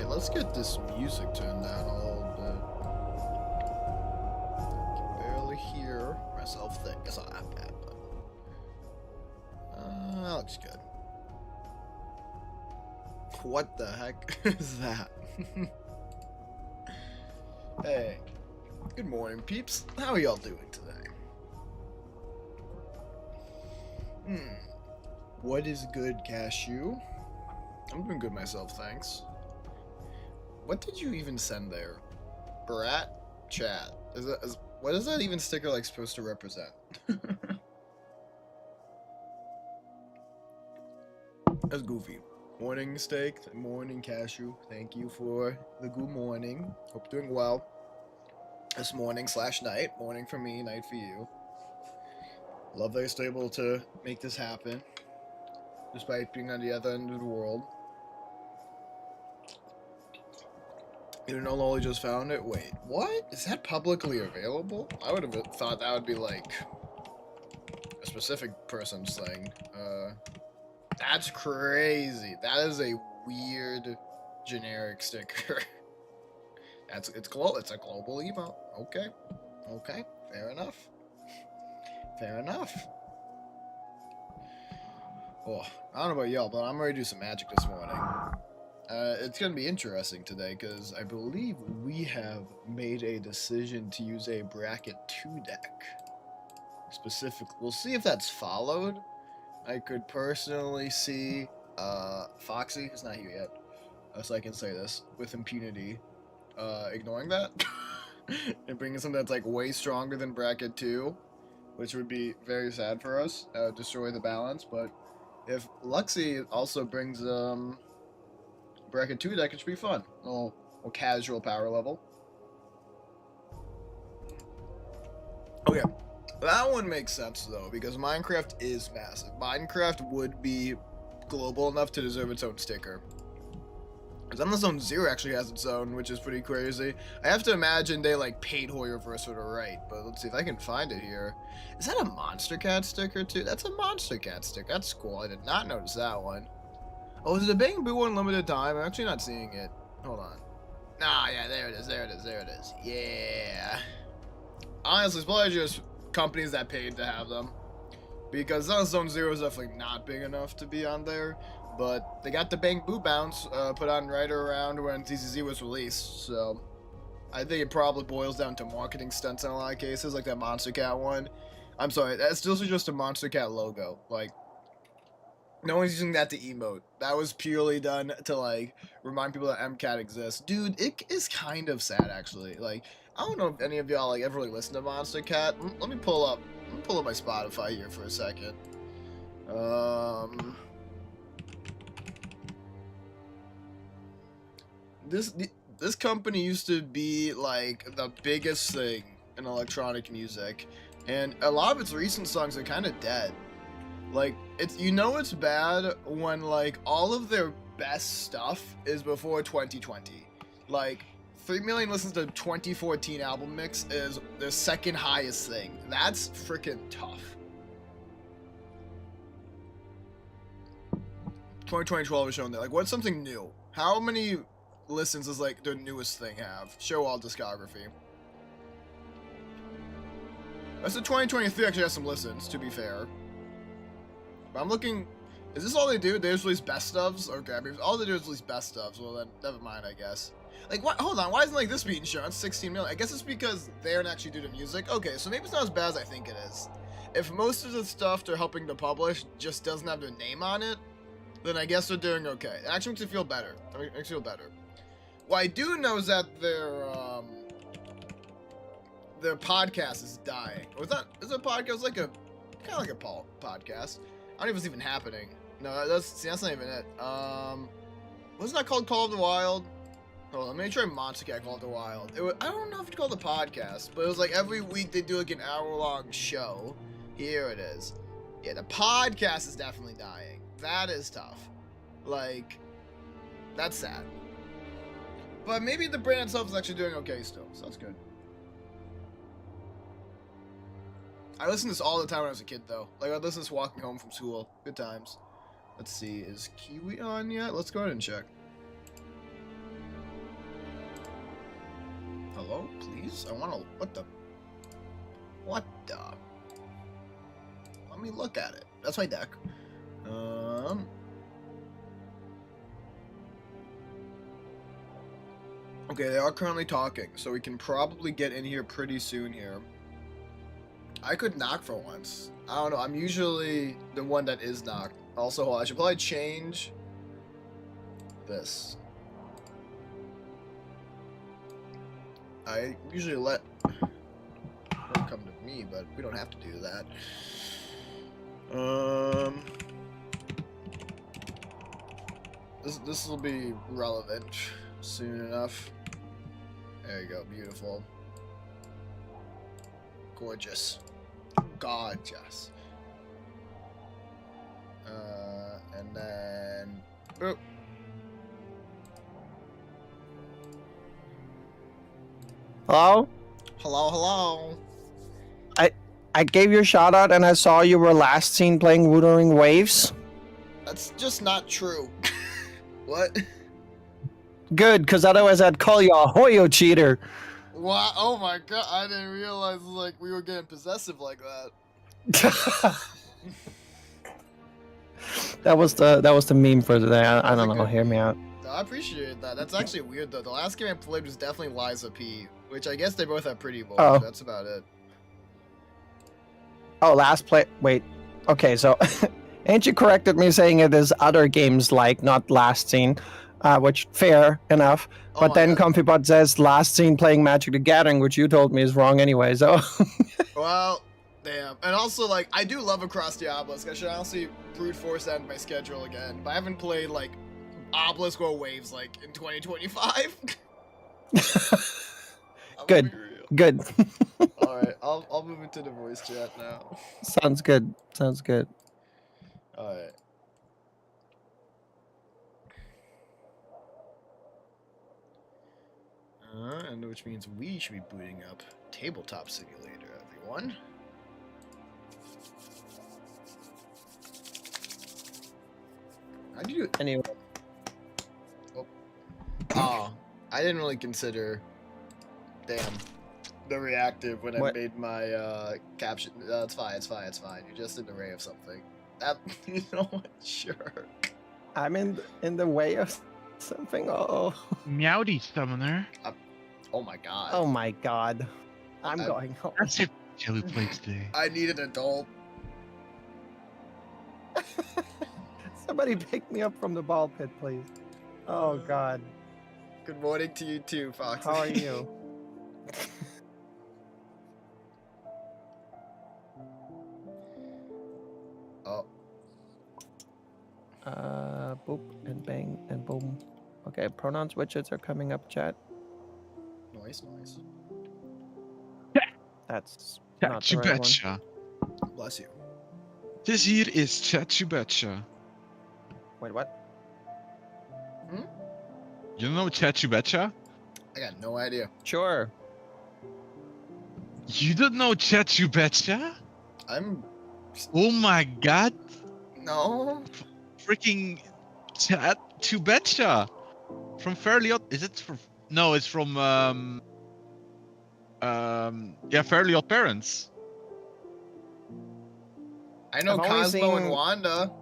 Alright, let's get this music turned down a little bit. Can barely hear myself think. It's not that bad, but that looks good. What the heck is that? Hey, good morning, peeps. How are y'all doing today? What is good, Cashew? I'm doing good myself, thanks. What did you even send there? Brat? Chat. What is that even sticker like supposed to represent? That's goofy. Morning steak, morning Cashew. Thank you for the good morning. Hope you're doing well. This morning / night. Morning for me, night for you. Love that you're still able to make this happen. Despite being on the other end of the world. You know, Loli just found it? Wait, what? Is that publicly available? I would have thought that would be like a specific person's thing. That's crazy. That is a weird generic sticker. It's a global emote. Okay. Okay. Fair enough. Fair enough. Oh, I don't know about y'all, but I'm ready to do some magic this morning. It's going to be interesting today, because I believe we have made a decision to use a Bracket 2 deck. Specifically, we'll see if that's followed. I could personally see Foxy, who's not here yet, so I can say this with impunity, ignoring that, and bringing something that's like way stronger than Bracket 2, which would be very sad for us, destroy the balance, but if Luxie also brings Bracket 2 deck, it should be fun. A little casual power level. Okay, that one makes sense though, because Minecraft is massive. Minecraft would be global enough to deserve its own sticker. Because Endless Zone 0 actually has its own, which is pretty crazy. I have to imagine they like paid Hoyoverse to write, but let's see if I can find it here. Is that a Monster Cat sticker too? That's a Monster Cat sticker. That's cool. I did not notice that one. Oh, is it a Bamboo one limited time? I'm actually not seeing it. Hold on. Ah, yeah, there it is, there it is, there it is. Yeah. Honestly, it's probably just companies that paid to have them. Because Zone 0 is definitely not big enough to be on there. But they got the Bamboo bounce put on right around when ZZZ was released. So I think it probably boils down to marketing stunts in a lot of cases, like that Monster Cat one. I'm sorry, that's still just a Monster Cat logo. Like, no one's using that to emote. That was purely done to, like, remind people that MCAT exists. Dude, it is kind of sad, actually. Like, I don't know if any of y'all, like, ever really listen to Monster Cat. Let me pull up my Spotify here for a second. This company used to be, like, the biggest thing in electronic music. And a lot of its recent songs are kind of dead. Like, it's bad when, like, all of their best stuff is before 2020. Like, 3 million listens to 2014 album mix is their second highest thing. That's freaking tough. 2012 is showing that. Like, what's something new? How many listens does, like, their newest thing have? Show all discography. That's the 2023 actually has some listens, to be fair. But I'm looking, is this all they do? They just release best ofs? Okay, I mean, all they do is release best ofs. Well, then, never mind, I guess. Like, what? Hold on, why isn't, like, this being shown? It's 16 million. I guess it's because they don't actually do the music. Okay, so maybe it's not as bad as I think it is. If most of the stuff they're helping to publish just doesn't have their name on it, then I guess they're doing okay. It actually makes me feel better. It makes me feel better. What I do know is that their podcast is dying. Or is it a podcast? Like a, kind of like a podcast. I don't know if it's even happening. No, that's not even it. Wasn't that called Call of the Wild? Hold on, let me try Monster Cat Call of the Wild. I don't know if it's called a podcast, but it was like every week they do like an hour-long show. Here it is. Yeah, the podcast is definitely dying. That is tough. Like, that's sad. But maybe the brand itself is actually doing okay still, so that's good. I listened to this all the time when I was a kid, though. Like, I'd listen to this walking home from school. Good times. Let's see, is Kiwi on yet? Let's go ahead and check. Hello, please? I want to... What the... What the... Let me look at it. That's my deck. Okay, they are currently talking, so we can probably get in here pretty soon here. I could knock for once. I don't know, I'm usually the one that is knocked. Also, hold on, I should probably change this. I usually let her come to me, but we don't have to do that. This will be relevant soon enough. There you go, beautiful. Gorgeous. Gorgeous. And then... Oh. Hello? Hello, hello. I gave you a shout out and I saw you were last seen playing Wuthering Waves. That's just not true. What? Good, because otherwise I'd call you a Hoyo cheater. Wow, oh my god, I didn't realize like we were getting possessive like that. That was the meme for today. I don't That's a know, good hear me out. No, I appreciate that. That's actually weird though. The last game I played was definitely Liza P, which I guess they both have pretty voice. Oh. That's about it. Oh, last play. Wait. Okay, so Angie corrected me saying it is other games like, not last scene, which fair enough. Oh But my then God. ComfyBot says last scene playing Magic the Gathering, which you told me is wrong anyway. So Well, damn. And also, like, I do love Across Diablos. I should honestly brute force that in my schedule again. But I haven't played, like, Obelisk or Waves, like, in 2025. Good. Good. Alright, I'll move into the voice chat now. Sounds good. Sounds good. Alright. And which means we should be booting up Tabletop Simulator, everyone. How'd you do it? Anyway. Oh, I didn't really consider. Damn. The reactive when I What? made my caption. It's fine, it's fine, it's fine. You're just an array of something. That, you know what? Sure. I'm in the way of something. Oh. Meowdy summoner. Oh my god. Oh my god. I'm I- going home. That's it. Who plays today? I need an adult. Somebody pick me up from the ball pit, please. Oh god. Good morning to you too, Foxy. How are you? Oh. Boop and bang and boom. Okay, pronouns widgets are coming up, chat. Nice, nice. That's not the right one. Chatubetcha. Bless you. This here is Chatubetcha. Wait, what? You know Chatubetcha? I got no idea. Sure. You don't know Chatubetcha? I'm. Oh my god. No. Freaking Chatubetcha. From Fairly Odd. Is it from. No, it's from. Yeah, Fairly Odd Parents. I know I've only Cosmo and seen- Wanda.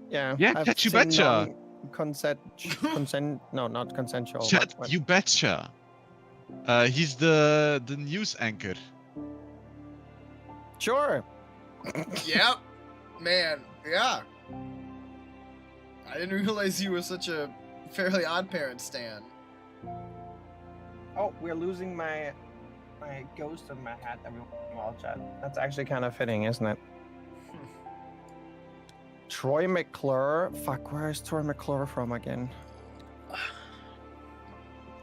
Yeah. Yeah, I've Chat You seen Betcha. consent. No, not consensual. Chat, what- you betcha. He's the news anchor. Sure. Yep. Man, yeah. I didn't realize you were such a Fairly Odd Parent stan. Oh, we're losing my ghost of my hat everyone while chat. That's actually kind of fitting, isn't it? Troy McClure? Fuck, where is Troy McClure from again?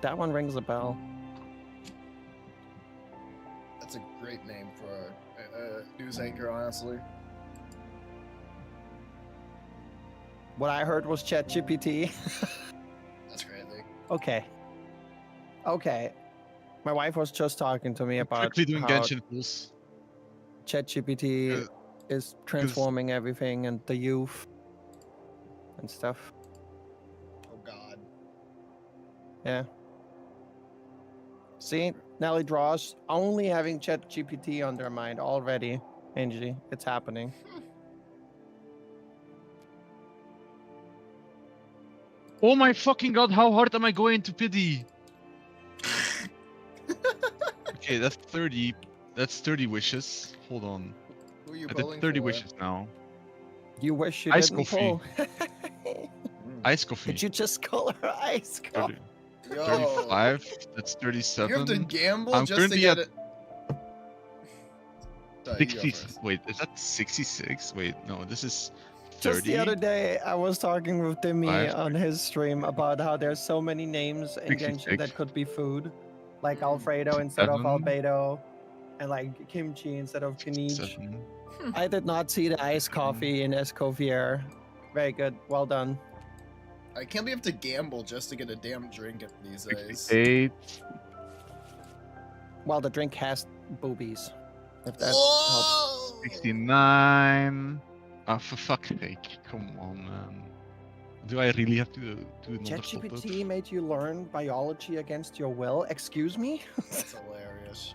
That one rings a bell. That's a great name for a news anchor, honestly. What I heard was ChatGPT. That's crazy. Okay. Okay. My wife was just talking to me about Quickly doing how Genshin pulls. ChatGPT is transforming everything and the youth and stuff. Oh god. Yeah. See, Nelly draws only having ChatGPT on their mind already. Angie, it's happening. Oh my fucking god, how hard am I going to pity? Okay, that's 30. That's 30 wishes. Hold on. Who are you I pulling did 30 for? wishes now. You wish you Ice didn't coffee. pull. Ice coffee. Did you just call her ice coffee? 30, Yo, 35. That's you have to 37. gamble I'm just to currently get at it. Sorry, you go 60. first. Wait, is that 66? Wait, no, this is 30. Just the other day, I was talking with Demi Five, on his stream about how there's so many names in Genshin 66. that could be food, like Alfredo instead of 7, Albedo, and like kimchi instead of Kniche. 7. I did not see the iced coffee in Escoffier. Very good, well done. I can't believe you have to gamble just to get a damn drink these days. 68. Well, the drink has boobies. If that helps. Whoa! 69. Oh, for fuck's sake. Come on, man. Do I really have to do another ChatGPT made you learn biology against your will? Excuse me? That's hilarious.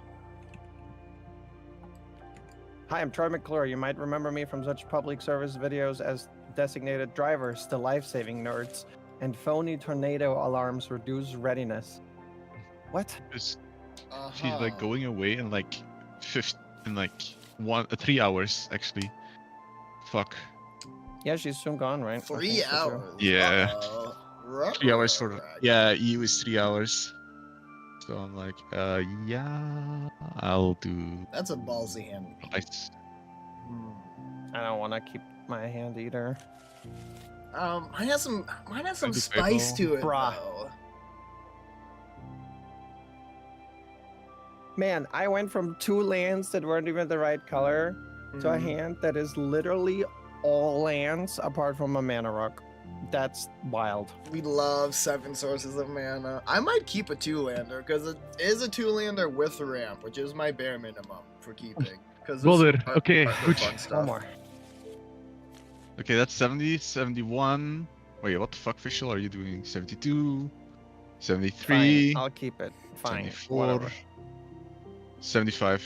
Hi, I'm Troy McClure. You might remember me from such public service videos as Designated Drivers, The Life-Saving Nerds, and Phony Tornado Alarms Reduce Readiness. What? She's Uh-huh. like going away in like 3 hours actually. Fuck. Yeah, she's soon gone, right? I 3 think so, too. hours. Yeah. Uh-oh. 3 hours for Right. yeah, EU is 3 hours. So I'm like, yeah, I'll do. That's a ballsy hand. Ice. I don't want to keep my hand either. Mine has some Maybe spice to it, Bruh. though. Man, I went from 2 lands that weren't even the right color to a Mhm. hand that is literally all lands apart from a mana rock. That's wild. We love 7 sources of mana. I might keep a 2-lander because it is a 2-lander with ramp, which is my bare minimum for keeping. Because Brother, okay, good. fun One stuff. more. Okay, that's 70, 71. Wait, what the fuck, Fischl, are you doing? 72, 73, Fine, I'll keep it. Fine. 74, Whatever. 75.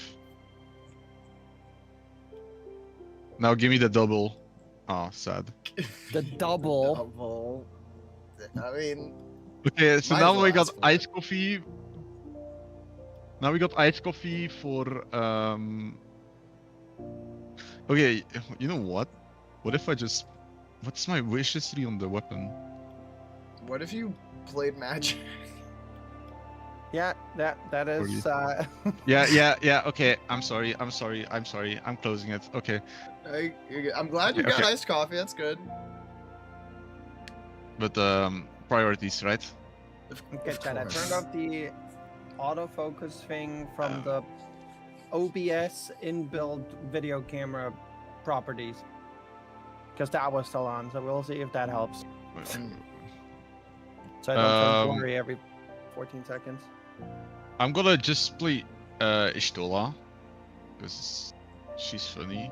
Now give me the double. Oh, sad. The double. Double. I mean, Okay, so Might now as well we got ask for it. ice coffee. Now we got ice coffee for Okay, you know what? What if I just what's my wish history on the weapon? what if you played Magic? Yeah, that is. Yeah. Okay, I'm sorry. I'm closing it. Okay, I'm glad you got Okay. iced coffee. That's good. but priorities, right? Okay, Chad, I course. turned off the autofocus thing from the OBS inbuilt video camera properties. Because that was still on, so we'll see if that helps. So I don't turn blurry every 14 seconds. I'm gonna just play Ishtola because she's funny,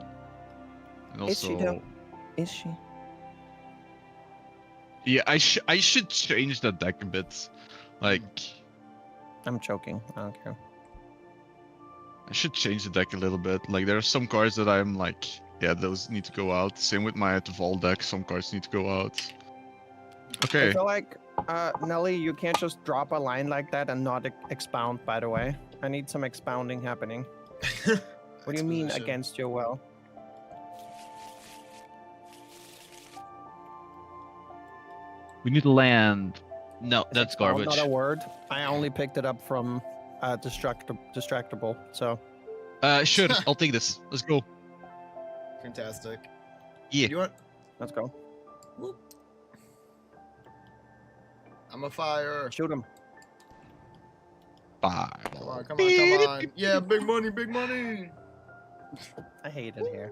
and also Is she though? Is she? yeah, I should change the deck a bit. Like I'm choking. I don't care. I should change the deck a little bit. Like there are some cards that I'm like, yeah, those need to go out. Same with my Vol deck. Some cards need to go out. I Okay. feel like, Nelly, you can't just drop a line like that and not expound, by the way. I need some expounding happening. What do you mean Exposition. against your will? We need land. No, Is that's expound garbage. not a word? I only picked it up from Distractable, so... Sure, I'll take this. Let's go. Fantastic. Yeah. You want? Let's go. I'm a fire. Shoot him. Bye. Come on, come on, come on. Yeah, big money, big money. I hate it here.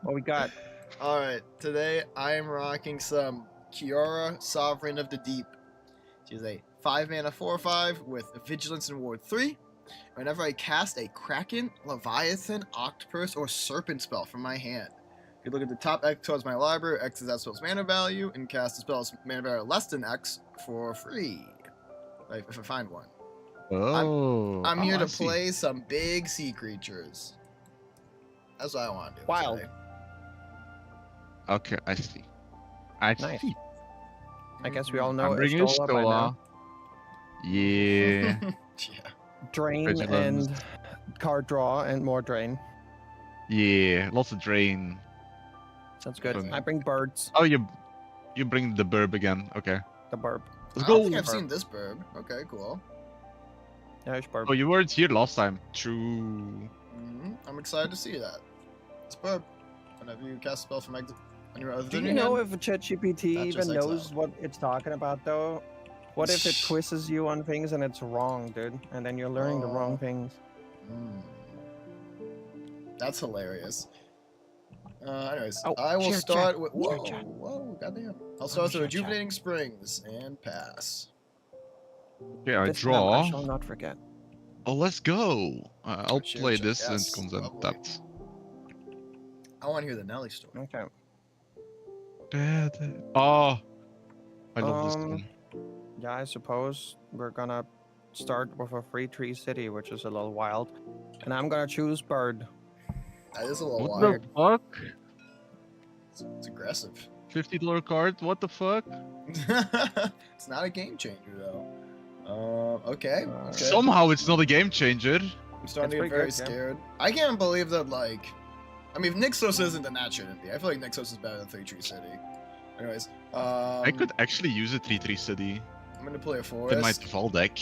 What we got? All right, today I am rocking some Kiora, Sovereign of the Deep. She's a 5-mana 4/5 with Vigilance and Ward 3. Whenever I cast a Kraken, Leviathan, Octopus, or Serpent spell from my hand, if you look at the top X towards my library, X is that spell's mana value, and cast a spell's mana value less than X for free. Like, if I find one. Oh. I'm oh, here I to see. play some big sea creatures. That's what I want to do. Wild. Today. Okay, I see. I Nice. see. I guess we all know I'm bringing Estola by now. Yeah. Yeah. Drain Vigilance. and card draw and more drain. Yeah. Lots of drain. Sounds good. Fun. I bring birds. Oh, you bring the burb again. Okay. The burb. Let's I go. don't think I've Burb. seen this burb. Okay, cool. Yeah, it's burb. Oh, you weren't here last time. True. I'm excited to see that. It's burb. Whenever you cast a spell from exit on your other Do than you your know hand, if ChatGPT Not just even knows exiled. what it's talking about, though? What if it quizzes you on things and it's wrong, dude? And then you're learning the wrong things. Mm. That's hilarious. Anyways, Oh, I will cheer start chat, with cheer whoa, chat. whoa, goddamn! I'll start with cheer chat. Rejuvenating Springs and pass. Okay, I This time draw. I shall not forget. Oh, let's go. I'll Cheer play check, this and yes, it comes lovely. untapped. I want to hear the Nelly story. Okay. Oh, I love this Um, one. Yeah, I suppose we're gonna start with a free tree city, which is a little wild. And I'm gonna choose bird. That is a little What wild. the fuck? It's aggressive. $50 card? What the fuck? It's not a game changer though. Okay. Okay. Somehow it's not a game changer. I'm starting to That's get very pretty good, yeah. scared. I can't believe that, like... I mean, if Nixos isn't, then that shouldn't be. I feel like Nixos is better than 3-Tree City. Anyways, I could actually use a 3-3 city I'm gonna play a forest. in my default deck.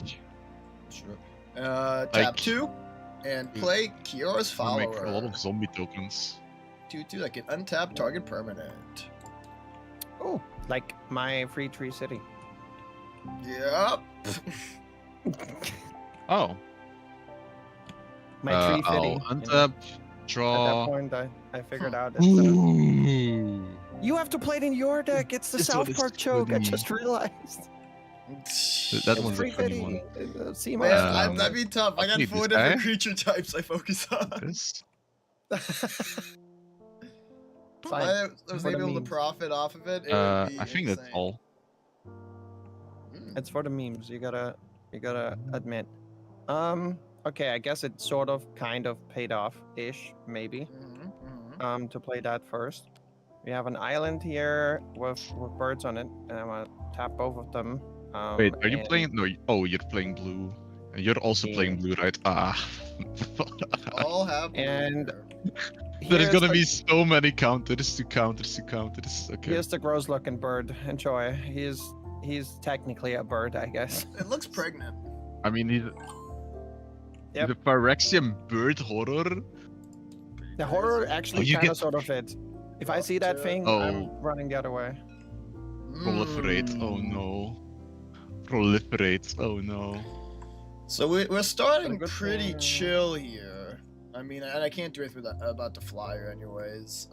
Sure. Tap Like- 2, and play Kiora's I'll Follower. make a lot of zombie tokens. 2-2, that can untap target permanent. Oh, like my free tree city. Yep. Oh. My tree I'll city. untap, At that draw. point, I figured out it's gonna... Ooh. You have to play it in your deck. It's the This one South is Park joke. I funny. just realized. That It's one's a free funny city. one. See Man, my. that'd be tough. I I'll got need 4 this different guy. creature types I focus on. This? If Fine. I was For the able to memes. profit off of it, it would be I think that's insane. all. It's for the memes. You gotta admit. Okay, I guess it sort of kind of paid off ish, maybe. To play that first. We have an island here with birds on it, and I'm gonna tap both of them. Wait, are you and playing? No. Oh, you're playing blue. And you're also playing blue, right? Ah. All have blue And here. There's here's gonna the- be so many counters to counters. Okay. Here's the gross looking bird. Enjoy. He's technically a bird, I guess. It looks pregnant. I mean, he's Yep. the Phyrexian bird horror. The horror actually you kind of get- sort of fits. If I see that thing, Oh. I'm running the other way. Proliferate. Oh Mm. no. Proliferate. Oh no. So we're starting good pretty thing. chill here. I mean, and I can't do anything about the flyer anyways.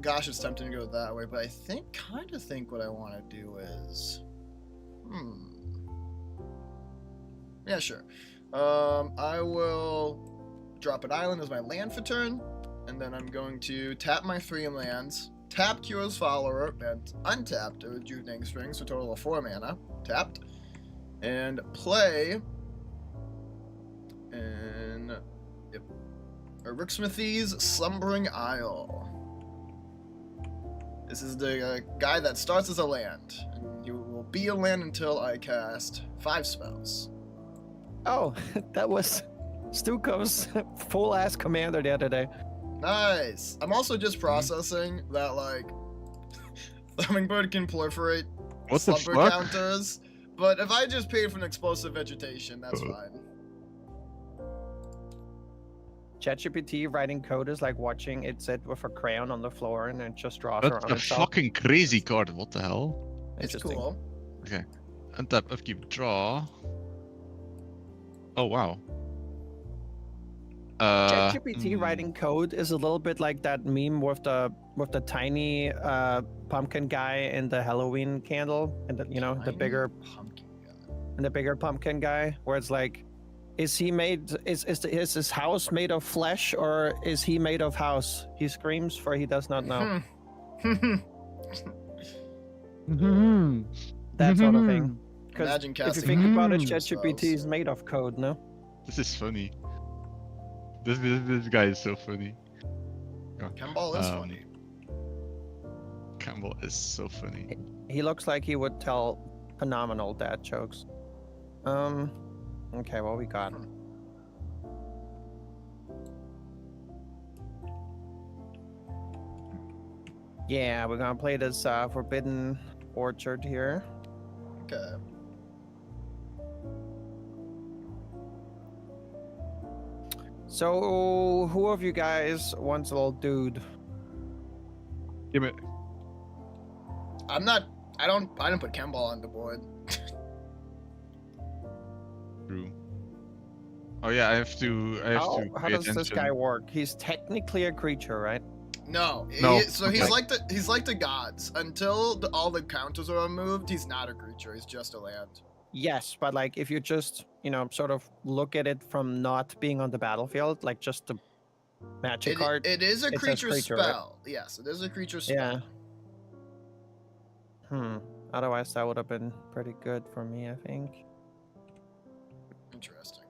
Gosh, it's tempting to go that way, but I kind of think what I want to do is, yeah, sure. I will drop an island as my land for turn, and then I'm going to tap my 3 lands, tap Kyo's Follower, and untap the Rejuvenating Springs for a total of 4 mana. Tapped. And play in Ricksmithy's Slumbering Isle. This is the guy that starts as a land, and you will be a land until I cast 5 spells. Oh, that was Stukov's full ass commander the other day. Nice. I'm also just processing that, like, Hummingbird can proliferate What the slumber fuck? counters, but if I just paid for an explosive vegetation, that's fine. ChatGPT writing code is like watching it sit with a crayon on the floor and it just draws That's around a itself. fucking crazy card. What the hell? It's Interesting. cool. Untap, upkeep, draw. Oh wow. ChatGPT writing code is a little bit like that meme with the tiny pumpkin guy in the Halloween candle, and the Tiny bigger pumpkin guy. and the bigger pumpkin guy, where it's like, is his house made of flesh or is he made of house? He screams, for he does not know. Hmm. That sort of thing. Because Imagine if you casting think about it, creature ChatGPT spells. is made of code, no? This is funny. This guy is so funny. Kemball is funny. Campbell is so funny. He looks like he would tell phenomenal dad jokes. Okay, what we got? Yeah, we're gonna play this Forbidden Orchard here. Okay. So, who of you guys wants a little dude? Give it. I'm not. I didn't put Kemball on the board. True. Oh yeah, I have to How pay does this guy attention. work? He's technically a creature, right? No. No, So okay. he's like the gods. Until all the counters are removed, he's not a creature. He's just a land. Yes, but like if you just, sort of look at it from not being on the battlefield, like just the magic card. It is a it says creature creature, right? spell. Yes, it is a creature spell. Yeah. Otherwise, that would have been pretty good for me, I think. Interesting.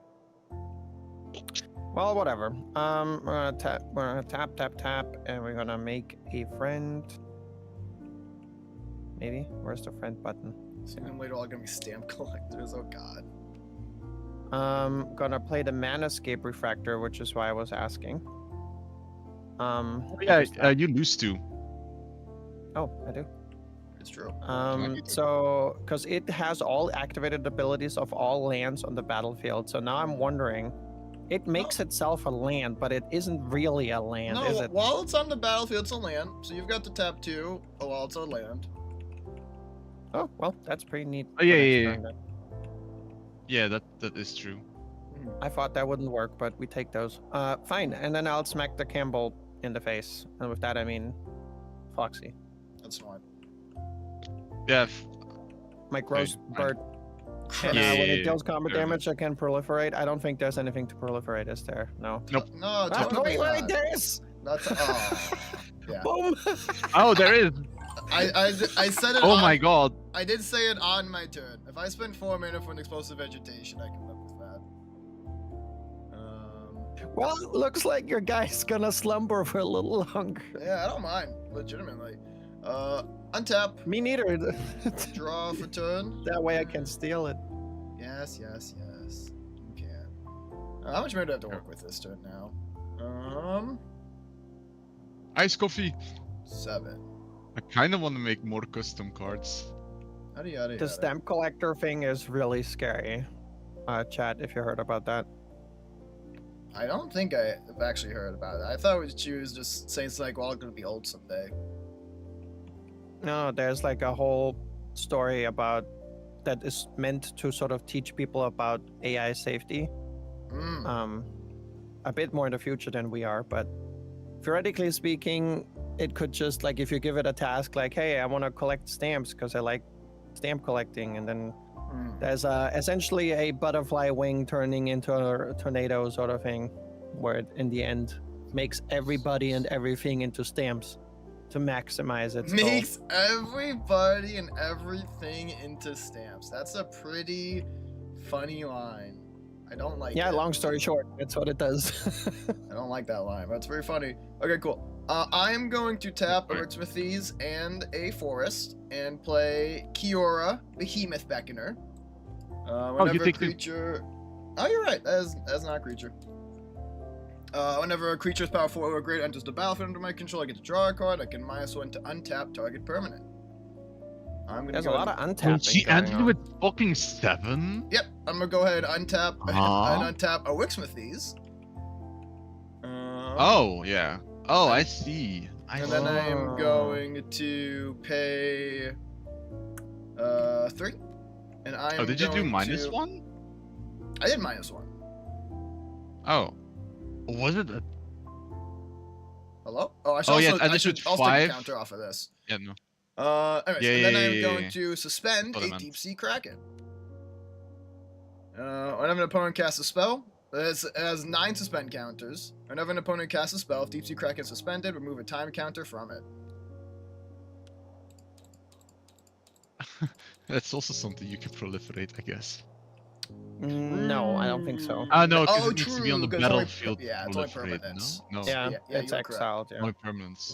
Well, whatever. We're gonna tap. We're gonna tap, tap, tap, and we're gonna make a friend. Maybe. Where's the friend button? Sooner or later, all gonna be stamp collectors. Oh god. Gonna play the Manascape Refractor, which is why I was asking. Yeah, you lose to. Oh, I do. It's true. So because it has all activated abilities of all lands on the battlefield. So now I'm wondering, it makes itself a land, but it isn't really a land, is No, it? while it's on the battlefield, it's a land. So you've got to tap 2 while it's a land. Oh, well, that's pretty neat. Oh, yeah, for next yeah, turn then. Yeah, that is true. I thought that wouldn't work, but we take those. Fine, and then I'll smack the Campbell in the face. And with that, I mean Foxy. That's fine. Yeah. My gross fine. bird. And Yeah, when yeah, it deals combat fair damage, I can proliferate. I don't think there's anything to proliferate, is there? No. Nope. No, Ah, totally wait, not. there is! That's oh. Yeah. Boom! Oh, there is. I said it. Oh on, my god. I did say it on my turn. If I spend 4 mana for an explosive vegetation, I can live with that. Well, it looks like your guy's gonna slumber for a little longer. Yeah, I don't mind. Legitimately. Untap. Me neither. Draw for turn. That way I can steal it. Yes. You can. How much mana do I have to work with this turn now? Ice coffee. 7. I kind of want to make more custom cards. Yada. The stamp collector thing is really scary. Chat, if you heard about that. I don't think I have actually heard about it. I thought she was just saying it's like, well, I'm gonna be old someday. No, there's like a whole story about that is meant to sort of teach people about AI safety. A bit more in the future than we are, but theoretically speaking, it could just like if you give it a task like, hey, I want to collect stamps because I like stamp collecting, and then there's essentially a butterfly wing turning into a tornado sort of thing, where it, in the end, makes everybody and everything into stamps to maximize its goal. Makes everybody and everything into stamps. That's a pretty funny line. I don't like Yeah, it. long story short, that's what it does. I don't like that line, but it's very funny. Okay, cool. I'm going to tap a Ritsmithies and a Forest and play Kiora, Behemoth Beckoner. Whenever you a take creature... Oh, you're right. That's not a creature. Whenever a creature's power 4 or greater enters the battlefield under my control, I get to draw a card. I can -1 to untap target permanent. I'm gonna There's go a lot ahead- of When untapping she going ended on. with fucking 7? Yep, I'm gonna go ahead and untap Uh-huh. and untap a Wixmithies. Oh, yeah. Oh, I see. And then I am going to pay 3. And I'm Oh, did you do going to- -1? I did -1. Oh. Was it a... Hello? Oh, I should Oh, also, yeah, I I just should did also take a 5. counter off of this. Yeah, no. Anyways, Yeah, and then yeah, I'm yeah, going yeah. to suspend What I a meant. Deep Sea Kraken. Whenever an opponent casts a spell, it has 9 suspend counters. Whenever an opponent casts a spell, if Deep Sea Kraken is suspended, remove a time counter from it. That's also something you can proliferate, I guess. No, I don't think so. No, because Oh, it needs to be on the true, 'cause it's only battlefield. yeah, to it's only proliferate, permanence. No, no, Yeah, yeah, it's you were correct. exiled. Yeah. only permanents.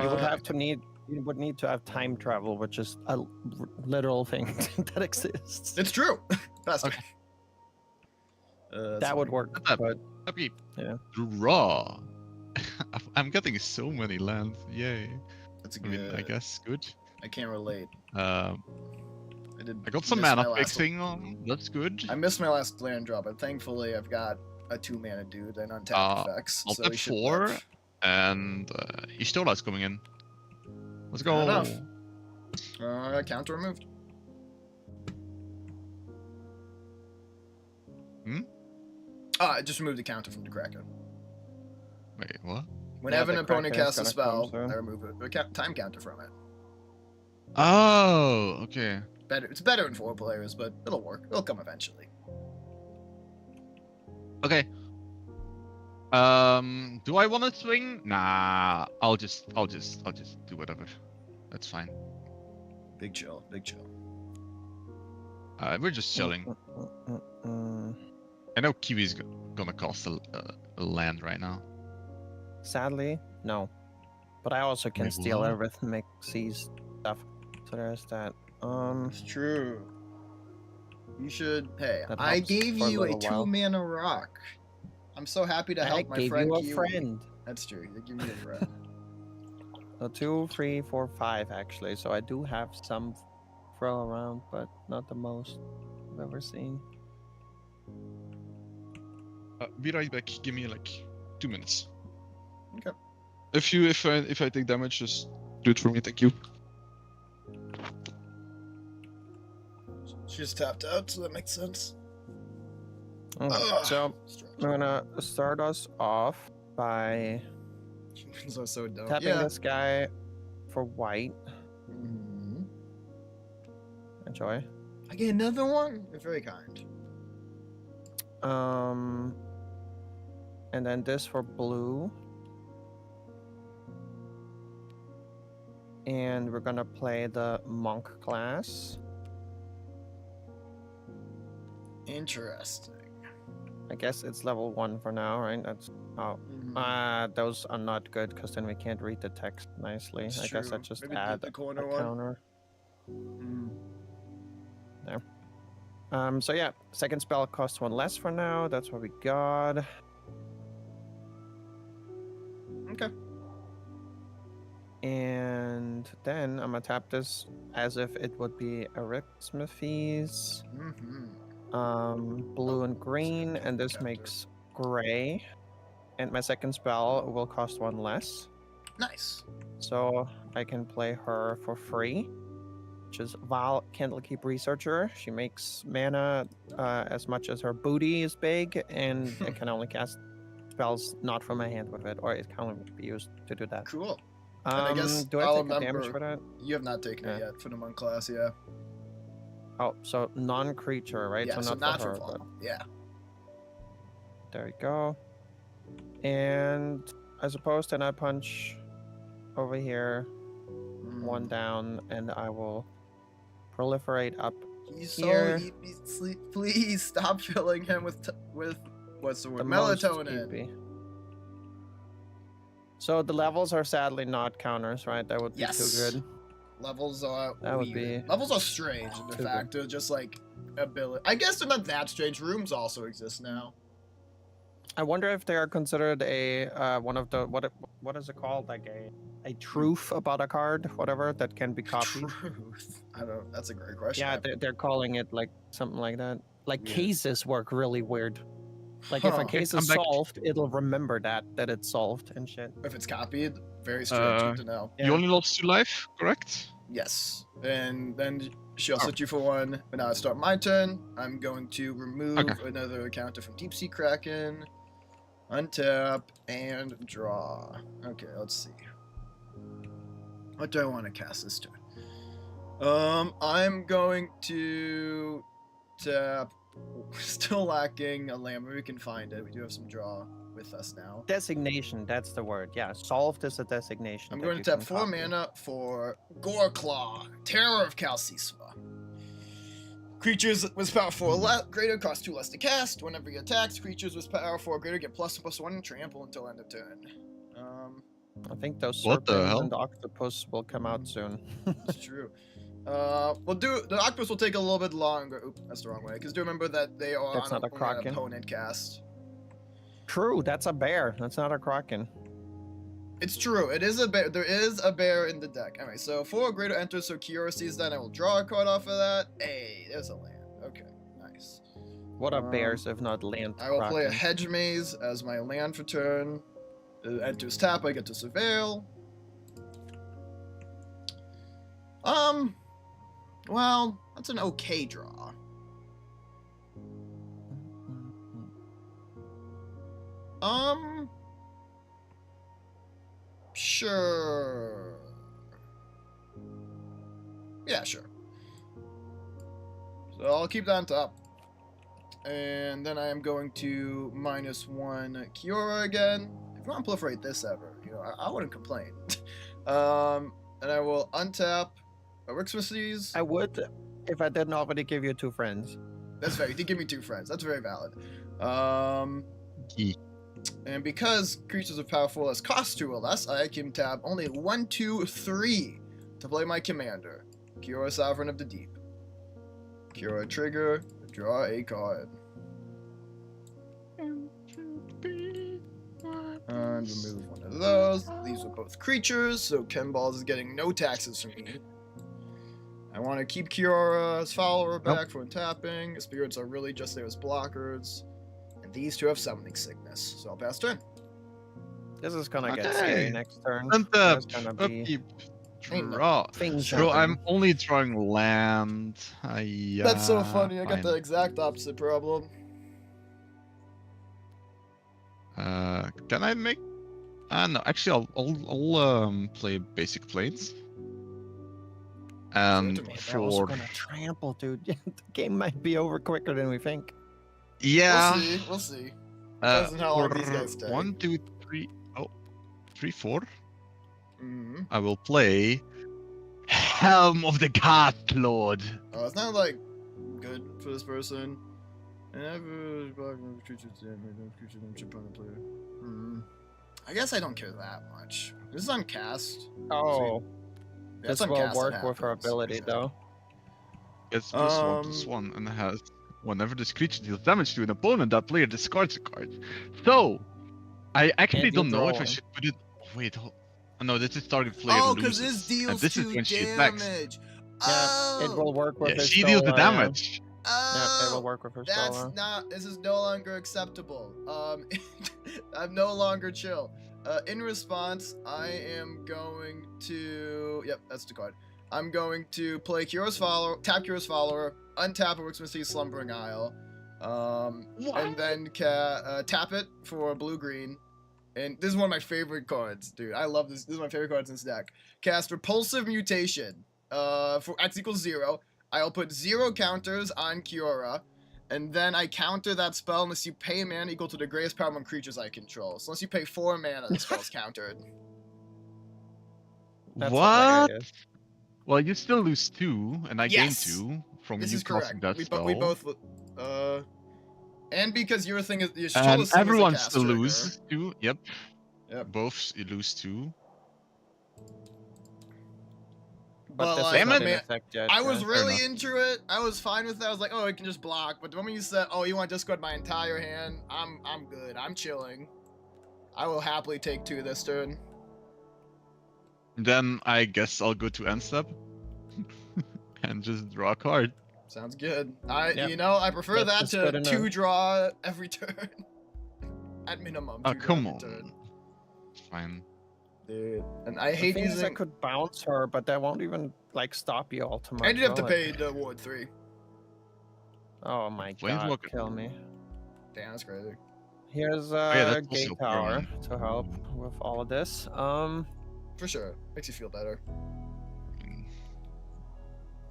You would Uh, have to need. You would need to have time travel, which is a literal thing that exists. It's true. Faster. Okay. That would work, Not that but Okay. Yeah. Draw. I'm getting so many lands. Yay. That's I good. mean, I guess good. I can't relate. Um, I I got some miss my mana last- fixing on. That's good. I missed my last land drop, but thankfully I've got a 2-mana dude and untapped effects. I'll so tap we should 4, live. and Ishtola's coming in. Let's Fair go. enough. Counter removed. I just removed the counter from the Kraken. Wait, what? Whenever the an opponent Kraken casts is a gonna spell, come soon. I remove a time counter from it. Oh, okay. It's better in 4 players, but it'll work. It'll come eventually. Okay. Do I want to swing? Nah, I'll just do whatever. That's fine. Big chill, big chill. We're just chilling. I know Kiwi's gonna cost a land right now. Sadly, no. But I also can Wait, steal what? Arithmetic C's stuff. So there's that. It's true. You should. Hey, That I helps gave for a you a little while. 2-mana rock. I'm so happy to I help my gave friend you a Kiwi. friend. That's true. You give me a friend. So 2, 3, 4, 5 actually. So I do have some throw around, but not the most I've ever seen. Be right back. Give me like 2 minutes. Okay. If I take damage, just do it for me. Thank you. She just tapped out, so that makes sense. Okay, Ugh. so Stretch. I'm gonna start us off by Humans are so dumb. tapping Yeah. this guy for white. Mhm. Enjoy. I get another one. You're very kind. And then this for blue. And we're gonna play the monk class. Interesting. I guess it's level 1 for now, right? That's oh. Mhm. Those are not good because then we can't read the text nicely. It's I guess I true. just Maybe add the corner a one. counter. Mm. So yeah, second spell costs 1 less for now. That's what we got. Okay. And then I'm gonna tap this as if it would be Arithmetes. Mm-hmm. Blue and green, and this Counter. makes gray. And my second spell will cost 1 less. Nice. So I can play her for free, which is Val Candlekeep Researcher. She makes mana as much as her booty is big, and I can only cast spells not from my hand with it, or it can only be used to do that. Cool. And I guess Do I I'll take the damage remember- for that? You have not taken it Yeah. yet for the monk class, yeah. Oh, so non-creature, right? Yeah, so not for her, Val. but Yeah. there we go. And I suppose then I punch over here, Mm. 1 down, and I will proliferate up. He's here. so sleep. Please stop filling him with what's the word? The most Melatonin. creepy. So the levels are sadly not counters, right? That would be Yes. too good. Levels are That would weird. be Levels are strange in too the fact they're just like ability. I guess they're not that strange. Rooms also exist now. I wonder if they are considered a one of the what is it called? Like a truth about a card, whatever that can be copied. Truth. I don't. That's a great question. Yeah, they're calling it like something like that. Like Weird. cases work really weird. Like if Huh. a case I'm is back. solved, it'll remember that it's solved and shit. If it's copied, very strange Uh, to know. Yeah. You only lost 2 life, correct? Yes. And then she'll Oh. set you for 1. But now I start my turn. I'm going to remove Okay. another counter from Deep Sea Kraken, untap, and draw. Okay, let's see. What do I want to cast this turn? I'm going to tap. We're still lacking a land, but we can find it. We do have some draw with us now. Designation, that's the word. Yeah, solved is a designation. I'm that going you to tap can 4 copy. mana for Goreclaw, Terror of Calcisma. Creatures with power 4 or greater cost 2 less to cast. Whenever he attacks, creatures with power 4 or greater get +1/+1 and trample until end of turn. I think those What the serpents hell? and the octopus will come out soon. It's true. The octopus will take a little bit longer. Oop, that's the wrong way. Because do remember that they are That's on not a only an kraken. opponent cast. True, that's a bear. That's not a kraken. It's true. It is a bear. There is a bear in the deck. Anyway, so 4 or greater enters, so Kiora sees that, and I will draw a card off of that. Hey, there's a land. Okay, nice. What are bears if not land I will play a krakens? hedge maze as my land for turn. It enters tap. I get to surveil. Well, that's an okay draw. Sure. Yeah, sure. So I'll keep that on top. And then I am going to -1 Kiora again. If you want to proliferate this ever, you know, I wouldn't complain. And I will untap Rixmacies. I would if I didn't already give you 2 friends. That's fair. You did give me 2 friends. That's very valid. Yeah. And because creatures of power 4 or less cost 2 or less, I can tab only 1, 2, 3 to play my commander. Kiora, Sovereign of the Deep. Kiora trigger, draw a card. And remove one of those. These are both creatures, so Ken Balls is getting no taxes from me. I want to keep Kiora's follower back for untapping. Spirits are really just there as blockers. And these 2 have summoning sickness, so I'll pass turn. This is gonna get Okay. scary next turn. And There's gonna be upkeep. Ain't no Draw. things Bro, I'm happening. only drawing land. That's so funny. I got fine. the exact opposite problem. Can I make? No, actually, I'll play basic planes. And Sure to me. They're also for gonna trample, dude. The game might be over quicker than we think. yeah, We'll see. We'll see. Depends on how long these guys take. 1, 2, 3, 3, 4. Mm-hmm. I will play Helm of the God Lord. Oh, it's not like good for this person. And every creature opponent player. I guess I don't care that much. This is on cast. Oh, That's this on will cast, it work with her happens. ability, though. It's +1/+1 and has whenever this creature deals damage to an opponent, that player discards a card. So I actually And you don't know if draw I one. should put it. Wait, no, this is target player Oh, loses. because this and deals this is 2 when she attacks. damage. Yeah, it will Oh, work with Yeah, his she deals the Stola, yeah. damage. Yeah, it will oh, work with her that's Stola. not. This is no longer acceptable. I'm no longer chill. In response, I am going to. Yep, that's the card. I'm going to play Kiora's follower, tap Kiora's follower, untap a Wixmacy's Slumbering Isle, and then tap it for blue-green. And this is one of my favorite cards, dude. I love this. This is my favorite cards in this deck. Cast Repulsive Mutation. For X equals 0. I'll put 0 counters on Kiora, and then I counter that spell unless you pay mana equal to the greatest power among creatures I control. So unless you pay 4 mana, the spell's countered. That's What? hilarious. Well, you still lose 2, and I gain Yes! 2 from This you is casting correct. that spell. We both. And because your thing is your and Shola thing everyone is a cast still trigger. loses 2. Yep. Yep. Both you lose 2. But this like, is Damn not it. in man, effect yet, I was yeah. really into it. I was fine with that. I was like, oh, I can just block. But the moment you said, oh, you want to discard my entire hand, I'm good. I'm chilling. I will happily take 2 this turn. Then I guess I'll go to end step and just draw a card. Sounds good. Yep. You know, I prefer That's that just to good 2 enough. draw every turn. At minimum. Oh, 2 draw come every on. turn. Fine. Dude. And I The hate thing is, I using. could bounce her, but that won't even like stop you ultimately. I did have to pay the ward 3. Oh my Flames god, Walker. kill me. Damn, that's crazy. Here's yeah, a that's gate also tower permanent. to help with all of this. For sure. Makes you feel better.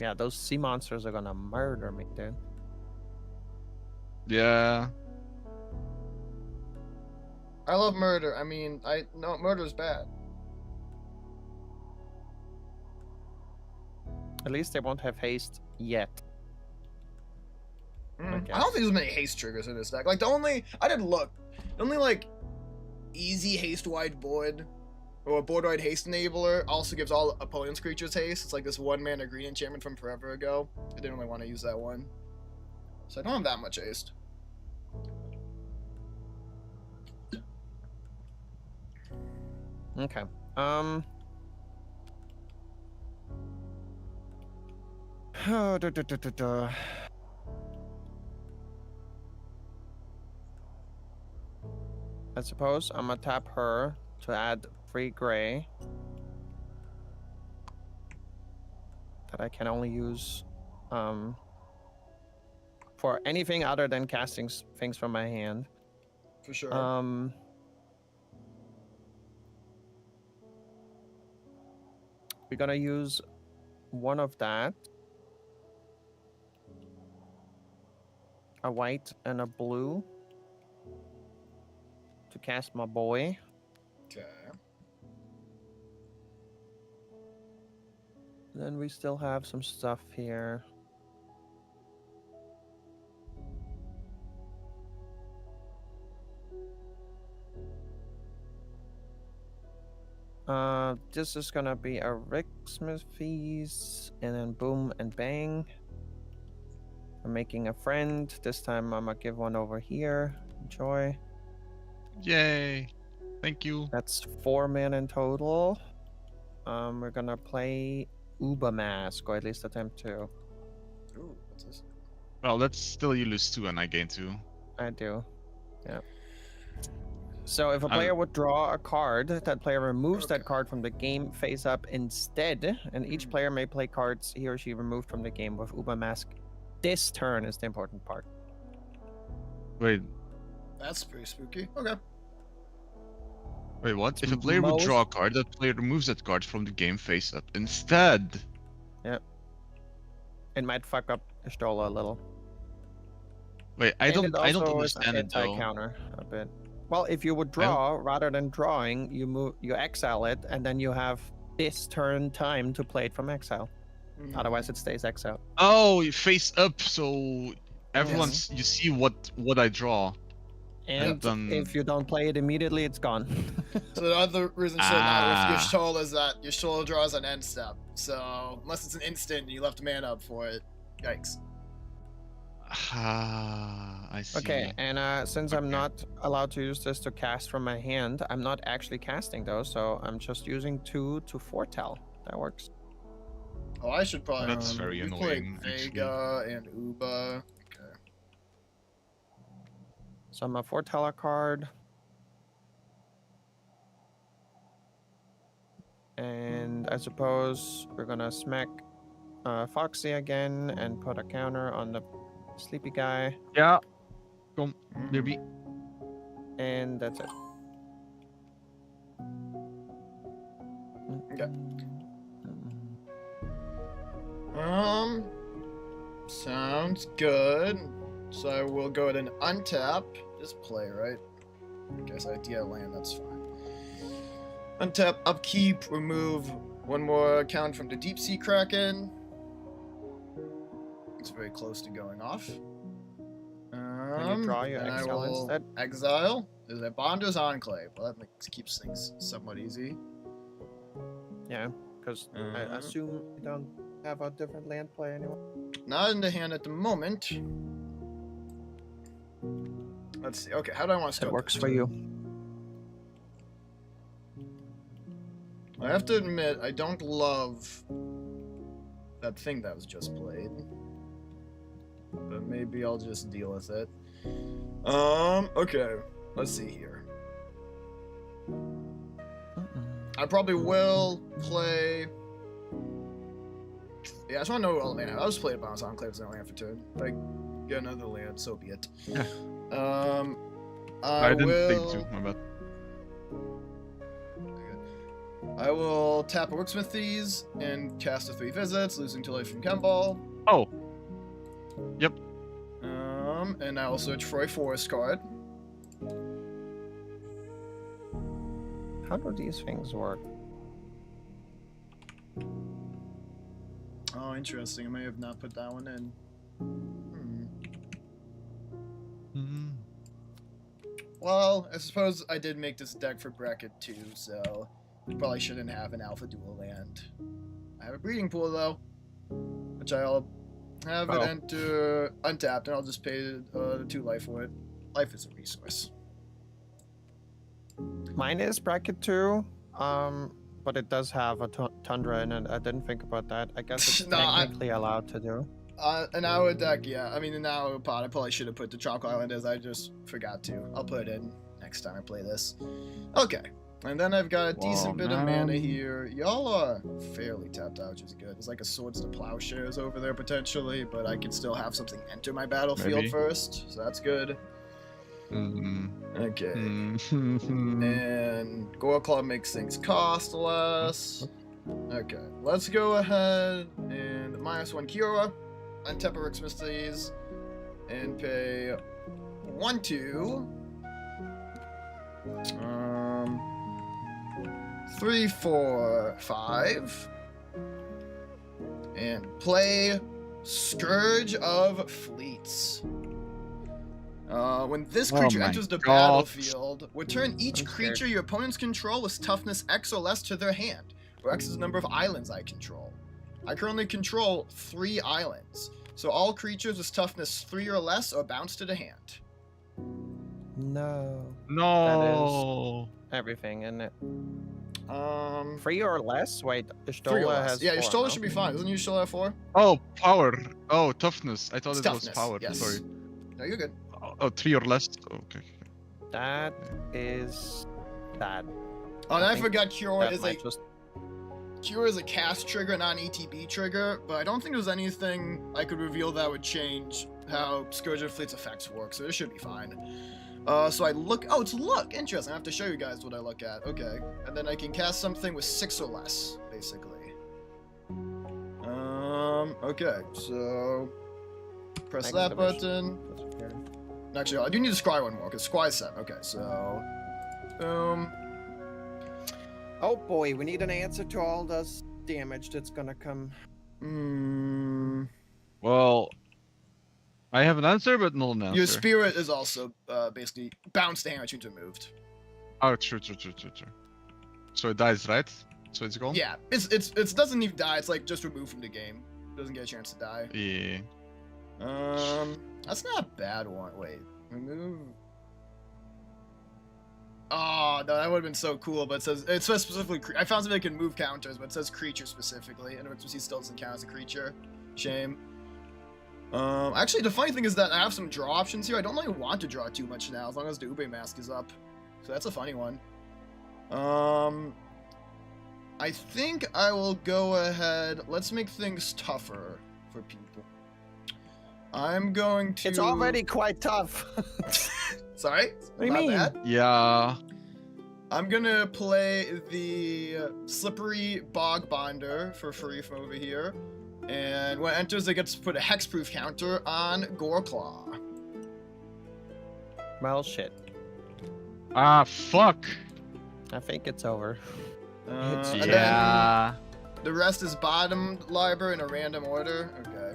Yeah, those sea monsters are gonna murder me, dude. Yeah. I love murder. I mean, no, murder's bad. At least they won't have haste yet. I don't think there's many haste triggers in this deck. Like I did look. The only like easy haste wide board or board wide haste enabler also gives all opponents' creatures haste. It's like this 1-mana green enchantment from forever ago. I didn't really want to use that one, so I don't have that much haste. Okay. I suppose I'm gonna tap her to add 3 gray that I can only use for anything other than casting things from my hand. For sure. We're gonna use one of that, a white and a blue, to cast my boy. Okay. Then we still have some stuff here. This is gonna be a Ricksmithies, and then boom and bang. I'm making a friend. This time I'm gonna give one over here. Enjoy. Yay! Thank you. That's 4 mana in total. We're gonna play Uber Mask, or at least attempt to. Ooh, what's this? Well, that's still you lose 2 and I gain 2. I do. Yeah. So if a player would draw a card, that player removes that card from the game face up instead, and each player may play cards he or she removed from the game with Uber Mask. This turn is the important part. Wait, That's pretty spooky. Okay. wait, what? If a player would draw a card, that player removes that card from the game face up instead. Yep. It might fuck up Estola a little. Wait, I don't understand it though. Counter a bit. Well, if you would draw rather than drawing, you exile it, and then you have this turn time to play it from exile. Otherwise, it stays exiled. Oh, you face up, so everyone's you see what I draw. And if you don't play it immediately, it's gone. So the other reason to not with your Shola is that your Shola draws an end step. So unless it's an instant and you left a mana up for it, yikes. I see. Okay, and since I'm not allowed to use this to cast from my hand, I'm not actually casting those, so I'm just using 2 to foretell. That works. Oh, I should probably. That's very annoying. Vega and Uba. Okay. So I'm a foretell a card. And I suppose we're gonna smack Foxy again and put a counter on the sleepy guy. Yeah. Kom, baby. And that's it. Okay. Sounds good. So I will go ahead and untap. Just play, right? I guess idea land, that's fine. Untap, upkeep, remove one more account from the Deep Sea Kraken. It's very close to going off. When you draw your and exile I will instead. exile. Is a Bonder's Enclave. Well, that keeps things somewhat easy. Yeah, because I assume you don't have a different land play anymore. Not in the hand at the moment. Let's see. Okay, how do I want to start? It works this? for you. I have to admit, I don't love that thing that was just played. But maybe I'll just deal with it. Okay. Let's see here. I probably will play... Yeah, I just want to know what land. I'll just play a Bounce Enclave as a land for turn. Like, get another land, so be it. I didn't think to, my bad. I will tap a Worksmithies and cast a 3 visits, losing 2 life from Chemball. Oh. Yep. And I will search for a Forest card. How do these things work? Oh, interesting. I may have not put that one in. Mm. Well, I suppose I did make this deck for bracket 2, so probably shouldn't have an alpha dual land. I have a breeding pool though, which I'll have it enter untapped, and I'll just pay 2 life for it. Life is a resource. Mine is bracket 2, but it does have a Tundra in it. I didn't think about that. I guess it's No, technically allowed to do. An hour deck, yeah. I mean, an hour pod. I probably should have put the Chalk Island as I just forgot to. I'll put it in next time I play this. Okay. And then I've got a decent bit of mana here. Y'all are fairly tapped out, which is good. There's like a Swords to Plowshares over there potentially, but I can still have something enter my battlefield first, so that's good. Okay. And Gore Claw makes things cost less. Okay, let's go ahead and -1 Kiora on Temperix Misties and pay 1/2. 3, 4, 5. And play Scourge of Fleets. When this creature enters the battlefield, return each creature your opponents control with toughness X or less to their hand, where X is the number of islands I control. I currently control 3 islands, so all creatures with toughness 3 or less are bounced to the hand. No. No. Everything in it. 3 3 or less? Wait, or Ishtola less. has Yeah, 4, Ishtola no? should be fine. Doesn't Ishtola have 4? Oh, power. Oh, toughness. I thought It's it was toughness, power. yes. Sorry. No, you're good. Oh, 3 or less. Okay. That is bad. Oh, and I think forgot Kiora That is might just... Kiora is a cast trigger, not an ETB trigger, but I don't think there's anything I could reveal that would change how Scourge of Fleet's effects work, so this should be fine. So I look... Oh, it's look! Interesting. I have to show you guys what I look at. Okay. And then I can cast something with 6 or less, basically. Okay. So... Press that button. Actually, I do need to scry one more, because scry is 7. Okay, so... Boom. Oh boy, we need an answer to all this damage that's gonna come. Well, I have an answer, but not an answer. Your spirit is also basically bounced the hand which you removed. Oh, true. So it dies, right? So it's gone? Yeah, it doesn't even die. It's like just removed from the game. Doesn't get a chance to die. Yeah. That's not a bad one. Wait, remove. Oh no, that would have been so cool. But it says specifically. I found something that can move counters, but it says creature specifically, and he still doesn't count as a creature. Shame. Actually, the funny thing is that I have some draw options here. I don't really want to draw too much now, as long as the Ube Mask is up. So that's a funny one. I think I will go ahead. Let's make things tougher for people. I'm going to... It's already quite tough. Sorry? What do you Not mean? bad? Yeah. I'm gonna play the Slippery Bog Bonder for free from over here. And when it enters, it gets to put a hexproof counter on Goreclaw. Well, shit. Ah, fuck. I think it's over. And Yeah. then the rest is bottom library in a random order. Okay.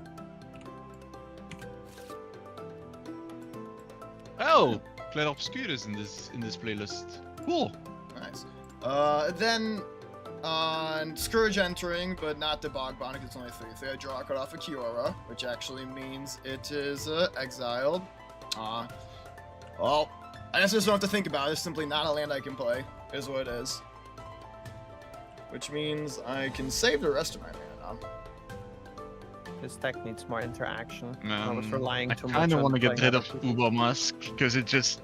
Oh, Clair Obscure is in this playlist. Cool. Nice. Then on Scourge entering, but not the Bog Bond, because it's only 3/3. I draw a card off of Kiora, which actually means it is exiled. Well, I guess I just don't have to think about it. It's simply not a land I can play, is what it is. Which means I can save the rest of my mana. This deck needs more interaction. I was relying I too much kind of on want to get playing rid of other Uba Mask because it just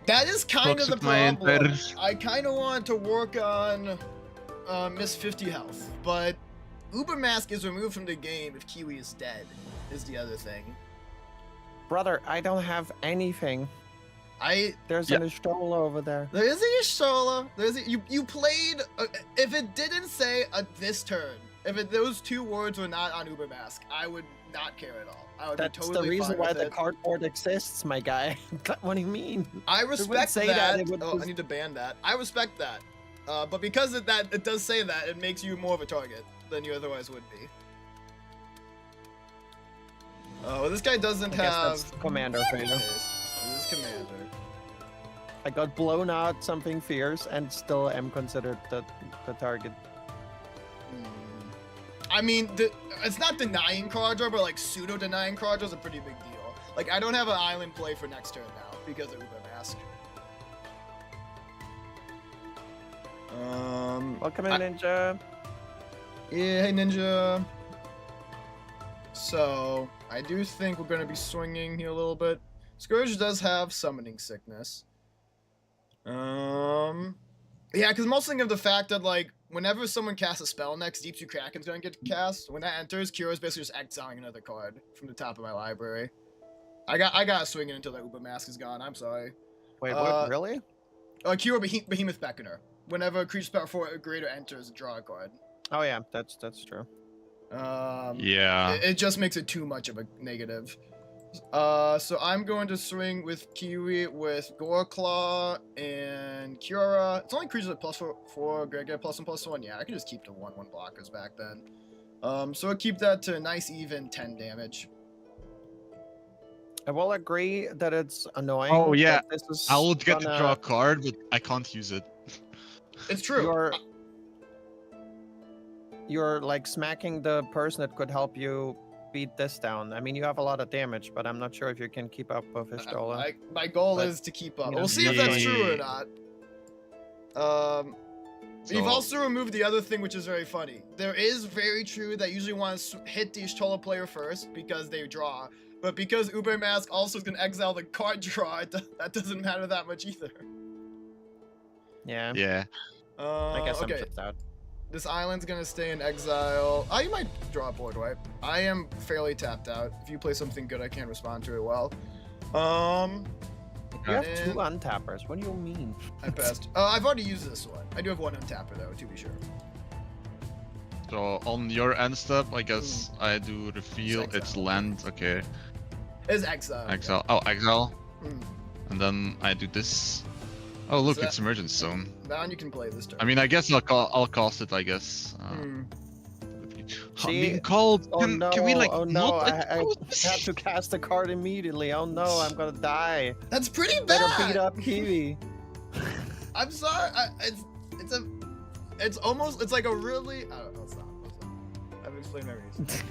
That is kind of fucks the with my problem. entire. I kind of want to work on Miss 50 health, but Uber Mask is removed from the game if Kiwi is dead, is the other thing. Brother, I don't have anything. There's an Ishtola over there. There is a Yashola. You played. If it didn't say this turn, those 2 words were not on Uber Mask, I would not care at all. I would That's be totally the reason fine why with the it. cardboard exists, my guy. What do you mean? I respect that. It would Oh, I need to ban that. I respect that. But because of that, it does say that, it makes you more of a target than you otherwise would be. Well, this guy doesn't I guess have... that's Commander for you. Face. commander. I got blown out something fierce and still am considered the target. I mean, it's not denying card draw, but like pseudo denying card draw is a pretty big deal. Like I don't have an island play for next turn now because of Uber Mask. Welcome in, Ninja. Yeah, hey Ninja. So I do think we're gonna be swinging here a little bit. Scourge does have summoning sickness. Yeah, because most think of the fact that like whenever someone casts a spell next, Deep Sea Kraken's gonna get cast. When that enters, Kira's basically just exiling another card from the top of my library. I gotta swing it until that Uber Mask is gone. I'm sorry. Wait, what? Really? Kira Behemoth Beckoner. Whenever a creature power 4 or greater enters, draw a card. Oh yeah, that's true. Yeah. It just makes it too much of a negative. So I'm going to swing with Kiwi with Goreclaw and Kiora. It's only creatures with +4, get +1/+1. Yeah, I can just keep the 1/1 blockers back then. So I'll keep that to a nice even 10 damage. I will agree that it's annoying. Oh yeah, that this is I would get to gonna- draw a card, but I can't use it. It's true. You're like smacking the person that could help you beat this down. I mean, you have a lot of damage, but I'm not sure if you can keep up with Ishtola. My goal But, is to keep up. you know, We'll see if that's yeah. true or not. You've So- also removed the other thing, which is very funny. There is very true that usually want to hit the Ishtola player first because they draw. But because Uber Mask also is going to exile the card draw, that doesn't matter that much either. Yeah. Yeah. I guess I'm okay. just out. This island's going to stay in exile. Oh, you might draw a board wipe. I am fairly tapped out. If you play something good, I can't respond to it well. You have and- 2 untappers. What do you mean? I passed. I've already used this one. I do have 1 untapper though, to be sure. So on your end step, I guess I do reveal It's its exile. land. Okay. It's exile. Exile. Oh, exile. Mm. And then I do this. Oh look, So it's emergence zone. Now you can play this turn. I mean, I guess I'll cast it. I guess. Hmm. I'm See? being called. Oh Can, no! can we like oh no! not? I have to cast a card immediately. Oh no! I'm gonna die. That's pretty Better bad. beat up Kiwi. I'm sorry. It's almost. It's like a really. I don't know. It's not. I've explained my reasons.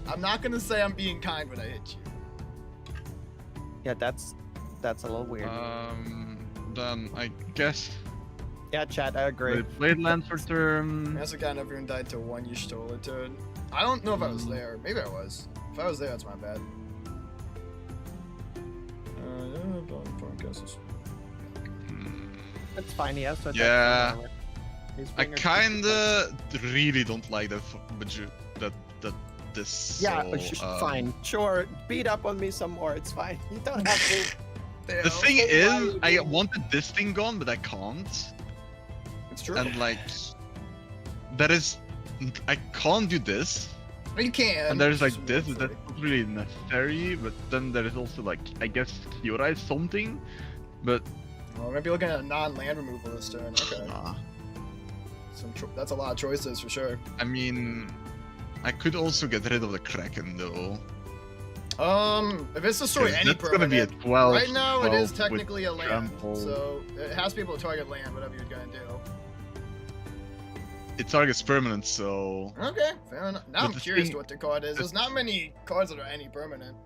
I'm not gonna say I'm being kind when I hit you. Yeah, that's a little weird. Then I guess Yeah, chat. I agree. I played land for turn. Massacre never even died to 1 Y'shtola turn. I don't know if I was there. Maybe I was. If I was there, that's my bad. It's fine. He has to attack Yeah. someone. His I fingers- kinda really don't like that. That this. Yeah, so, fine. Sure. Beat up on me some more. It's fine. You don't have to. The thing Why are is, you I doing- wanted this thing gone, but I can't. It's true. And like, that is, I can't do this. You can. And there's like Just this, wait for that's it. not really necessary. But then there is also like, I guess Kiora is something, but Oh, we might be looking at a non-land removal this turn. Okay. nah. That's a lot of choices for sure. I mean, I could also get rid of the Kraken though. If it's destroy 'Cause any that's gonna be a permanent, 12. right now it is 12 with technically a land, trample. so it has to be able to target land, whatever you're gonna do. It targets permanent, so Okay, fair enough. Now But I'm the curious thing- to what the card is. There's not many cards that are any permanent.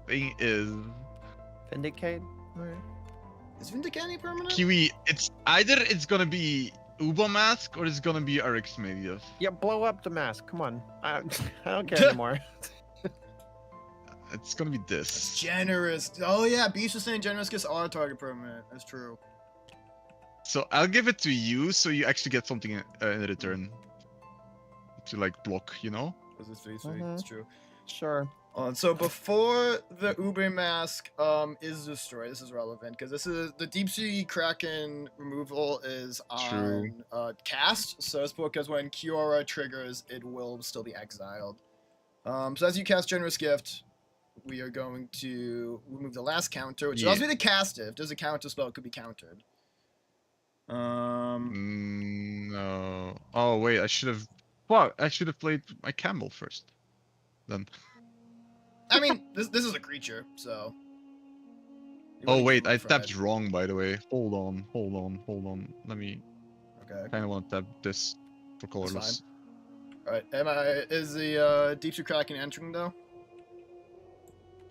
thing is, Vindicate. Alright. Is Vindicate any permanent? Kiwi. It's either it's gonna be Uba Mask or it's gonna be Arixmedius. Yeah, blow up the mask. Come on. I don't care anymore. It's gonna be this. Generous. Oh yeah, Beast was saying generous gifts are target permanent. That's true. So I'll give it to you, so you actually get something in return to like block, you know? Was it 3/3? That's true. Sure. So before the Uber Mask is destroyed, this is relevant because this is the Deep Sea Kraken removal is on cast. So it's because when Kiora triggers, it will still be exiled. So as you cast Generous Gift, we are going to remove the last counter, which allows me to cast it. If there's a counter spell, it could be countered. No. Oh wait, I should have. Fuck! I should have played my Campbell first. Then. I mean, this is a creature, so. You Oh wanna wait, give him I a friend. tapped wrong by the way. Hold on. Let me Okay, kind of want to tap this for that's colorless. fine. All right, is the Deep Sea Kraken entering though?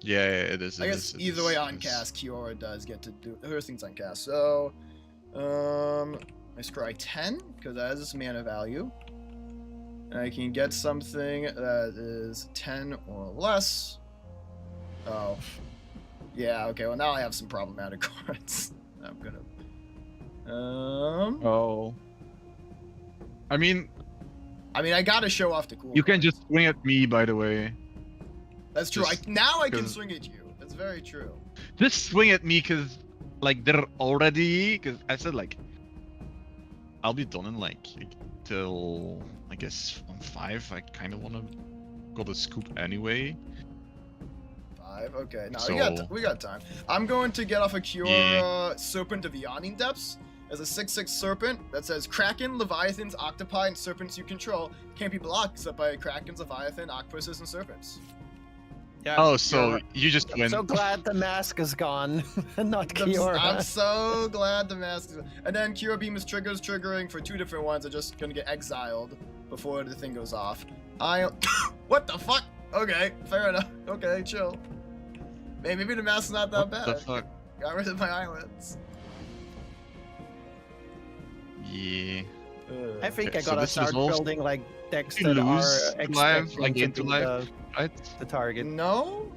Yeah, it is. I guess either way on cast, Kiora does get to do her things on cast. So, I scry 10 because that is mana value. And I can get something that is 10 or less. Oh, yeah. Okay. Well, now I have some problematic cards. I'm gonna. Oh. I mean, I gotta show off the cool. you can cards. just swing at me, by the way. That's true. just Now I can 'cause- swing at you. That's very true. Just swing at me, cause like they're already. Cause I said like, I'll be done in like till I guess on 5. I kind of want to go to scoop anyway. 5. Okay. Now So- we got time. I'm going to get off a Kiora Serpent of Yawning Depths. As a 6/6 serpent that says Kraken, Leviathans, Octopi, and serpents you control can't be blocked except by Krakens, Leviathan, Octopuses, and serpents. Yeah. Oh, so you're- you just I'm win. so glad the mask is gone, and not Kiora. I'm so glad the mask is... And then Kiora Beam is triggering for 2 different ones. Are just gonna get exiled before the thing goes off. What the fuck? Okay, fair enough. Okay, chill. Maybe the mask's not that What the bad. fuck? Got rid of my islands. Yeah. I think Okay, I so gotta this start resolves- building like decks You that are lose life, expecting like to gain 2 be life, right? the target. No?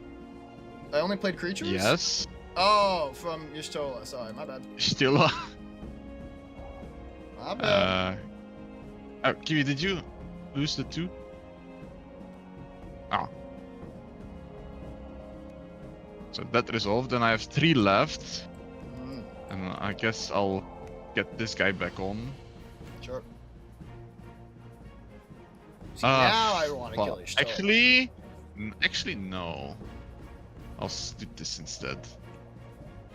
I only played creatures? Yes. Oh, from Y'shtola. Sorry, my bad. Still. My bad. Kiwi, did you lose the 2? Oh. So that resolved, and I have 3 left, Mm, and I guess I'll get this guy back on. sure. See, now I want to Well, kill Y'shtola. actually no. I'll do this instead.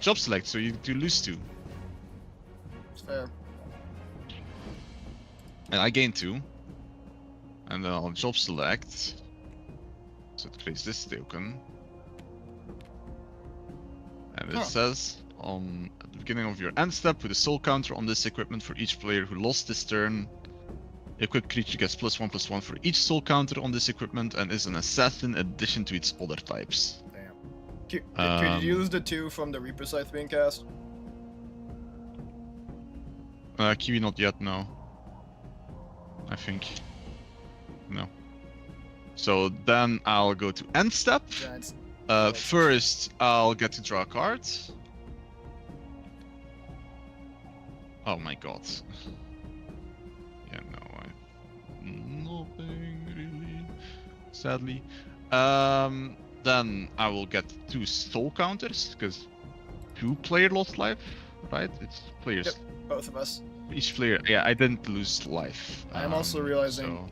Job select, so you lose 2, It's fair. and I gain 2, and then I'll job select. So it creates this token, and it Huh. says at the beginning of your end step, with a soul counter on this equipment for each player who lost this turn. Equipped creature gets +1/+1 for each soul counter on this equipment and is an assassin in addition to its other types. Did you use the 2 from the Reaper Scythe being cast? Kiwi not yet, no. I think. No. So then I'll go to end step. Giants. First, I'll get to draw a card. Oh my god. Yeah, no, nothing really. Sadly. Then I will get 2 soul counters, because 2 player lost life, right? It's players. Yep. Both of us. Each player. Yeah, I didn't lose life. I'm also realizing so-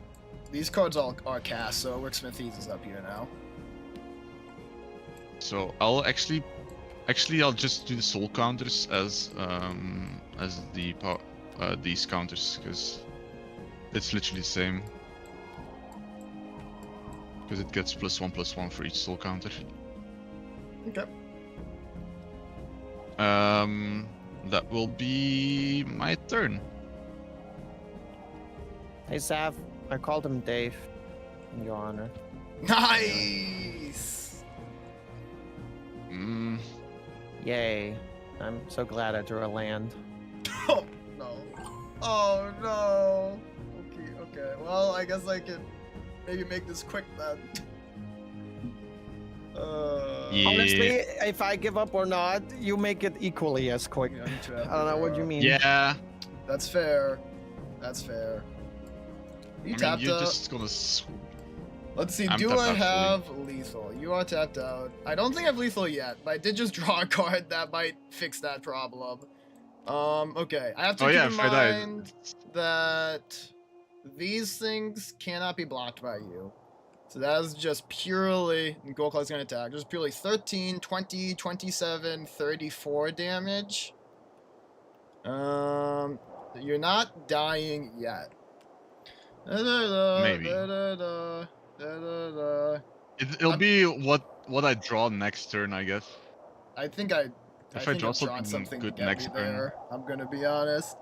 these cards all are cast, so Worksmithies is up here now. So I'll actually I'll just do the soul counters as these counters, because it's literally the same. Because it gets +1/+1 for each soul counter. Okay. That will be my turn. Hey Sav, I called him Dave, in your honor. Nice! Mm, Yay! I'm so glad I drew a land. Oh, no. Oh, no. Okay. Well, I guess I can maybe make this quick then. Yeah. Honestly, if I give up or not, you make it equally as quick. Yeah, me too. I don't know what you mean. Yeah. That's fair. That's fair. You I mean, tapped you're out. just gonna. Let's see, I'm do tapped I out have lethal? You are tapped out. I don't think I have lethal yet, but I did just draw a card that might fix that problem. Okay. I have to Oh keep yeah, in if I die. mind that these things cannot be blocked by you. So that is just purely, and Gold Cloud's gonna attack, just purely 13, 20, 27, 34 damage. You're not dying yet. Maybe. Da-da-da. It'll be what what I draw next turn, I guess. I think I If I draw I've drawn something something to good get me next turn. there. I'm gonna be honest.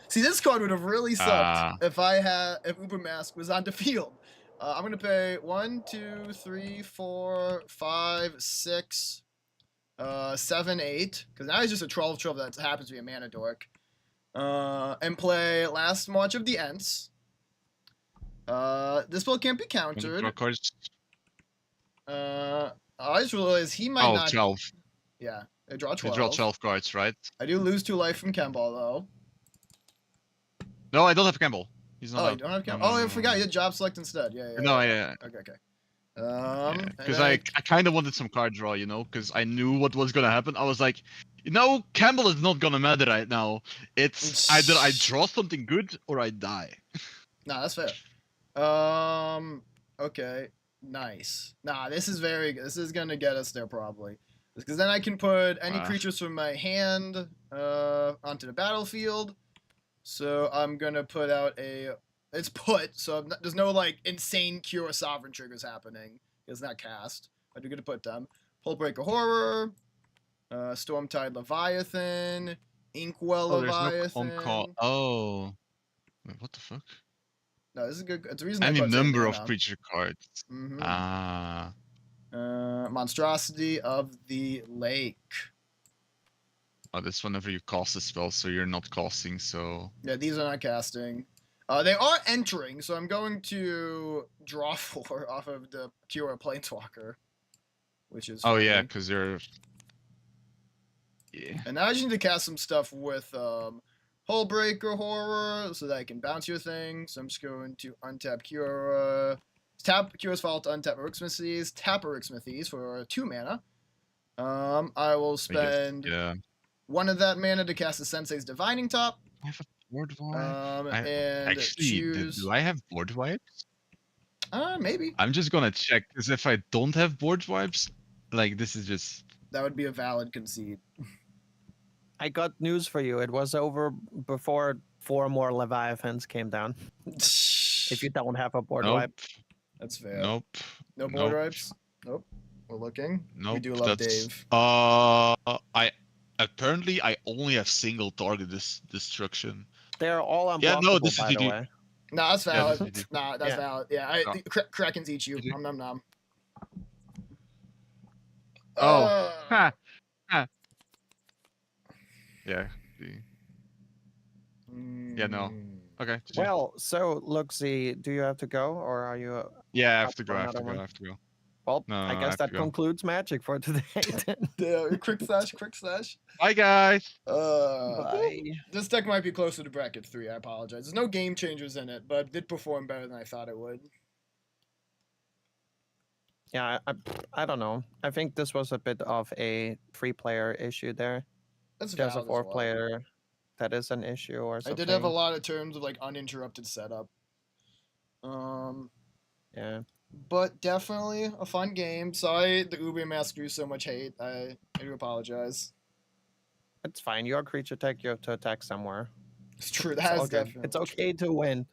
See, this card would have really sucked Ah. if Uber Mask was on the field. I'm gonna pay 1, 2, 3, 4, 5, 6, 7, 8. Because now he's just a 12/12 that happens to be a mana dork. And play last march of the Ents. This spell can't be Want to draw countered. cards? I just realized he might Oh, not. 12. Yeah, I draw You 12. draw 12 cards, right? I do lose 2 life from Kemball though. No, I don't have Campbell. He's not Oh, you out. don't have Kemball? No, Oh, I no, forgot. no. You had job select instead. Yeah, yeah. No, yeah. yeah. Okay, okay. Because and I kind of wanted some card draw, you know, because I knew what was gonna happen. I was like, you know, Campbell is not gonna matter right now. It's either I draw something good or I die. Nah, that's fair. Okay. Nice. Nah, this is very good. This is gonna get us there probably. Because then I can put any creatures from my hand onto the battlefield. So I'm gonna put out a. It's put, so there's no like insane Kiora Sovereign triggers happening. It's not cast. I do get to put them. Hullbreaker Horror, Stormtide Leviathan, Inkwell Oh, there's no Leviathan. on-call. Oh. Wait, what the fuck? No, this is good. It's a reason. Any that card's number in of creature cards. Mm-hmm. Ah. Monstrosity of the Lake. Oh, that's whenever you cast a spell, so you're not casting, so... Yeah, these are not casting. They are entering, so I'm going to draw 4 off of the Kiora Planeswalker, which is Oh, yeah, funny. because you're... Yeah. And now I just need to cast some stuff with Hullbreaker Horror so that I can bounce your thing. So I'm just going to untap Kiora. Tap Kiora's Fault to untap Rook Smithies. Tap a Rook Smithies for 2 mana. I will spend one of that mana to cast the Sensei's Divining Top. I have a board wipe. And Actually, choose... do I have board wipes? Maybe. I'm just gonna check, because if I don't have board wipes, like, this is just... That would be a valid concede. I got news for you. It was over before 4 more Leviathans came down. If you don't have a board wipe. That's fair. Nope. No board wipes? Nope. We're looking. Nope. We do love Dave. Apparently I only have single target destruction. They're all unblockable, Yeah, no, this is by the GG. way. Nah, that's valid. Yeah, this Nah, that's valid. Yeah, No. Krakens eat you. Nom nom nom. Oh. Ha. Ha. Yeah. Yeah, no. Okay. GG. Well, so, Luxy, do you have to go, or are you... Yeah, I have up to go. for I have to another go. one? I have to go. Well, No, I I guess have to that go. concludes Magic for today, then. Yeah, quick slash. Bye, guys. Bye. This deck might be closer to bracket 3. I apologize. There's no game changers in it, but it did perform better than I thought it would. Yeah, I don't know. I think this was a bit of a 3-player issue there. That's There's a valid as well. 4-player that is an issue or I something. did have a lot of terms of like uninterrupted setup. Yeah. But definitely a fun game. Sorry the Uber Mask drew so much hate. I do apologize. It's fine. Your creature tech, you have to attack somewhere. It's true. It's That all is good. definitely It's okay to win.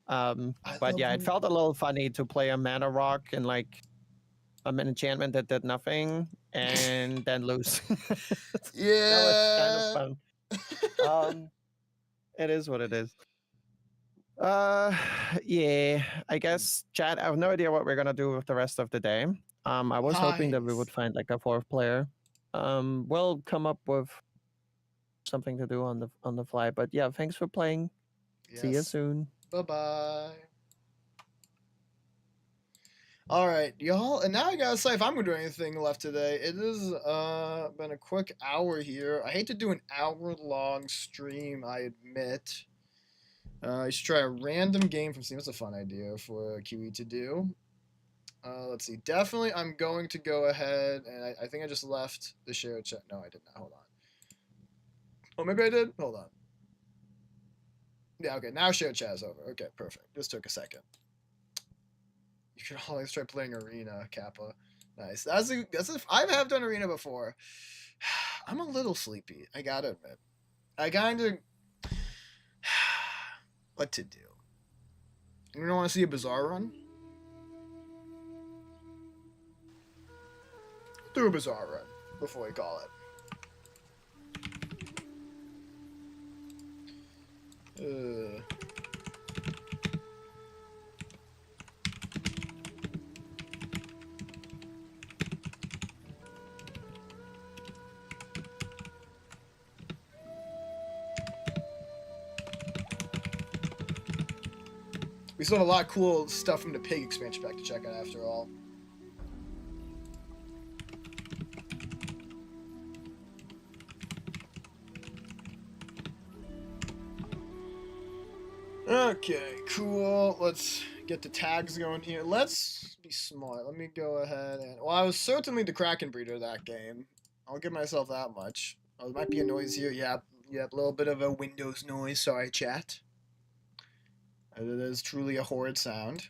But yeah, it felt a little funny to play a mana rock and like an enchantment that did nothing and then lose. Yeah. That was kind of fun. It is what it is. Yeah, I guess, chat, I have no idea what we're gonna do with the rest of the day. I was hoping that we would Nice. find like a 4th player. We'll come up with something to do on the fly. But yeah, thanks for playing. See you Yes. soon. Bye-bye. Alright, y'all. And now I gotta say, if I'm gonna do anything left today, it has been a quick hour here. I hate to do an hour-long stream, I admit. I should try a random game from Steam. That's a fun idea for QE to do. Let's see. Definitely, I'm going to go ahead, and I think I just left the share chat. No, I did not. Hold on. Oh, maybe I did? Hold on. Yeah, okay. Now share chat is over. Okay, perfect. This took a second. You should always try playing Arena, Kappa. Nice. I have done Arena before. I'm a little sleepy. I gotta admit. I kind of... What to do? You don't want to see a bizarre run? Do a Bazaar run before we call it. We still have a lot of cool stuff from the Pig expansion pack to check out after all. Okay, cool. Let's get the tags going here. Let's be smart. Let me go ahead and... Well, I was certainly the Kraken breeder that game. I'll give myself that much. Oh, there might be a noise here. Yeah, a little bit of a Windows noise. Sorry, chat. It is truly a horrid sound.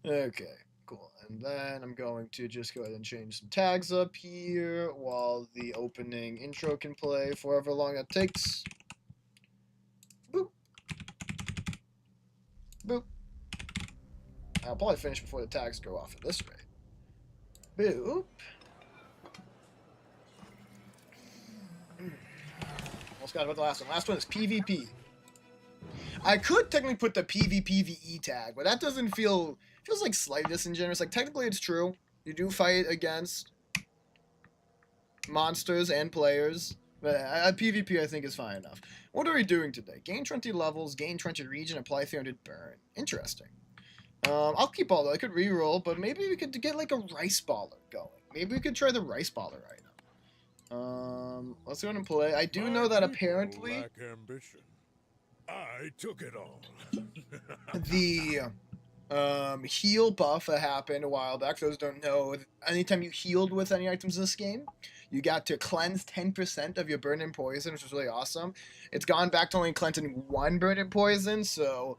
Okay, cool. And then I'm going to just go ahead and change some tags up here while the opening intro can play for however long that takes. Boop. Boop. I'll probably finish before the tags go off at this rate. Boop. Almost got about the last one. Last one is PvP. I could technically put the PvPvE tag, but that doesn't feels like slightly disingenuous. Like, technically it's true. You do fight against monsters and players, but PvP I think is fine enough. What are we doing today? Gain 20 levels, gain 20 region, apply 300 burn. Interesting. I'll keep all that. I could reroll, but maybe we could get like a rice baller going. Maybe we could try the rice baller right now. Let's go ahead and play. I do know that apparently lack ambition. I took it all. the heal buff that happened a while back, for those who don't know, anytime you healed with any items in this game, you got to cleanse 10% of your burn and poison, which was really awesome. It's gone back to only cleansing 1 burn and poison, so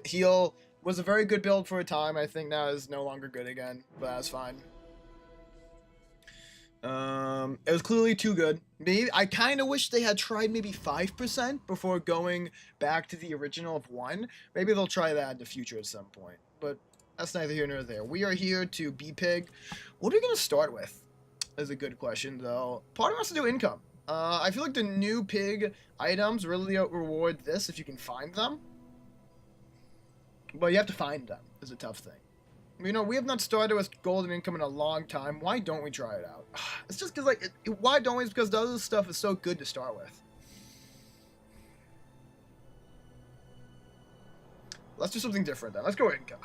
heal was a very good build for a time. I think now is no longer good again, but that's fine. It was clearly too good. Maybe I kind of wish they had tried maybe 5% before going back to the original of 1. Maybe they'll try that in the future at some point. But that's neither here nor there. We are here to be Pig. What are we going to start with? Is a good question, though. Part of us to do income. I feel like the new Pig items really reward this if you can find them. But you have to find them is a tough thing. You know, we have not started with golden income in a long time. Why don't we try it out? It's just because, like, why don't we? It's because the other stuff is so good to start with. Let's do something different then. Let's go income.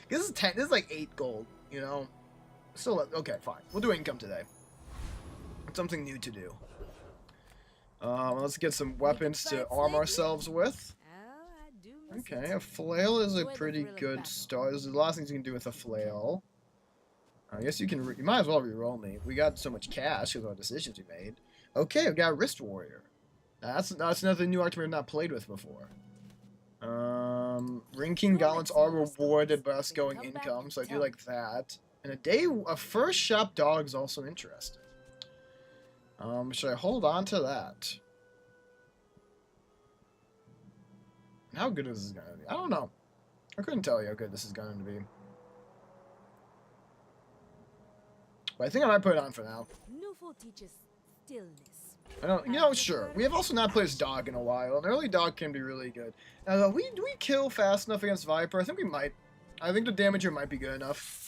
This is 10. This is like 8 gold. You know. Still, okay, fine. We'll do income today. It's something new to do. Let's get some weapons to arm ourselves with. Okay, a flail is a pretty good start. There's a lot of things you can do with a flail. I guess you can. You might as well reroll me. We got so much cash because of our decisions we made. Okay, we got Wrist Warrior. That's another new item we've not played with before. Ring King Gauntlets are rewarded by us going income, so I do like that. And a first shop dog is also interesting. Should I hold on to that? How good is this going to be? I don't know. I couldn't tell you how good this is going to be. But I think I might put it on for now. teaches stillness. I don't, you know, sure. We have also not played as dog in a while. An early dog can be really good. Now, do we kill fast enough against Viper? I think we might. I think the damager might be good enough.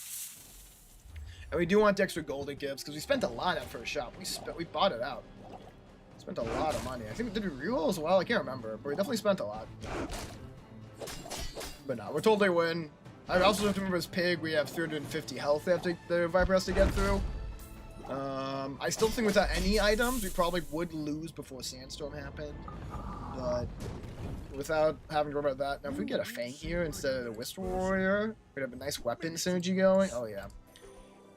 And we do want the extra gold it gives because we spent a lot at first shop. We bought it out. Spent a lot of money. I think did we reroll as well? I can't remember, but we definitely spent a lot. But no, we're told they win. I also have to remember as Pig, we have 350 health after the Viper has to get through. I still think without any items, we probably would lose before Sandstorm happened. But without having to worry about that, now if we get a Fang here instead of the Wrist Warrior, we'd have a nice weapon synergy going. Oh yeah.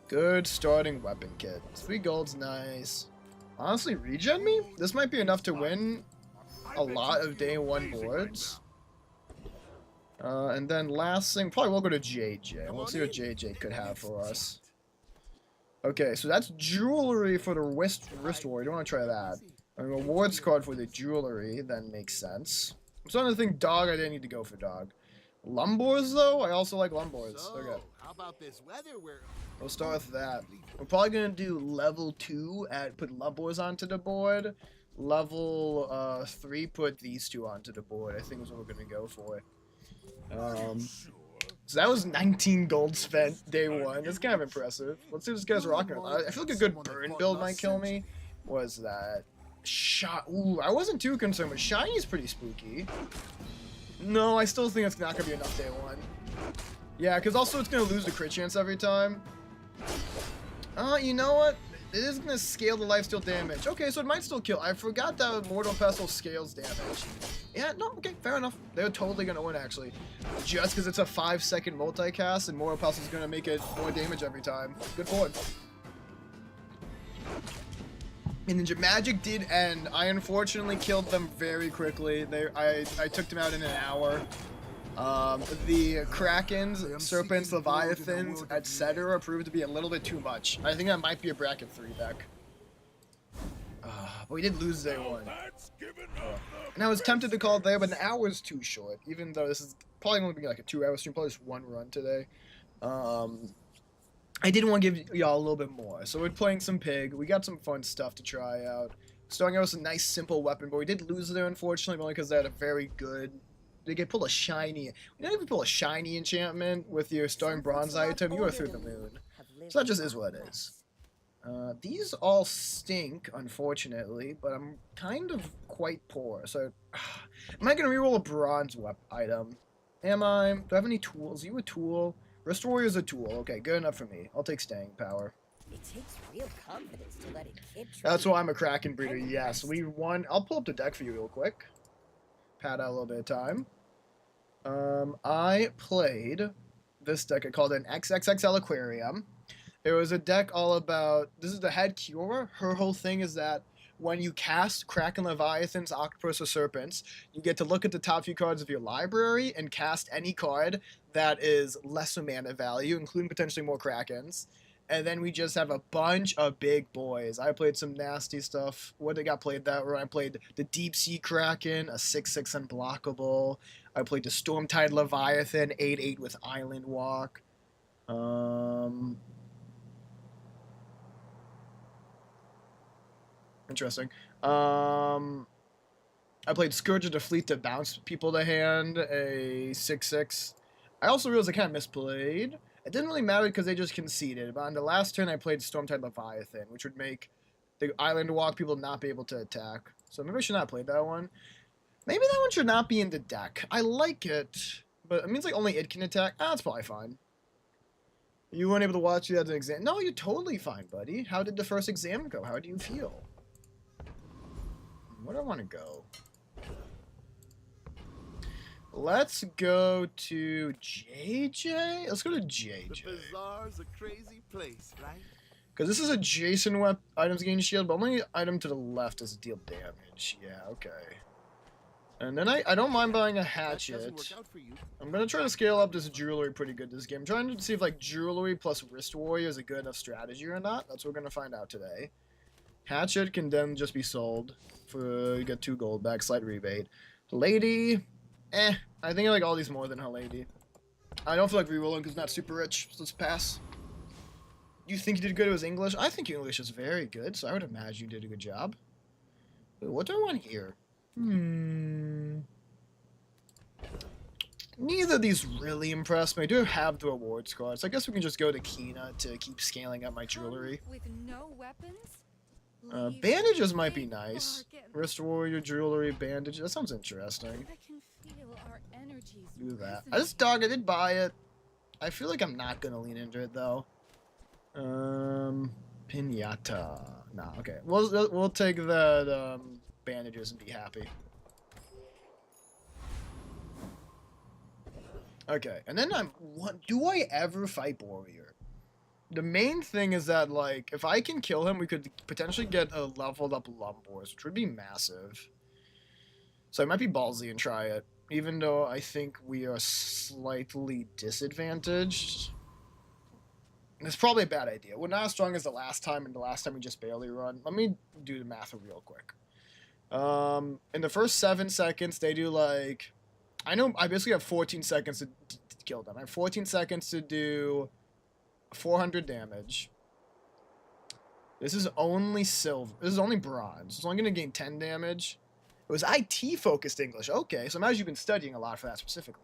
Good starting weapon kit. 3 gold's nice. Honestly, regen me? This might be enough to win a lot of day 1 boards. And then last thing, probably we'll go to JJ. We'll see what JJ could have for us. Okay, so that's jewelry for the wrist warrior. Don't want to try that. A rewards card for the jewelry, then makes sense. I'm starting to think dog, I didn't need to go for dog. Lumbors, though? I also like Lumbors. Okay. How about this weather where We'll start with that. We're probably gonna do level 2 at put Lumbors onto the board. Level 3 put these two onto the board. I think is what we're gonna go for. So that was 19 gold spent day 1. That's kind of impressive. Let's see what this guy's rocking with. I feel like a good burn build might kill me. Was that shot? Ooh, I wasn't too concerned, but shiny is pretty spooky. No, I still think it's not gonna be enough day 1. Yeah, because also it's gonna lose the crit chance every time. You know what? It is gonna scale the lifesteal damage. Okay, so it might still kill. I forgot that Mortal Pestle scales damage. Yeah, no, okay, fair enough. They're totally gonna win actually. Just because it's a 5-second multicast and Mortal Pestle is gonna make it more damage every time. Good board. And Ninja Magic did end. I unfortunately killed them very quickly. I took them out in an hour. The Krakens, Serpents, Leviathans, etc. proved to be a little bit too much. I think that might be a bracket 3 deck. But we did lose day 1. And I was tempted to call it there, but an hour is too short. Even though this is probably going to be like a 2-hour stream, probably just 1 run today. I did want to give y'all a little bit more. So we're playing some Pig. We got some fun stuff to try out. Starting out with a nice simple weapon, but we did lose there unfortunately, only because they had a very good... They get pull a shiny. You know, if you pull a shiny enchantment with your starting bronze item, you are through the moon. So that just is what it is. These all stink, unfortunately, but I'm kind of quite poor. So, am I gonna reroll a bronze item? Am I? Do I have any tools? Are you a tool? Rest Warrior's a tool. Okay, good enough for me. I'll take staying power. It takes real confidence to let it kid That's why I'm a Kraken breeder. Yes, we won. I'll pull up the deck for you real quick. Pad out a little bit of time. I played this deck. I called it an XXXL Aquarium. It was a deck all about... This is the head Kiora. Her whole thing is that when you cast Kraken, Leviathans, Octopus, or Serpents, you get to look at the top few cards of your library and cast any card that is lesser mana value, including potentially more Krakens. And then we just have a bunch of big boys. I played some nasty stuff. What they got played that run? I played the Deep Sea Kraken, a 6/6 unblockable. I played the Stormtide Leviathan, 8/8 with Island Walk. Interesting. I played Scourge of the Fleet to bounce people to hand, a 6/6. I also realized I kind of misplayed. It didn't really matter because they just conceded. But on the last turn, I played Stormtide Leviathan, which would make the Island Walk people not be able to attack. So maybe I should not play that one. Maybe that one should not be in the deck. I like it, but it means like only it can attack. That's probably fine. You weren't able to watch it as an exam. No, you're totally fine, buddy. How did the first exam go? How do you feel? Where do I want to go? Let's go to JJ. Let's go to JJ. the bazaar's a crazy place, right? Because this is adjacent items gain shield, but only item to the left does deal damage. Yeah, okay. And then I don't mind buying a hatchet. I'm going to try to scale up this jewelry pretty good this game. I'm trying to see if like jewelry plus wrist warrior is a good enough strategy or not. That's what we're going to find out today. Hatchet can then just be sold for you get 2 gold back, slight rebate. Lady, I think I like all these more than her lady. I don't feel like rerolling because it's not super rich, so let's pass. You think you did good with English? I think your English is very good, so I would imagine you did a good job. Wait, what do I want here? Neither of these really impress me. I do have the rewards cards. I guess we can just go to Kina to keep scaling up my jewelry. With no weapons? Bandages might be nice. Wrist warrior, jewelry, bandage. That sounds interesting. I can feel our energies. Do that. I did buy it. I feel like I'm not gonna lean into it though. Pinata. Nah, okay. We'll take that bandages and be happy. Okay, and then do I ever fight warrior? The main thing is that, like, if I can kill him, we could potentially get a leveled up Lumbors, which would be massive. So I might be ballsy and try it, even though I think we are slightly disadvantaged. It's probably a bad idea. We're not as strong as the last time, and the last time we just barely run. Let me do the math real quick. In the first 7 seconds, they do, like, I know I basically have 14 seconds to kill them. I have 14 seconds to do 400 damage. This is only silver. This is only bronze. It's only going to gain 10 damage. It was IT focused English. Okay, so imagine you've been studying a lot for that specifically.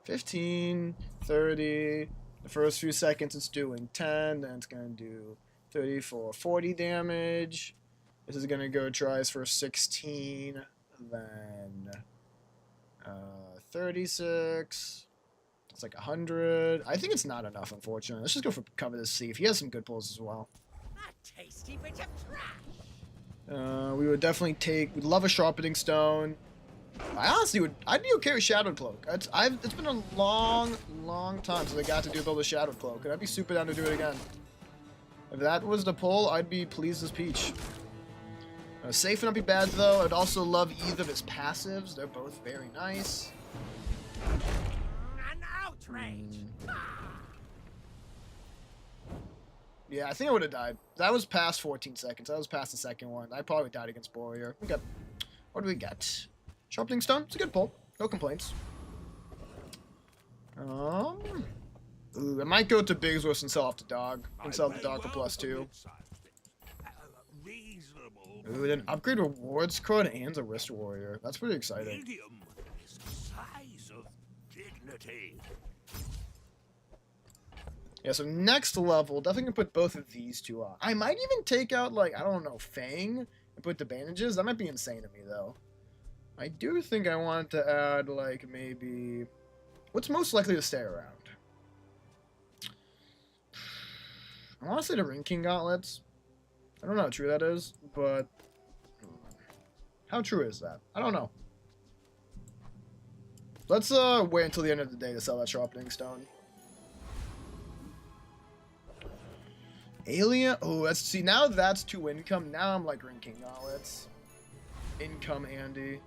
15, 30. The first few seconds it's doing 10. Then it's going to do 34, 40 damage. This is going to go tries for 16. Then 36. It's like 100. I think it's not enough, unfortunately. Let's just go for cover to see if he has some good pulls as well. A tasty bit of trash. We would definitely we'd love a sharpening stone. I honestly I'd be okay with Shadowed Cloak. It's been a long time since I got to build a Shadowed Cloak, and I'd be super down to do it again. If that was the pull, I'd be pleased as peach. Safe would not be bad though. I'd also love either of his passives. They're both very nice. An outrage. Yeah, I think I would have died. That was past 14 seconds. That was past the second one. I probably died against Warrior. Okay. What do we get? Sharpening Stone. It's a good pull. No complaints. Ooh, I might go to Bigsworth and sell off the dog. And sell the dog for +2. Ooh, then upgrade rewards card and a wrist warrior. That's pretty exciting. Medium is the size of dignity. Yeah, so next level, definitely gonna put both of these two on. I might even take out, like, I don't know, Fang and put the bandages. That might be insane to me, though. I do think I want to add, like, maybe... What's most likely to stay around? I want to say the Ring King Gauntlets. I don't know how true that is, but... How true is that? I don't know. Let's wait until the end of the day to sell that Sharpening Stone. Alien. Oh, see, now that's 2 income. Now I'm like Ring King Gauntlets. Income Andy.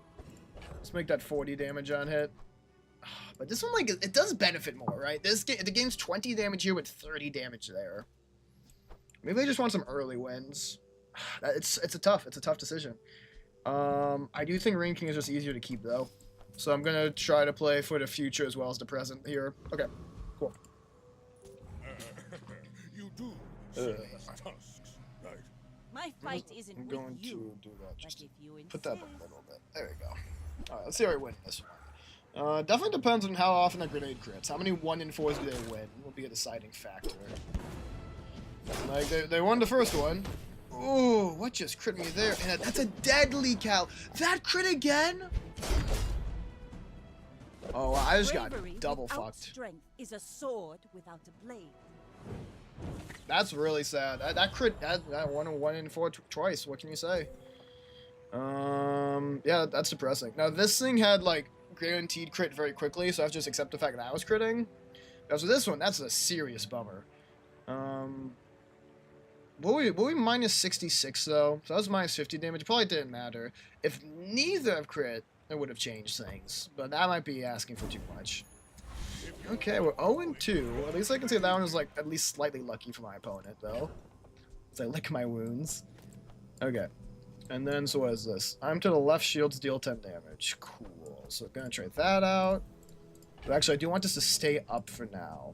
Let's make that 40 damage on hit. But this one, like, it does benefit more, right? The game's 20 damage here with 30 damage there. Maybe I just want some early wins. It's a tough decision. I do think Ring King is just easier to keep though, so I'm gonna try to play for the future as well as the present here. Okay, cool. You do see these tusks, right? My fight isn't I'm with going you. to do that. But Just if you put that up insist. a little bit. There we go. All right, let's see how we win this one. Definitely depends on how often a grenade crits. How many 1 in 4s do they win will be a deciding factor. Like they won the first one. Ooh, what just crit me there? And that's a deadly cal. That crit again? Oh, I just got Bravery double without fucked. Strength is a sword without a blade. That's really sad. That crit, that 1 in 4 twice. What can you say? Yeah, that's depressing. Now this thing had like guaranteed crit very quickly, so I have to just accept the fact that I was critting. Now, so this one, that's a serious bummer. Will we minus 66 though? So that was minus 50 damage. It probably didn't matter. If neither of crit, it would have changed things. But that might be asking for too much. Okay, we're 0-2. At least I can say that one was like at least slightly lucky for my opponent though. As I lick my wounds. Okay. And then, so what is this? I'm to the left, shields deal 10 damage. Cool. So we're gonna try that out. But actually, I do want this to stay up for now.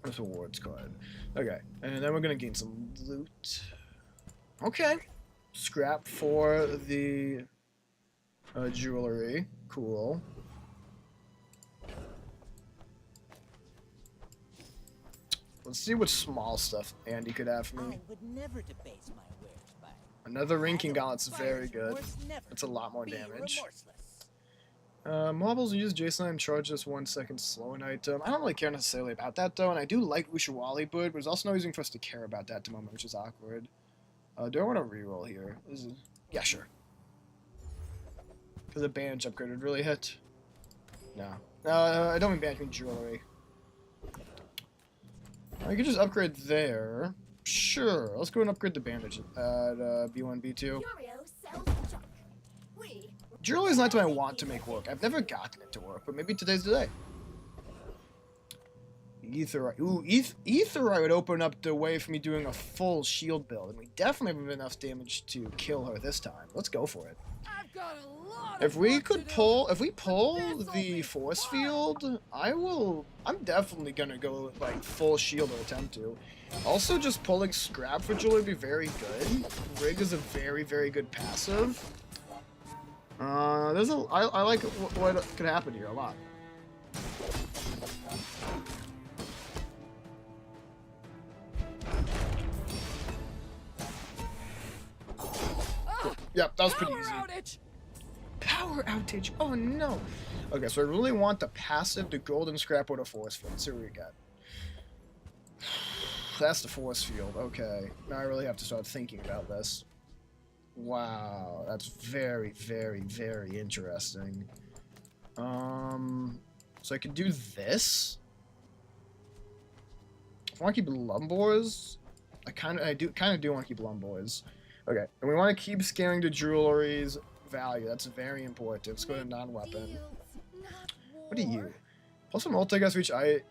This rewards card. Okay, and then we're gonna gain some loot. Okay. Scrap for the jewelry. Cool. Let's see what small stuff Andy could have for me. I would never debase my wares by. Another Ring King Gauntlet's very good. It's a lot more damage. Marbles use Jason and charges 1 second slow an item. I don't really care necessarily about that though, and I do like Ushawali Bud, but there's also no reason for us to care about that at the moment, which is awkward. Do I want to reroll here? Yeah, sure. Because the bandage upgrade would really hit. No. I don't mean bandage, I mean jewelry. I could just upgrade there. Sure, let's go and upgrade the bandage at B1, B2. Jewelry is not something I want to make work. I've never gotten it to work, but maybe today's the day. Etherite. Ooh, Etherite would open up the way for me doing a full shield build, and we definitely have enough damage to kill her this time. Let's go for it. I've got a lot If of we work could to pull, do. if we pull This'll the be force fun. field, I'm definitely gonna go like full shield or attempt to. Also, just pulling scrap for jewelry would be very good. Rig is a very, very good passive. I like what could happen here a lot. Yep, that was pretty easy. Outage. Power outage. Oh no. Okay, so I really want the passive, the golden scrap, or the force field. Let's see what we got. That's the force field. Okay. Now I really have to start thinking about this. Wow, that's very, very, very interesting. So I could do this. If I want to keep Lumbors, I kind of do want to keep Lumbors. Okay, and we want to keep scaling the jewelry's value. That's very important. Let's go to non-weapon. Deals, not What are you? war. Plus one multi-guess for each item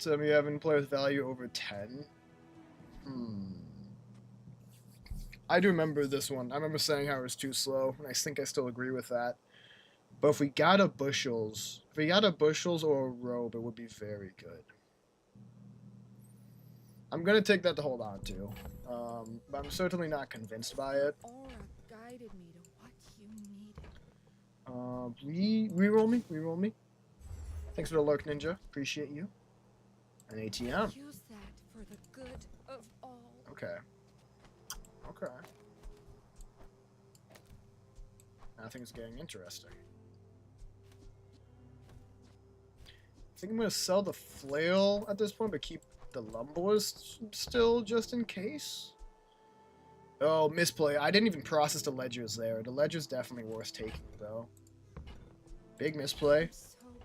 you have in play with value over 10. I do remember this one. I remember saying how it was too slow, and I think I still agree with that. But if we got a bushels, or a robe, it would be very good. I'm gonna take that to hold on to, but I'm certainly not convinced by it. Aura guided me to what you needed. Reroll me. Thanks for the lurk, Ninja. Appreciate you. An ATM. Use that for the good of all. Okay. Now things getting interesting. I think I'm gonna sell the flail at this point, but keep the lumbors still just in case. Oh, misplay. I didn't even process the ledgers there. The ledger's definitely worth taking though. Big misplay.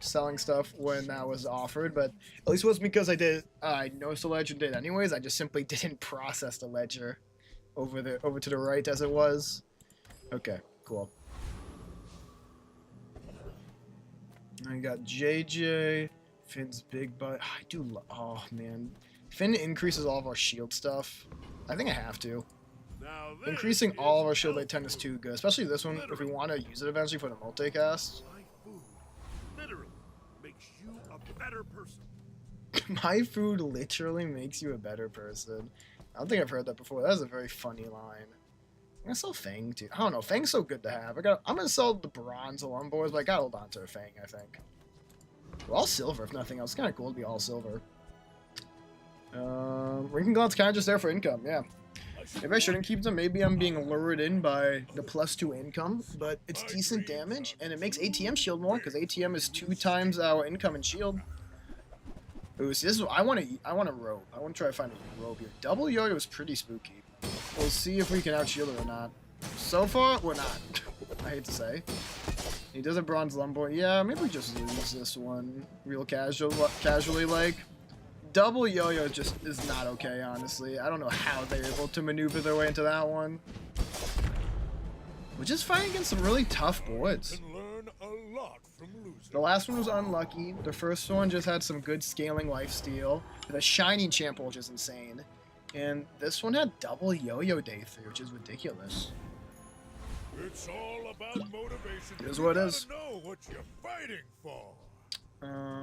Selling stuff when that was offered, but at least it was because I noticed the ledger did anyways. I just simply didn't process the ledger over to the right as it was. Okay, cool. I got JJ, Finn's big butt. I do. Oh man, Finn increases all of our shield stuff. I think I have to. Now this Increasing is all of our shield by 10 is helpful. too good, especially this one if we want to use it eventually for the multicast. My food literally makes you a better person. My food literally makes you a better person. I don't think I've heard that before. That is a very funny line. I'm gonna sell Fang too. I don't know. Fang's so good to have. I'm gonna sell the bronze Lumbors, but I gotta hold on to a Fang, I think. Well, all silver, if nothing else. It's kind of cool to be all silver. Rinking Gaunt's kind of just there for income, yeah. Maybe I shouldn't keep them. Maybe I'm being lured in by the +2 income, but it's decent damage, and it makes ATM shield more, because ATM is 2 times our income and shield. Ooh, see, this is, I want a robe. I want to try to find a robe here. Double yo-yo is pretty spooky. We'll see if we can outshield it or not. So far, we're not. I hate to say. He does a bronze lumber. Yeah, maybe we just lose this one real casually like. Double yo-yo just is not okay, honestly. I don't know how they're able to maneuver their way into that one. We're just fighting against some really tough boards. Can learn a lot from losing. The last one was unlucky. The first one just had some good scaling lifesteal. The Shining Champ, which is insane. And this one had double yo-yo day 3, which is ridiculous. It's all about motivation. It is You what it gotta is. know what you're fighting for.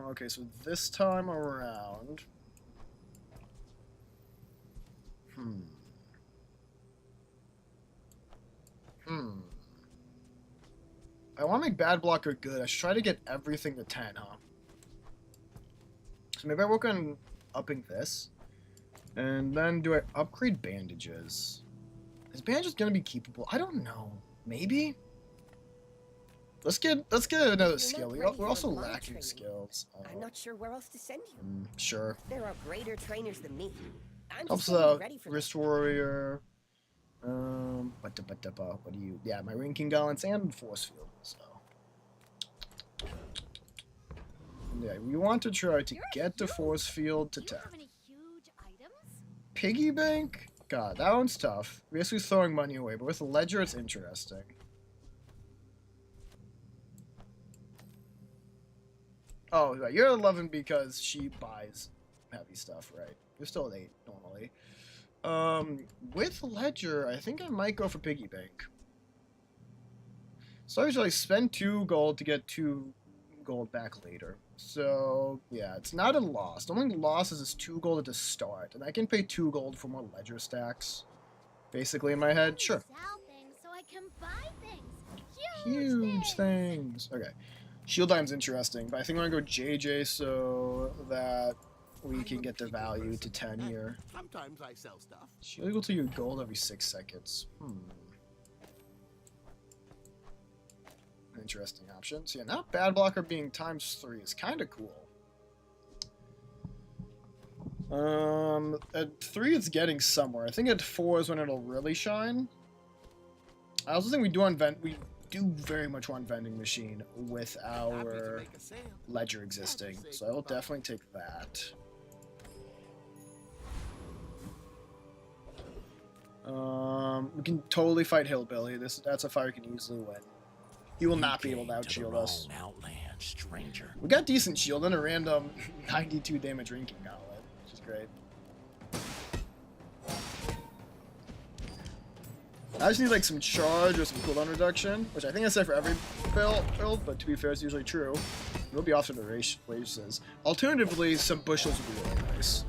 Okay, so this time around... I want to make bad blocker good. I should try to get everything to 10, huh? So maybe I work on upping this. And then do I upgrade bandages? Is bandages gonna be keepable? I don't know. Maybe? Let's get another skill. We're also lacking skills. I'm not sure where else to send you. Sure. There are greater trainers than me. I'm Helps just getting out. ready for Wrist warrior. What do you? Yeah, my ranking balance and force field. So. Yeah, we want to try to get the force field to 10. Do you have any huge items? Piggy bank? God, that one's tough. Basically throwing money away, but with the ledger, it's interesting. Oh, right. You're at 11 because she buys heavy stuff, right? You're still at 8 normally. With ledger, I think I might go for piggy bank. So usually spend 2 gold to get 2 gold back later. So yeah, it's not a loss. The only loss is this 2 gold at the start, and I can pay 2 gold for more ledger stacks. Basically in my head, sure. Sell things so I can buy things. Huge things. Okay. Shield Dime's interesting, but I think I'm gonna go JJ so that we can get the value to 10 here. Sometimes I sell stuff. Shield equal to your gold every 6 seconds. Interesting options. Yeah, not bad blocker being ×3 is kind of cool. At 3 it's getting somewhere. I think at 4 is when it'll really shine. I also think we do very much want vending machine with our ledger existing, so I will definitely take that. We can totally fight Hillbilly. That's a fight we can easily win. He will not be able to outshield us. Outland, stranger. We got decent shield and a random 92 damage Rinking Gauntlet, which is great. I just need like some charge or some cooldown reduction, which I think I said for every build, but to be fair, it's usually true. We'll be off to the races. Alternatively, some bushels would be really nice.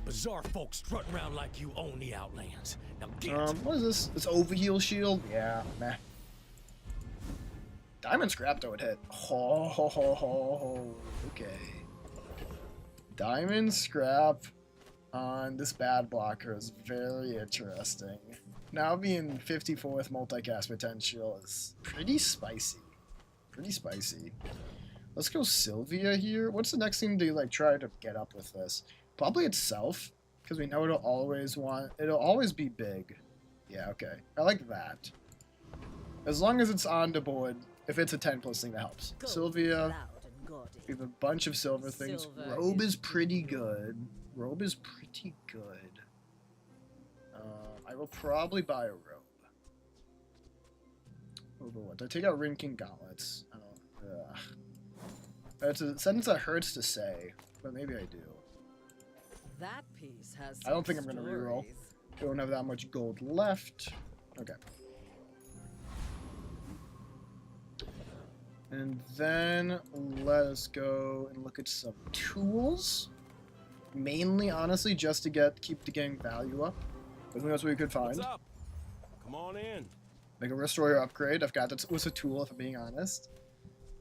Bizarre folks strutting around like you own the Outlands. Now get What is this? This overheal shield? Yeah, meh. Diamond Scrap though would hit. Okay. Diamond Scrap on this bad blocker is very interesting. Now being 54th multicast potential is pretty spicy. Pretty spicy. Let's go Sylvia here. What's the next thing to like try to get up with this? Probably itself, because we know it'll always be big. Yeah, okay. I like that. As long as it's on the board, if it's a 10+ thing that helps. Gold, Sylvia, loud and gaudy. we have a bunch of silver things. Silver Robe is is pretty good. Robe is pretty good. I will probably buy a robe. Over what? Did I take out Rinking Gauntlets? I don't. Ugh. That's a sentence that hurts to say, but maybe I do. That piece has I don't think I'm gonna reroll. Don't have that much gold left. Okay. And then let us go and look at some tools. Mainly, honestly, just to keep the gang value up. I think that's what we could find. What's up? Come on in. Make a Restorer upgrade. I've got that was a tool, if I'm being honest.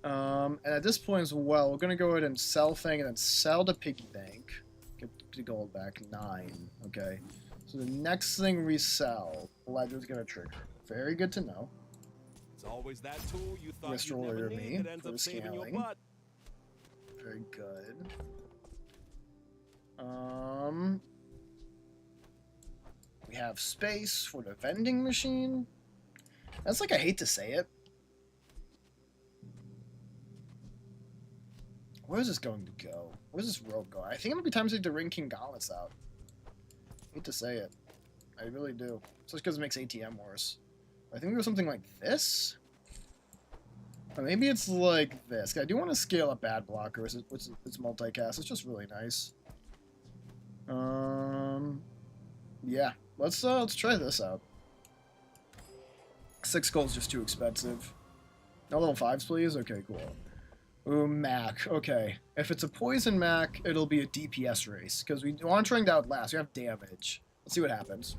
And at this point as well, we're gonna go ahead and sell thing and then sell the piggy bank. Get the gold back. 9. Okay. So the next thing we sell, Ledger's gonna trigger. Very good to know. It's always that tool you thought you'd Restorer never me need that ends for up saving your scaling. butt. Very good. We have space for the vending machine. That's like, I hate to say it. Where is this going to go? Where's this rope go? I think it might be time to take the Ring King Gauntlets out. Hate to say it. I really do. Especially because it makes ATM worse. I think we go something like this. Or maybe it's like this. I do want to scale up bad blockers. It's multicast. It's just really nice. Yeah. Let's try this out. 6 gold's just too expensive. No level 5s, please? Okay, cool. Ooh, Mac. Okay. If it's a poison Mac, it'll be a DPS race. Because we want to try and outlast. We have damage. Let's see what happens.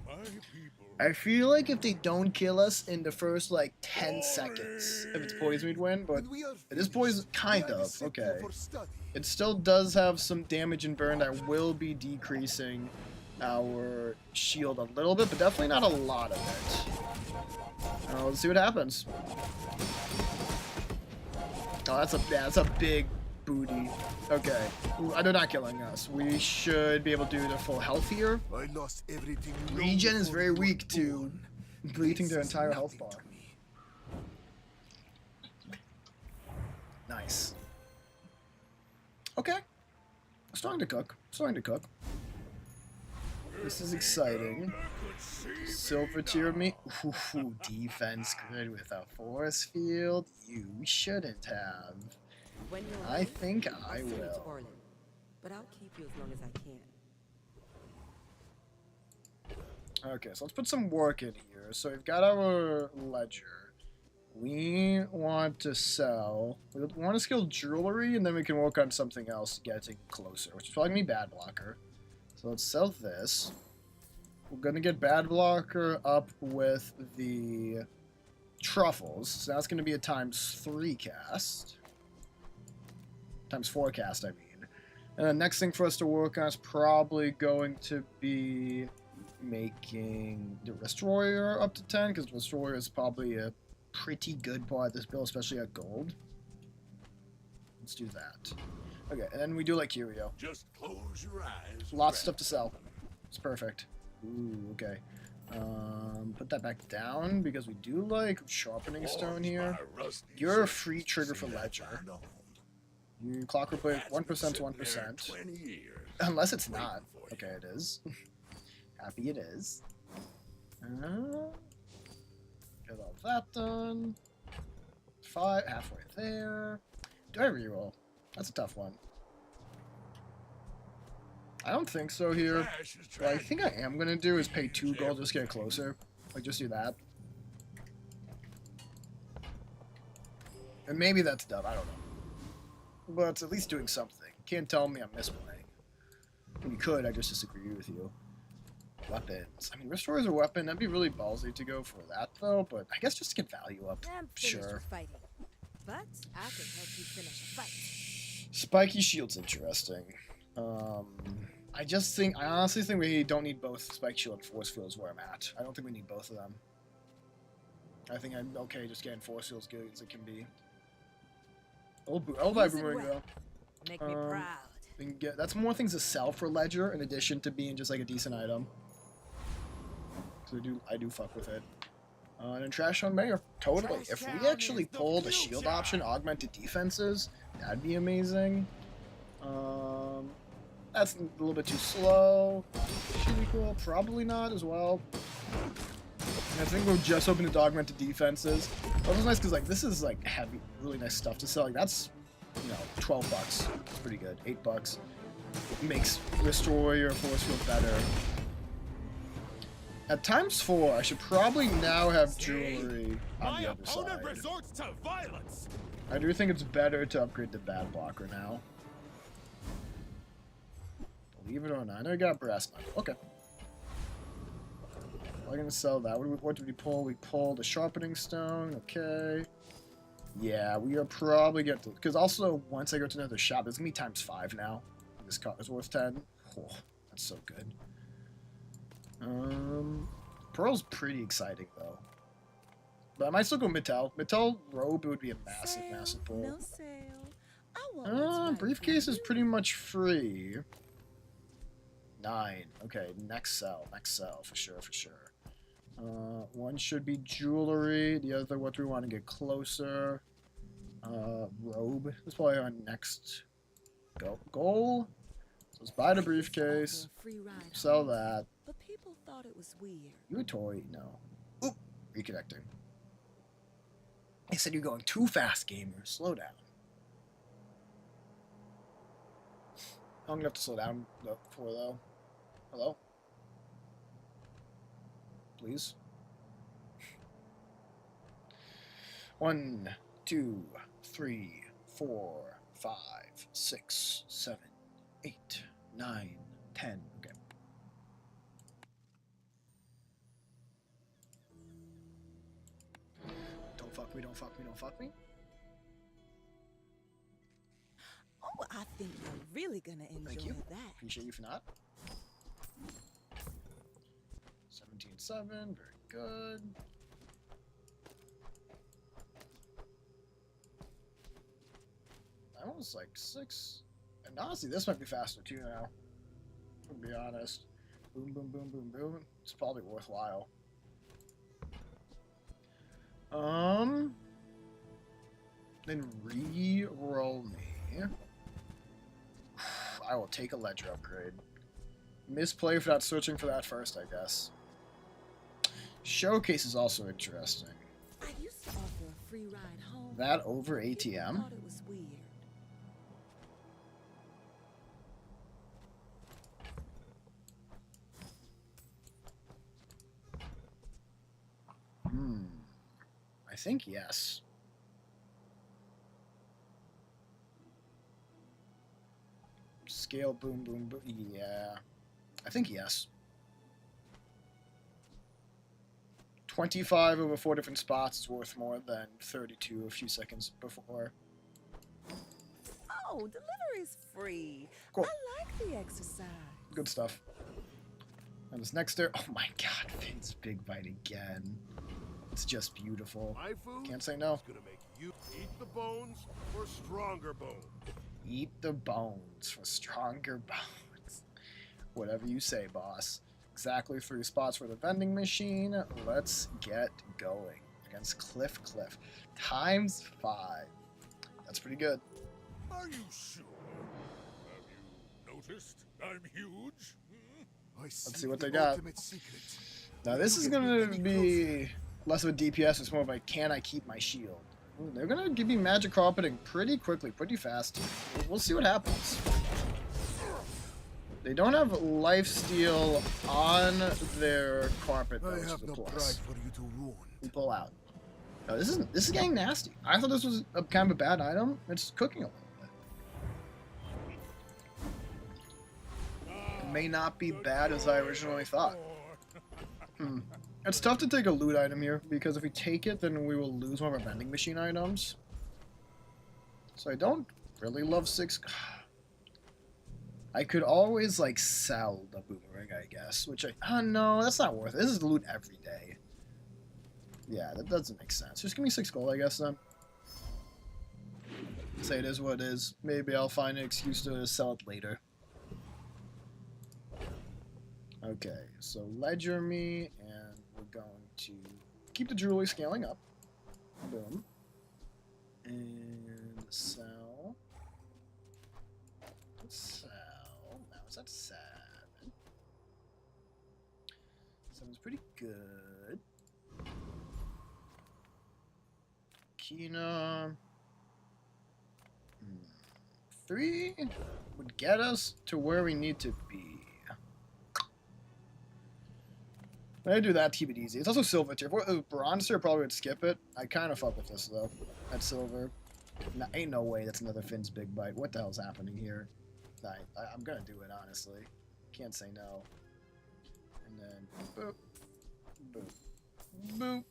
I feel like if they don't kill us in the first, like, 10 seconds, if it's poison, we'd win. But it is poison, kind of. Okay. It still does have some damage and burn that will be decreasing our shield a little bit, but definitely not a lot of it. Let's see what happens. Oh, that's a big booty. Okay, they're not killing us. We should be able to do the full health here. I lost everything. Regen is very weak to deleting their entire health bar. Nice. Okay. Starting to cook. Starting to cook. This is exciting. Silver tier me. Ooh, defense grid with a force field. You shouldn't have. I think I will. But I'll keep you as long as I can. Okay, so let's put some work in here. So we've got our ledger. We want to sell. We want to skill jewelry, and then we can work on something else getting closer, which is probably gonna be bad blocker. So let's sell this. We're gonna get bad blocker up with the truffles. So that's gonna be a ×3 cast. ×4 cast, I mean. And the next thing for us to work on is probably going to be making the Destroyer up to 10, because Destroyer is probably a pretty good part of this build, especially at gold. Let's do that. Okay, and then we do like Kiora. Just close your eyes. Lots of stuff to sell. It's perfect. Ooh, okay. Put that back down because we do like sharpening stone here. You're a free trigger for Ledger. You clockwork blade 1% to 1%. Unless it's not. Okay, it is. Happy it is. Get all that done. 5, halfway there. Do I reroll? That's a tough one. I don't think so here. What I think I am gonna do is pay 2 gold, just get closer. Like, just do that. And maybe that's dumb, I don't know. But it's at least doing something. You can't tell me I'm misplaying. If you could, I just disagree with you. Weapons. I mean, Restore is a weapon. That'd be really ballsy to go for that, though. But I guess just to get value up. I'm finished Sure. with fighting, but I can help you finish a fight. Spiky Shield's interesting. I honestly think we don't need both Spike Shield and Force Fields where I'm at. I don't think we need both of them. I think I'm okay just getting Force Fields good as it can be. I'll buy Use it Boomerang well. though. Make me proud. We can get, that's more things to sell for Ledger in addition to being just like a decent item. So I do fuck with it. And then Trash on Mayor, totally. If we actually pulled a shield option, augmented defenses, that'd be amazing. That's a little bit too slow. Should be cool. Probably not as well. And I think we're just hoping to augmented defenses. That was nice because like this is like heavy, really nice stuff to sell. Like that's, you know, $12. It's pretty good. $8. It makes Restore your Force Field better. At ×4, I should probably now have jewelry on the other side. Resorts to violence. I do think it's better to upgrade the bad blocker now. Believe it or not, I know I got brass knuckle. Okay. We're gonna sell that. What did we pull? We pulled a sharpening stone. Okay. Yeah, we are probably going to, because also once I go to another shop, it's gonna be ×5 now. This cut is worth 10. Oh, that's so good. Pearl's pretty exciting though. But I might still go Mattel. Mattel robe would be a massive, massive pull. No sale. I want what's right Briefcase for is you. pretty much free. 9. Okay, next sell for sure, for sure. One should be jewelry. The other, what do we want to get closer? Robe. This is probably our next goal. So let's buy the briefcase. Offer a free ride Sell home, that. But people thought it was weird. You a toy? No. Oop! Reconnecting. They said you're going too fast, gamer. Slow down. I'm gonna have to slow down for though. Hello? Please? 1, 2, 3, 4, 5, 6, 7, 8, 9, 10. Okay. Don't fuck me, don't fuck me, don't fuck me. Oh, I think you're really gonna enjoy Thank you. that. Appreciate you for not. 17.7, very good. That was like 6. And honestly, this might be faster too now. To be honest. Boom, boom, boom, boom, boom. It's probably worthwhile. Then re-roll me. I will take a ledger upgrade. Misplay for not searching for that first, I guess. Showcase is also interesting. I used to offer a free ride home. That over People ATM? thought it was weird. I think yes. Scale, boom, boom, boom. Yeah. I think yes. 25 over 4 different spots is worth more than 32 a few seconds before. Oh, delivery's free. Cool. I like the exercise. Good stuff. And this next there. Oh my god, Finn's Big Bite again. It's just beautiful. My food Can't say no. is gonna make you eat the bones for stronger bones. Eat the bones for stronger bones. Whatever you say, boss. Exactly 3 spots for the vending machine. Let's get going. Against Cliff. Times 5. That's pretty good. Are you sure? Have you noticed I'm huge? Let's see what they got. Now this is going to be less of a DPS. It's more of a can I keep my shield. Ooh, they're going to give me magic carpeting pretty quickly, pretty fast. We'll see what happens. They don't have lifesteal on their carpet, though, which is a plus. We pull out. No, this is getting nasty. I thought this was a kind of a bad item. It's cooking a little bit. It may not be bad as I originally thought. It's tough to take a loot item here, because if we take it, then we will lose one of our vending machine items. So I don't really love 6... I could always, like, sell the boomerang, I guess, which I... no, that's not worth it. This is loot every day. Yeah, that doesn't make sense. Just give me 6 gold, I guess, then. Say it is what it is. Maybe I'll find an excuse to sell it later. Okay, so ledger me, and we're going to keep the jewelry scaling up. Boom. And sell. Sell. Now it's at 7. 7's pretty good. Kina. 3 would get us to where we need to be. I do that, keep it easy. It's also silver tier. If it was bronze tier, I probably would skip it. I kind of fuck with this, though. At silver. No, ain't no way that's another Finn's Big Bite. What the hell's happening here? I'm gonna do it, honestly. Can't say no. And then, boop. Boop. Boop.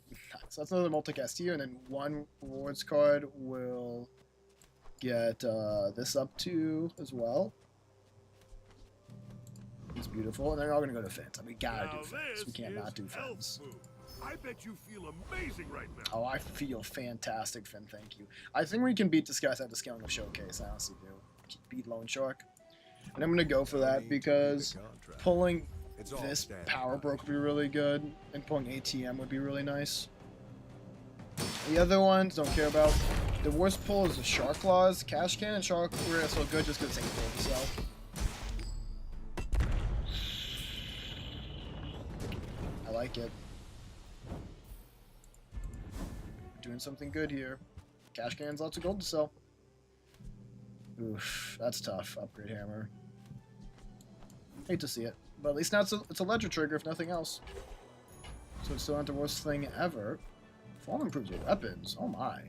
So that's another multicast here, and then 1 rewards card will get this up to as well. It's beautiful, and they're all gonna go to Fins. I mean, we gotta do Fins. We can't not do Fins. I bet you feel amazing right now. Oh, I feel fantastic, Finn. Thank you. I think we can beat this guy at the scaling of Showcase. I honestly do. Beat Lone Shark, and I'm gonna go for that because pulling this Power Broke would be really good, and pulling ATM would be really nice. The other ones don't care about. The worst pull is the Shark Claws. Cash Cannon Shark We're so good just because it's able to sell. I like it. Doing something good here. Cash Cannon's lots of gold to sell. Oof, that's tough. Upgrade Hammer. Hate to see it. But at least now it's a ledger trigger, if nothing else. So it's still not the worst thing ever. Form improves your weapons. Oh my.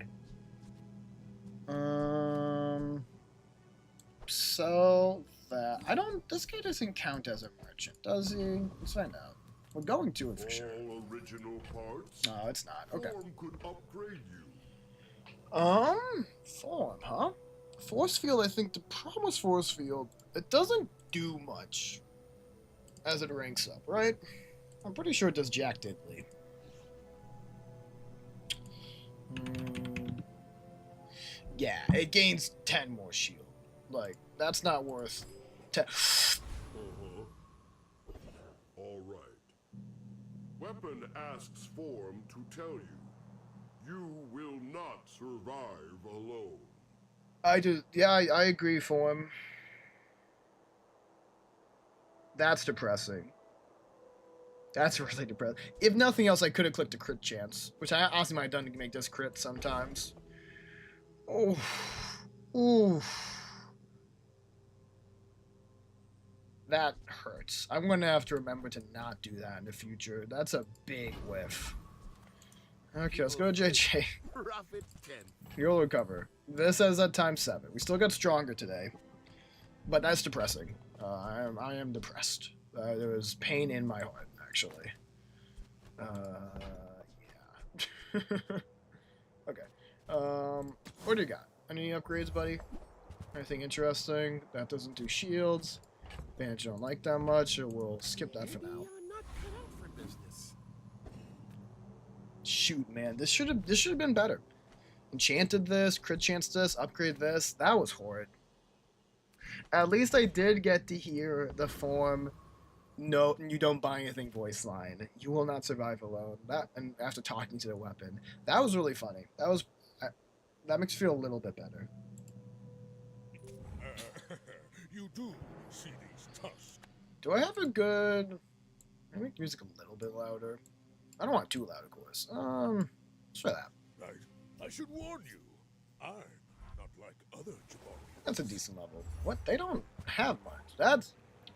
Sell that. This guy doesn't count as a merchant, does he? Let's find out. We're going to it for sure. All original parts. No, it's not. Okay. Form could upgrade you. Form, huh? Force Field, I think the problem with Force Field, it doesn't do much as it ranks up, right? I'm pretty sure it does jack diddly. Yeah, it gains 10 more shield. Like, that's not worth 10. All right. Weapon asks Form to tell you. You will not survive alone. I agree, Form. That's depressing. That's really depressing. If nothing else, I could have clicked a crit chance, which I honestly might have done to make this crit sometimes. Oh. Ooh. That hurts. I'm going to have to remember to not do that in the future. That's a big whiff. Okay, let's go to JJ. Profit 10. You'll recover. This is at times 7. We still got stronger today, but that's depressing. I am depressed. There was pain in my heart, actually. Yeah. Okay. What do you got? Any upgrades, buddy? Anything interesting? That doesn't do shields. Advantage don't like that much, so we'll skip that for now. You're not cut out for business. Shoot, man, this should have been better. Enchanted this, crit chance this, upgrade this. That was horrid. At least I did get to hear the form, "No, you don't buy anything" voice line. You will not survive alone. That, and after talking to the weapon, that was really funny. That makes me feel a little bit better. You do see these tusks. Do I have a good? I make music a little bit louder. I don't want too loud, of course. Let's try that. I should warn you. I'm not like other Jabari. That's a decent level. What? They don't have much.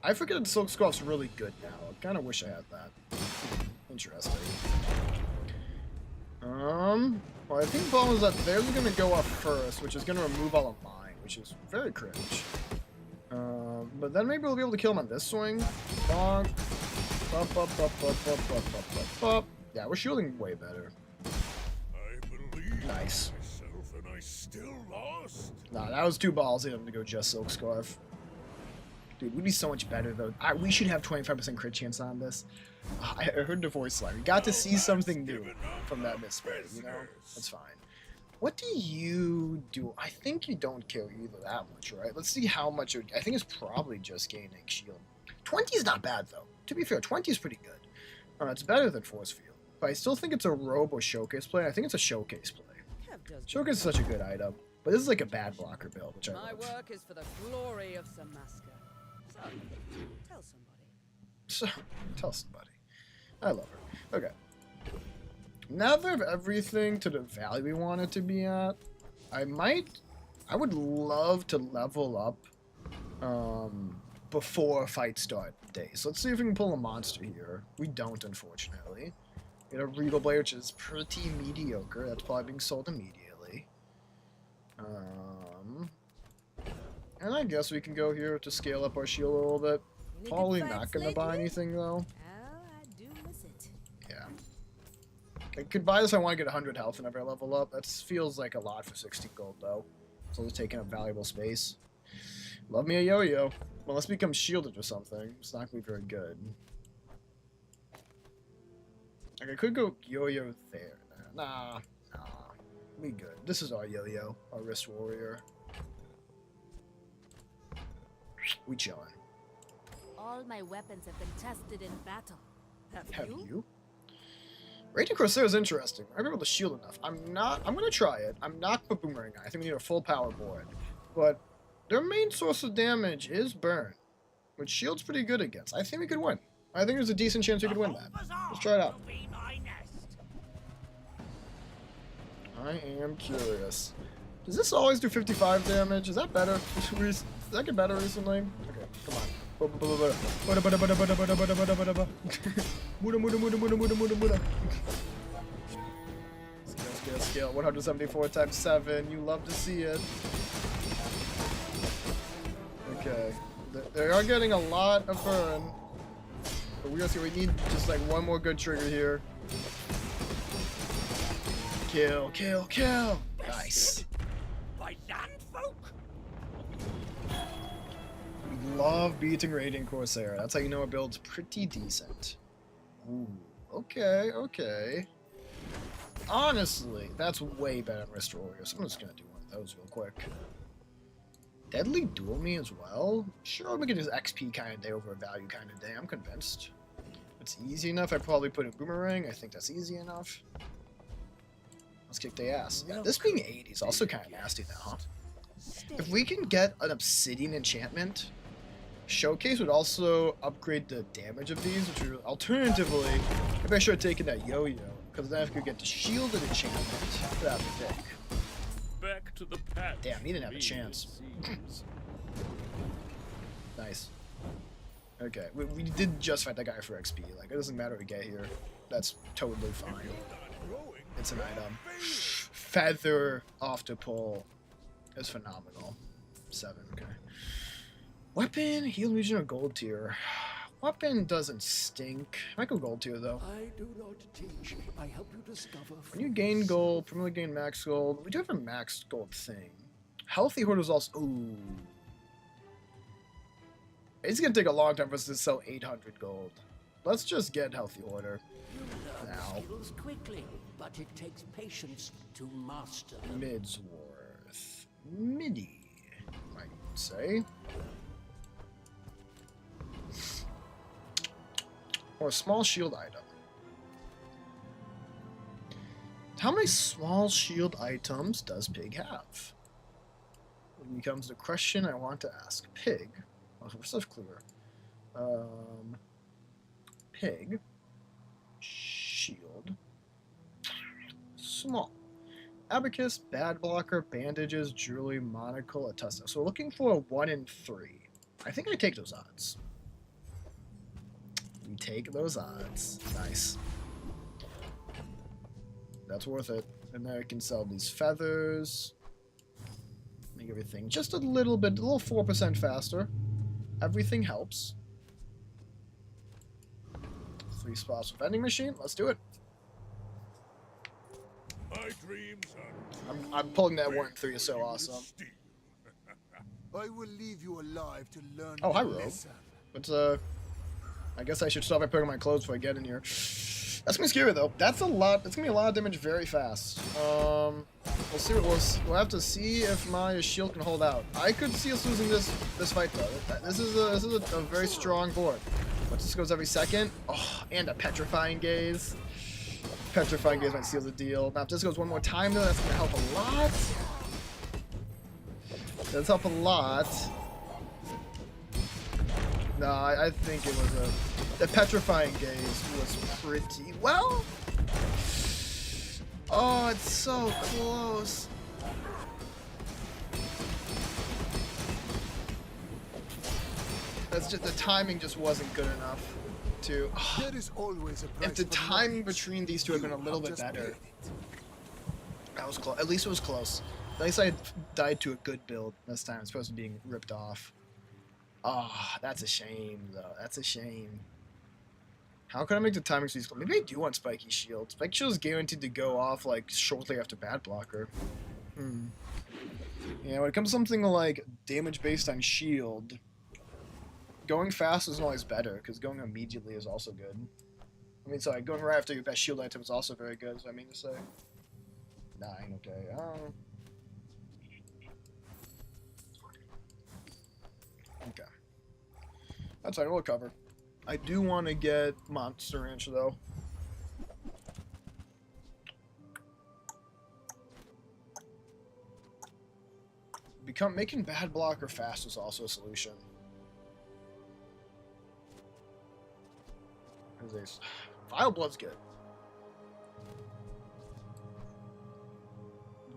I forget that Silk Scarf's really good now. I kind of wish I had that. Interesting. Well, I think the problem is that theirs is going to go up first, which is going to remove all of mine, which is very cringe. But then maybe we'll be able to kill him on this swing. Bonk. Bop, bop, bop, bop, bop, bop, bop, bop, bop. Yeah, we're shielding way better. I believe Nice. myself and I still lost. Nah, that was too ballsy of him to go just Silk Scarf. Dude, we'd be so much better, though. We should have 25% crit chance on this. I heard the voice line. We got to see something new from that misplay, you know? That's fine. What do you do? I think you don't kill either that much, right? Let's see how much I think it's probably just gaining shield. 20 is not bad, though. To be fair, 20 is pretty good. It's better than Force Field. But I still think it's a robe or showcase play. I think it's a showcase play. Showcase is such a good item. But this is like a bad blocker build, which I My love. work is for the glory of Samaska. So, tell somebody. So, tell somebody. I love her. Okay. Now that I have everything to the value we want it to be at, I would love to level up before fight start days. Let's see if we can pull a monster here. We don't, unfortunately. We get a Regal Blade, which is pretty mediocre. That's probably being sold immediately. And I guess we can go here to scale up our shield a little bit. Probably not going to buy anything, though. I do miss it. Yeah. I could buy this if I want to get 100 health whenever I level up. That feels like a lot for 60 gold, though. So it's taking up valuable space. Love me a yo-yo. Well, let's become shielded or something. It's not going to be very good. Like, I could go yo-yo there. Nah. We good. This is our yo-yo. Our wrist warrior. We chillin'. All my weapons have been tested in battle. Have you? Raging Corsair is interesting. I'm able to shield enough. I'm gonna try it. I'm not for Boomerang. I think we need a full power board. But their main source of damage is burn, which shield's pretty good against. I think we could win. I think there's a decent chance we could win that. Let's try it out. I am curious. Does this always do 55 damage? Is that better? Does that get better recently? Okay, come on. Skill. 174 times 7. You love to see it. Okay. They are getting a lot of burn. But we need just like one more good trigger here. Kill, kill, kill! Nice. By land folk? We love beating Radiant Corsair. That's how you know a build's pretty decent. Ooh, okay. Honestly, that's way better than Wrist Warrior, so I'm just gonna do one of those real quick. Deadly Duel Me as well? Sure, we can do XP kind of day over a value kind of day. I'm convinced. It's easy enough. I probably put a Boomerang. I think that's easy enough. Let's kick the ass. Yeah, this being 80 is also kind of nasty now, huh? If we can get an Obsidian enchantment, Showcase would also upgrade the damage of these, which would alternatively, maybe I should have taken that yo-yo, because then I could get the shielded enchantment. That'd be big. Back to the patch. Damn, he didn't have a chance. Nice. Okay, we did just fight that guy for XP. Like, it doesn't matter what we get here. That's totally fine. Growing It's an item. Feather off to pull is phenomenal. 7, okay. Weapon, heal region, or gold tier. Weapon doesn't stink. Might go gold tier though. I do not teach. I help you discover. When you gain gold, permanently gain max gold. We do have a max gold thing. Healthy Hoard is also. Ooh. It's gonna take a long time for us to sell 800 gold. Let's just get Healthy Hoarder. You learn Now. skills quickly, but it takes patience to master them. Midsworth. Midi, I might say. Or a small shield item. How many small shield items does Pig have? It becomes the question I want to ask. Pig. Oh, we're so clear. Pig. Shield. Small. Abacus, Bad Blocker, Bandages, Jewelry, Monocle, Atusta. So we're looking for a 1 in 3. I think I take those odds. We take those odds. Nice. That's worth it. And then I can sell these feathers. Make everything just a little bit, a little 4% faster. Everything helps. 3 spots for vending machine. Let's do it. My dreams are I'm pulling that 1 in 3 is so awesome. I will leave you alive to learn. Oh, hi, the Rogue. lesson. But, I guess I should stop by putting on my clothes before I get in here. That's gonna be scary though. That's a lot. It's gonna be a lot of damage very fast. We'll see. We'll have to see if my shield can hold out. I could see us losing this fight though. This is a very strong board. But this goes every second. Oh, and a petrifying gaze. Petrifying gaze might seal the deal. Now if this goes one more time though, that's gonna help a lot. That's help a lot. No, I think it was the petrifying gaze was pretty well. Oh, it's so close. That's just the timing just wasn't good enough to. There is always a price If the for timing knowledge. between these two had been a You little have bit just better, paid it. that was close. At least it was close. At least I died to a good build this time, as opposed to being ripped off. Ah, that's a shame, though. That's a shame. How can I make the timing so easy? Maybe I do want Spiky Shield. Spiky Shield is guaranteed to go off, like, shortly after Bad Blocker. Yeah, when it comes to something like damage based on shield, going fast isn't always better, because going immediately is also good. I mean, sorry, going right after your best shield item is also very good, is what I mean to say. 9, okay. Okay. That's fine, we'll cover. I do want to get Monster Ranch, though. Making Bad Blocker fast is also a solution. Vile Blood's good.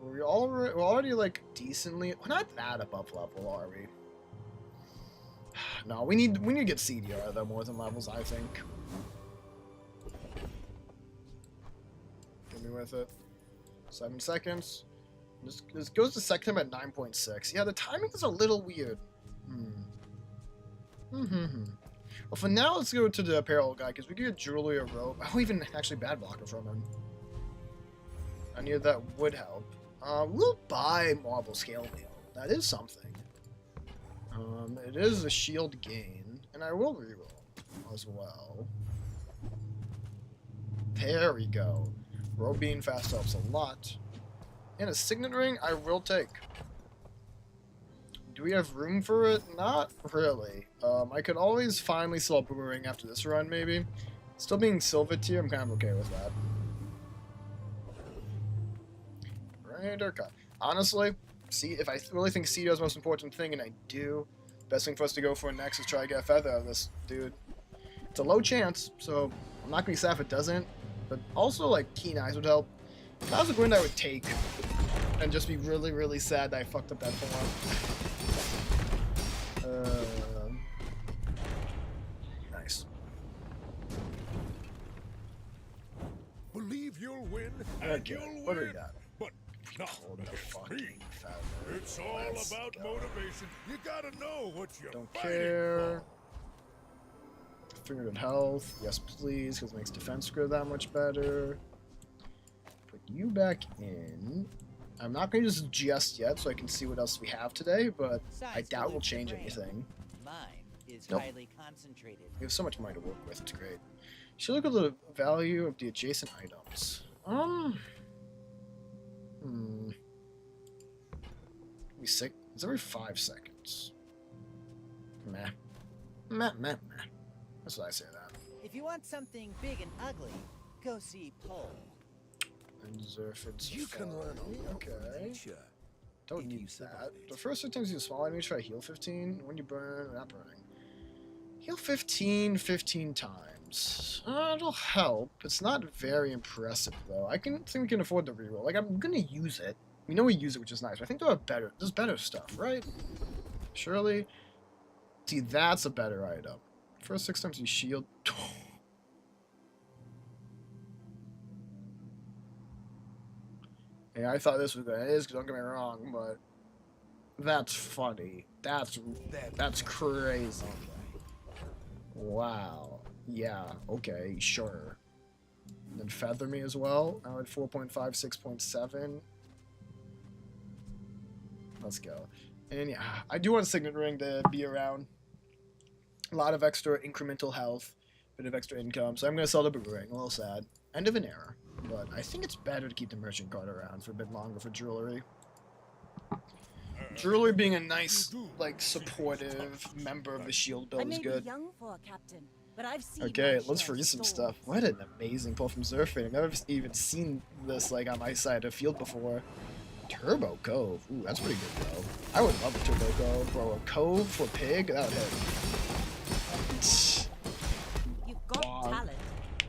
We're already like decently. We're not that above level, are we? No, we need to get CDR though more than levels, I think. Get me with it. 7 seconds. This goes to second time at 9.6. Yeah, the timing is a little weird. Well, for now, let's go to the apparel guy, because we can get jewelry or robe. I don't even actually Bad Blocker from him. I knew that would help. We'll buy Marble Scale Wheel. That is something. It is a shield gain, and I will reroll as well. There we go. Robe being fast helps a lot. And a Signet Ring, I will take. Do we have room for it? Not really. I could always finally sell a Boomerang after this run, maybe. Still being Silver tier, I'm kind of okay with that. Right, okay. Honestly, see, if I really think CDO is the most important thing, and I do, best thing for us to go for next is try to get a feather out of this dude. It's a low chance, so I'm not going to be sad if it doesn't. But also, like, Keen Eyes would help. That was a win I would take. And just be really, really sad that I fucked up that form. Nice. believe you'll win. Yeah, Okay, you'll what do we win, got? but not Pulled the against fucking me. feather. It's all Let's about go. motivation. You gotta know what you're Don't fighting care. for. 300 health. Yes, please, because it makes defense score that much better. Put you back in. I'm not going to use it just yet, so I can see what else we have today, but I doubt we'll change anything. Mine is Nope. highly concentrated. We have so much money to work with. It's great. Should look at the value of the adjacent items. It's every 5 seconds. Meh. Meh, meh, meh. That's what I say that. If you want something big and ugly, go see Pole. And Zerfid You can learn a lot Okay. from nature. Don't if need you that. survive it. The first 6 times you use small enemies, try heal 15. When you burn, not burning. Heal 15 times. It'll help. It's not very impressive, though. I think we can afford the reroll. Like, I'm gonna use it. We know we use it, which is nice. But I think there's better stuff, right? Surely. See, that's a better item. First 6 times you shield. Yeah, I thought this was good. It is, don't get me wrong, but that's funny. That's crazy. Wow. Yeah, okay, sure. And then feather me as well. Now at 4.5, 6.7. Let's go. And yeah, I do want a signet ring to be around. A lot of extra incremental health, bit of extra income. So I'm going to sell the boot ring. A little sad. End of an era. But I think it's better to keep the merchant card around for a bit longer for jewelry. Jewelry being a nice, like, supportive member of the shield I build may is be good. young for a captain, but I've seen Okay, my let's share of freeze some storms. stuff. What an amazing pull from Zerfin. I've never even seen this, like, on my side of the field before. Turbo Cove. Ooh, that's pretty good, though. I would love a Turbo Cove. Bro, a Cove for Pig? That would hit. You've got Bonk. talent.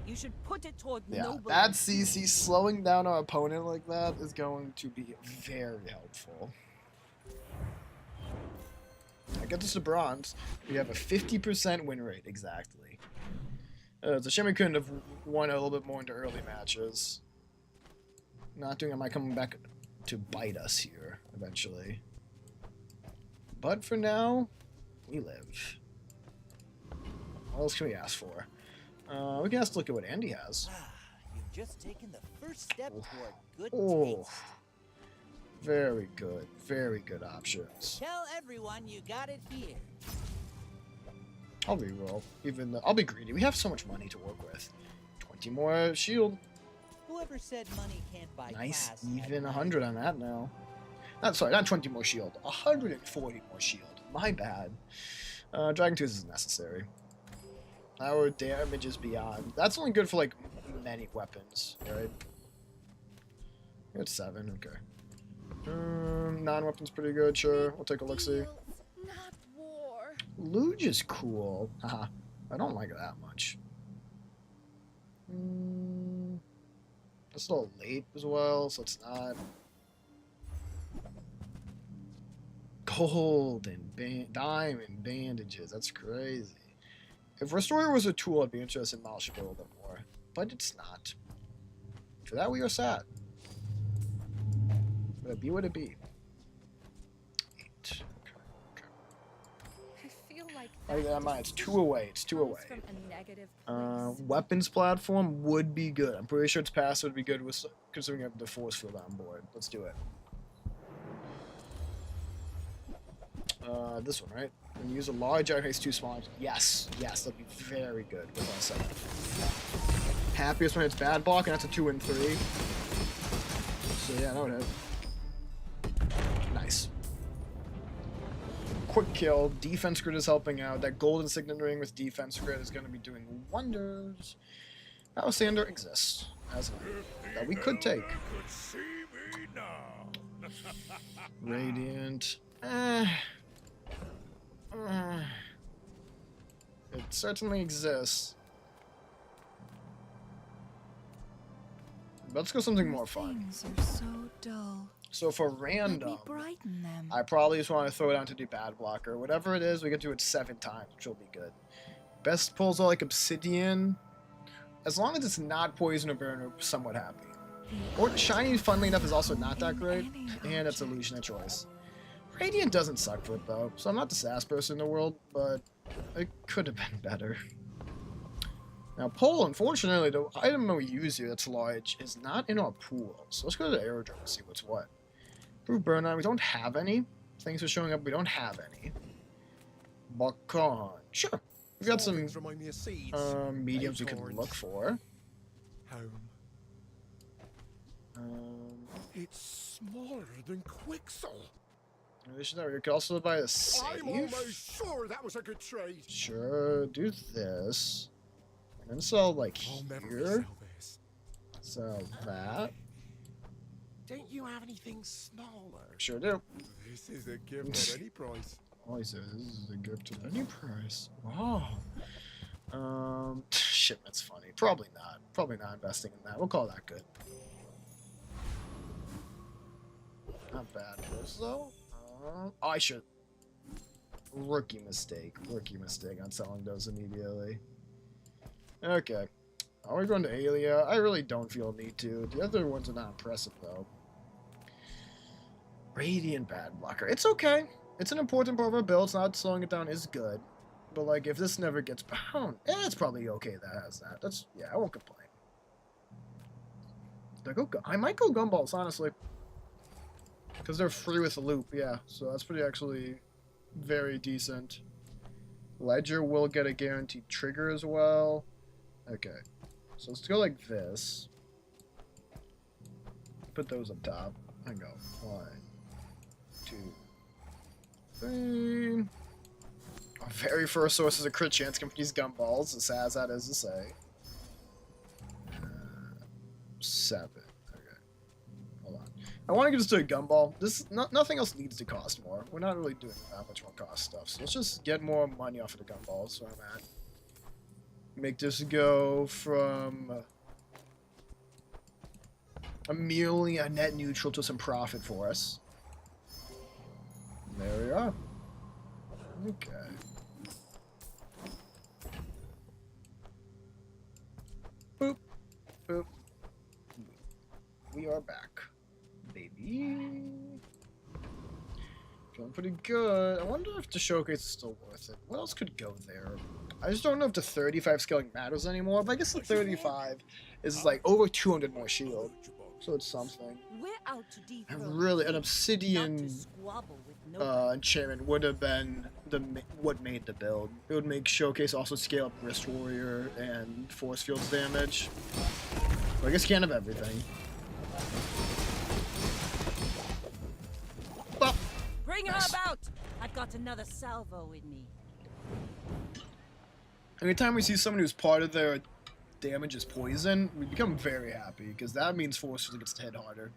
You should put it toward Yeah, noble. that CC slowing down our opponent like that is going to be very helpful. I get this to bronze. We have a 50% win rate, exactly. It's a shame we couldn't have won a little bit more into early matches. Not doing it might come back to bite us here, eventually. But for now, we live. What else can we ask for? We can ask to look at what Andy has. You've just taken the first step toward good Oh, taste. very good. Very good options. Tell everyone you got it here. I'll reroll. I'll be greedy. We have so much money to work with. 20 more shield. Whoever said money can't buy Nice. class Even had 100 on that now. Not 20 more shield. 140 more shield. My bad. Dragon Tooth is necessary. Our damage is beyond. That's only good for, like, many weapons, right? You're at 7, okay. Non-weapon's pretty good, sure. We'll take a look-see. Not war. Luge is cool. Haha. I don't like it that much. It's a little late as well, so it's not. Gold and diamond bandages. That's crazy. If Restorer was a tool, I'd be interested in polishing it a little bit more. But it's not. For that, we are sad. Would it be what it be? 8. I feel like Oh, yeah, mine. It's 2 away. It's 2 away. From a negative place. Weapons platform would be good. I'm pretty sure its passive would be good with considering you have the force field on board. Let's do it. This one, right? When you use a large iron haste 2 small. Yes, that'd be very good with us. Happiest when it's bad block, and that's a 2 and 3. So yeah, that would hit. Nice. Quick kill. Defense grid is helping out. That golden signet ring with defense grid is going to be doing wonders. Sander exists as an item that we could take. Could see me now. Radiant. It certainly exists. Let's go something more fun. Things are so dull. So for Let me random, brighten them. I probably just want to throw it down to do bad blocker. Whatever it is, we can do it 7 times, which will be good. Best pulls are like obsidian. As long as it's not poison or burn, we're somewhat happy. Or shiny, funnily enough, is also not that great, and it's illusion of choice. Radiant doesn't suck for it though, so I'm not the sass person in the world, but it could have been better. Now, pole, unfortunately, the item we use here that's large is not in our pool. So let's go to the aerodrome and see what's what. Proof burnout, we don't have any. Things are showing up, we don't have any. Bacon, sure. We've got some mediums we can look for. It's smaller than Quixel. We could also buy a safe. I'm almost sure that was a good trade. Sure, do this. And then sell like here. Sell that. Don't you have anything smaller? Sure do. This is a gift at any price. Oh, he says this is a gift at any price. Wow. Shipment's funny. Probably not. Probably not investing in that. We'll call that good. Not bad for us though. Oh, I should. Rookie mistake. Rookie mistake on selling those immediately. Okay. Are we going to Aelia? I really don't feel a need to. The other ones are not impressive though. Radiant bad blocker. It's okay. It's an important part of our build. It's not slowing it down is good. But like if this never gets bound, it's probably okay that has that. That's yeah, I won't complain. I might go gumballs, honestly. Because they're free with the loop, yeah. So that's pretty actually very decent. Ledger will get a guaranteed trigger as well. Okay. So let's go like this. Put those up top. And go. 1, 2, 3. Our very first source is a crit chance come from these gumballs, as sad as that is to say. 7. I want to just do a gumball. Nothing else needs to cost more. We're not really doing that much more cost stuff. So let's just get more money off of the gumballs. Where I'm at. Make this go from merely a net neutral to some profit for us. There we are. Okay. Boop. Boop. We are back. Baby. Feeling pretty good. I wonder if the showcase is still worth it. What else could go there? I just don't know if the 35 scaling matters anymore, but I guess the 35 is like over 200 more shield. So it's something. And really, an obsidian enchantment would have been what made the build. It would make showcase also scale up wrist warrior and force fields damage. So I guess you can't have everything. Bring her about! I've got another salvo with me. Anytime we see someone who's part of their damage is poison, we become very happy, because that means force gets to hit harder.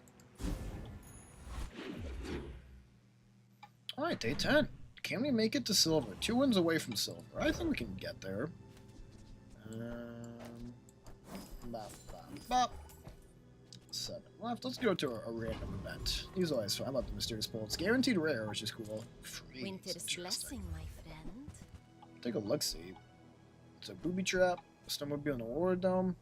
Alright, day 10. Can we make it to silver? 2 wins away from silver. I think we can get there. Bop, bop, bop. 7 left. Let's go to a random event. These always fun. I love the mysterious pull. It's guaranteed rare, which is cool. Freeze. Winter's blessing, my friend. Take a look, see. It's a booby trap, a snowmobile in the war dome.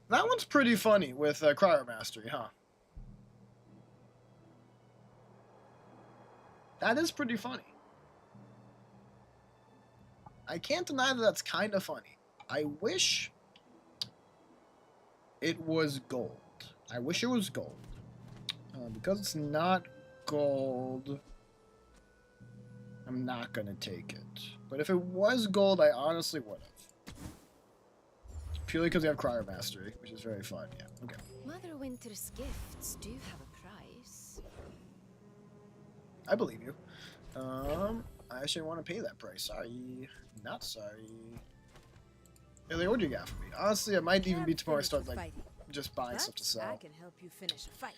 That one's pretty funny with Cryo Mastery, huh? That is pretty funny. I can't deny that that's kind of funny. I wish it was gold. I wish it was gold. Because it's not gold, I'm not going to take it. But if it was gold, I honestly would have. Purely because we have Cryo Mastery, which is very fun. Yeah, okay. Mother Winter's gifts do have a price. I believe you. I actually want to pay that price. Sorry. Not sorry. Hey, what do you got for me? Honestly, it might even be tomorrow I start like just buying stuff to sell. I can help you finish a fight.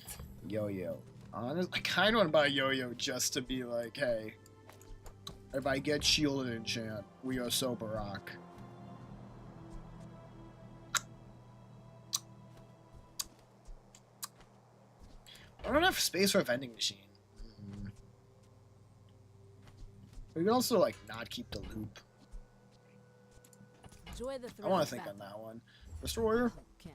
Yo-yo. Honestly, I kind of want to buy a yo-yo just to be like, hey, if I get shielded enchant, we are so Barack. I don't have space for a vending machine. We can also like not keep the loop. Enjoy the I want to think on that one. Destroyer. Can't.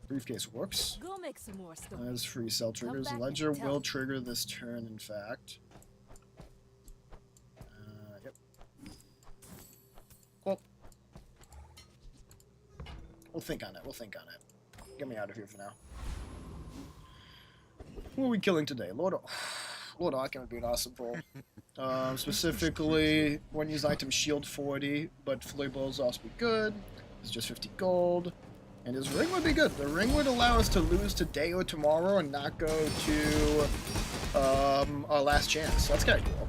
Briefcase works. Go make some more stuff. As free cell triggers. back and Ledger tell will me. trigger this turn, in fact. Yep. Cool. We'll think on it. We'll think on it. Get me out of here for now. Who are we killing today? Lord Arkham would be an awesome pull. Specifically, when use item shield 40, but flurry blows also be good. It's just 50 gold. And his ring would be good. The ring would allow us to lose today or tomorrow and not go to our last chance. So that's kind of cool.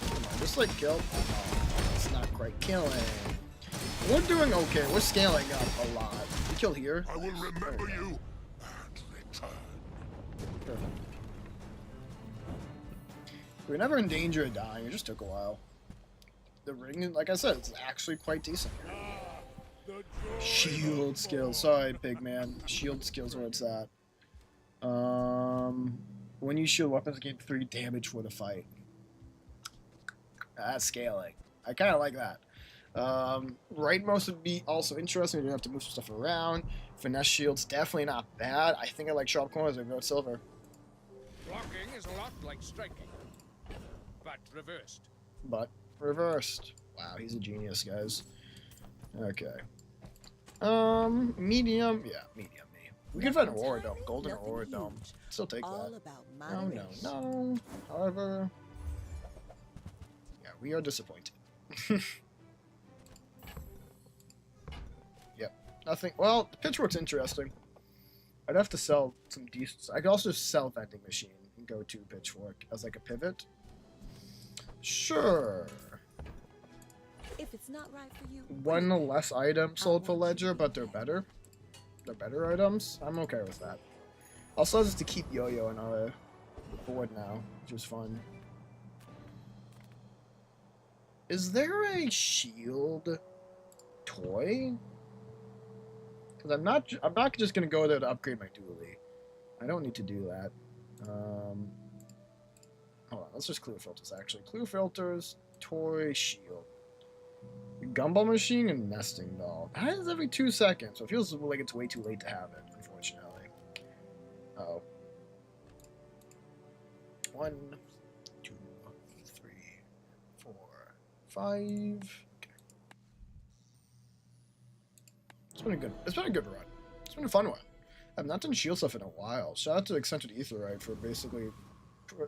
Come on, just like kill. Oh, it's not quite killing. We're doing okay. We're scaling up a lot. We kill here. I will remember you and return. Perfect. We were never in danger of dying. It just took a while. The ring, like I said, it's actually quite decent here. Shield skills. Sorry, Pigman. Shield skills where it's at. When you shield weapons, gain 3 damage for the fight. That's scaling. I kind of like that. Rightmost would be also interesting. You don't have to move some stuff around. Finesse shield's definitely not bad. I think I like sharp corners and gold silver. Blocking is a lot like striking, but reversed. But reversed. Wow, he's a genius, guys. Okay. Medium. Yeah, medium me. We could find an Aurora Dome. Golden Aurora Dome. Still take that. No. However. Yeah, we are disappointed. Yep. Nothing. Well, the pitchfork's interesting. I'd have to sell some decent. I could also sell vending machine and go to pitchfork as like a pivot. Sure. If it's not right for you, One less item sold for Ledger, but they're better. They're better items. I'm okay with that. Also, just to keep Yo-Yo on our board now, which is fun. Is there a shield toy? Because I'm not just gonna go there to upgrade my dually. I don't need to do that. Hold on, let's just clear filters actually. Clear filters, toy, shield. Gumball machine and nesting doll. That is every 2 seconds, so it feels like it's way too late to have it, unfortunately. Uh-oh. 1, 2, 3, 4, 5. Okay. It's been a good run. It's been a fun one. I've not done shield stuff in a while. Shout out to Eccentric Aetherite for basically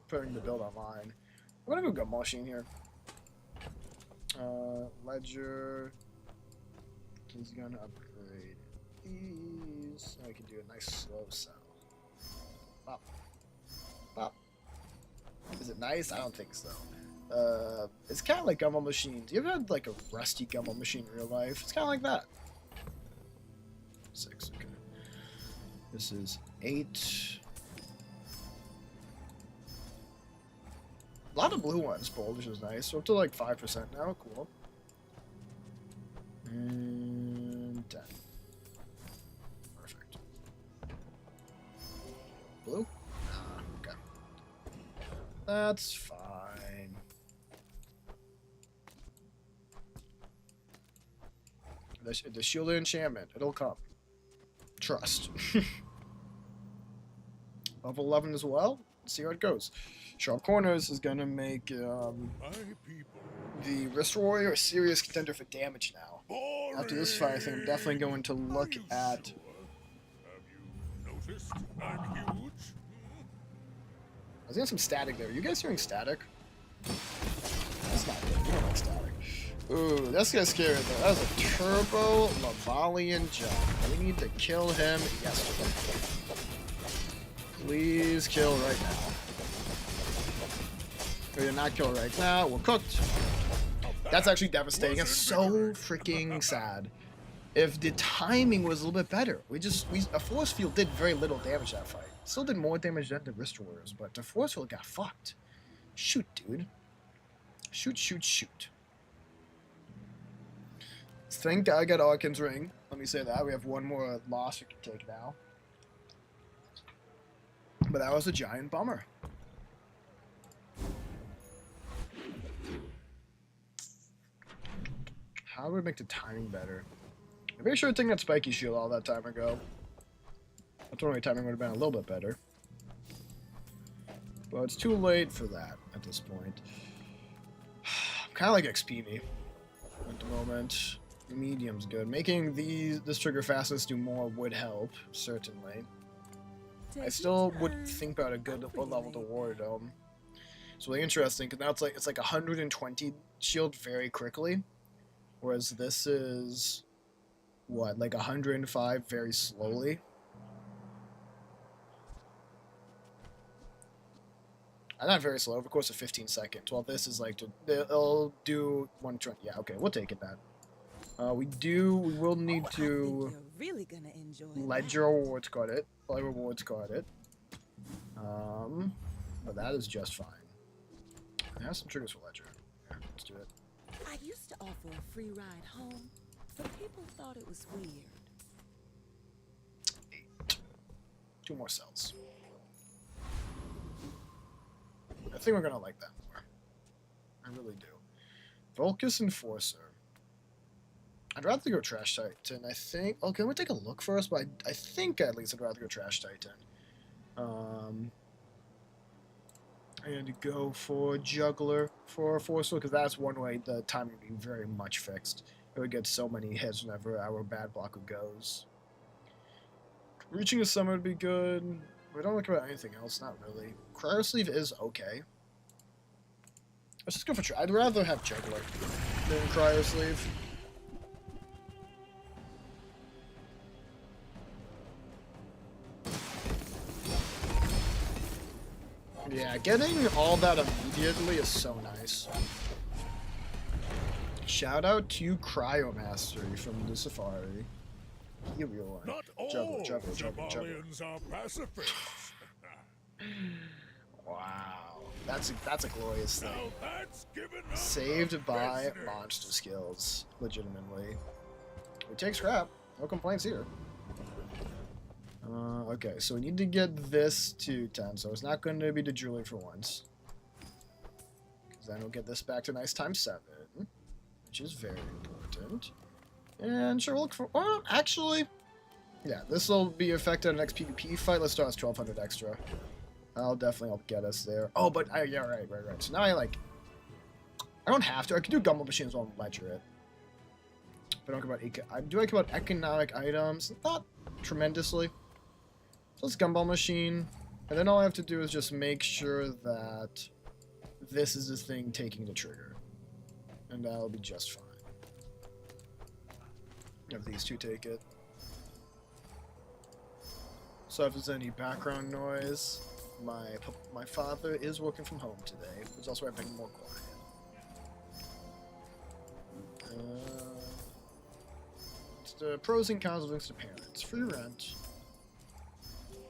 putting the build online. I'm gonna go Gumball machine here. Ledger. He's gonna upgrade these. I can do a nice slow sell. Pop. Pop. Is it nice? I don't think so. It's kind of like Gumball machines. You ever had like a rusty Gumball machine in real life? It's kind of like that. 6, okay. This is 8. A lot of blue ones pulled, which is nice. So up to like 5% now. Cool. And 10. Perfect. Blue? Okay. That's fine. The shielded enchantment. It'll come. Trust. Level 11 as well. Let's see how it goes. Sharp Corners is going to make the Wrist Warrior a serious contender for damage now. After this fight, I think I'm definitely going to look at... Have you noticed I'm huge? I was getting some static there. Are you guys hearing static? That's not good. You don't like static. Ooh, that's gonna scare it though. That was a turbo Lavalian jump. We need to kill him yesterday. Please kill right now. We did not kill right now. We're cooked. That's actually devastating. It's so freaking sad. If the timing was a little bit better, a force field did very little damage that fight. Still did more damage than the Wrist Warriors, but the force field got fucked. Shoot, dude. Shoot. Thank God I got Arkin's ring. Let me say that. We have one more loss we can take now. But that was a giant bummer. How do we make the timing better? I'm pretty sure taking that spiky shield all that time ago. That's when my timing would have been a little bit better. But it's too late for that at this point. I'm kind of like XP me at the moment. Medium's good. Making this trigger fastness do more would help, certainly. I still would think about a good level to War Dome. It's really interesting because now it's like 120 shield very quickly, whereas this is what, like 105 very slowly. Not very slow, of course, a 15 seconds. Well, this is like it'll do 120. Yeah, okay, we'll take it then. We will need to really gonna enjoy ledger rewards card it. But that is just fine. I have some triggers for ledger. Yeah, let's do it. I used to offer a free ride home, but people thought it was weird. 8. 2 more cells. I think we're gonna like that more. I really do. Volcus Enforcer. I'd rather go Trash Titan, I think. Okay, let me take a look first, but I think at least I'd rather go Trash Titan. I had to go for Juggler for Forceful, because that's one way the timing would be very much fixed. It would get so many hits whenever our bad blocker goes. Reaching a summon would be good. We don't look about anything else, not really. Cryosleeve is okay. Let's just go for I'd rather have Juggler than Cryosleeve. Yeah, getting all that immediately is so nice. Shout out to Cryomastery from the Safari. Not all Somalians are pacifists. Wow, that's a glorious thing. Now that's given us Saved by business. monster skills, legitimately. We take scrap, no complaints here. Okay, so we need to get this to 10, so it's not going to be the jewelry for once. Because then we'll get this back to nice times 7, which is very important. And sure, we'll look for... Well, actually... Yeah, this will be affected in the next PvP fight. Let's start with 1200 extra. That'll definitely help get us there. Oh, but... yeah, right. So now I don't have to. I can do Gumball Machines while I ledger it. But I don't care about... I do care about economic items. Not tremendously. So let's Gumball Machine. And then all I have to do is just make sure that this is the thing taking the trigger. And that'll be just fine. If these two take it. So if there's any background noise, my father is working from home today, which is also why I'm being more quiet. It's the pros and cons of links to parents. Free rent.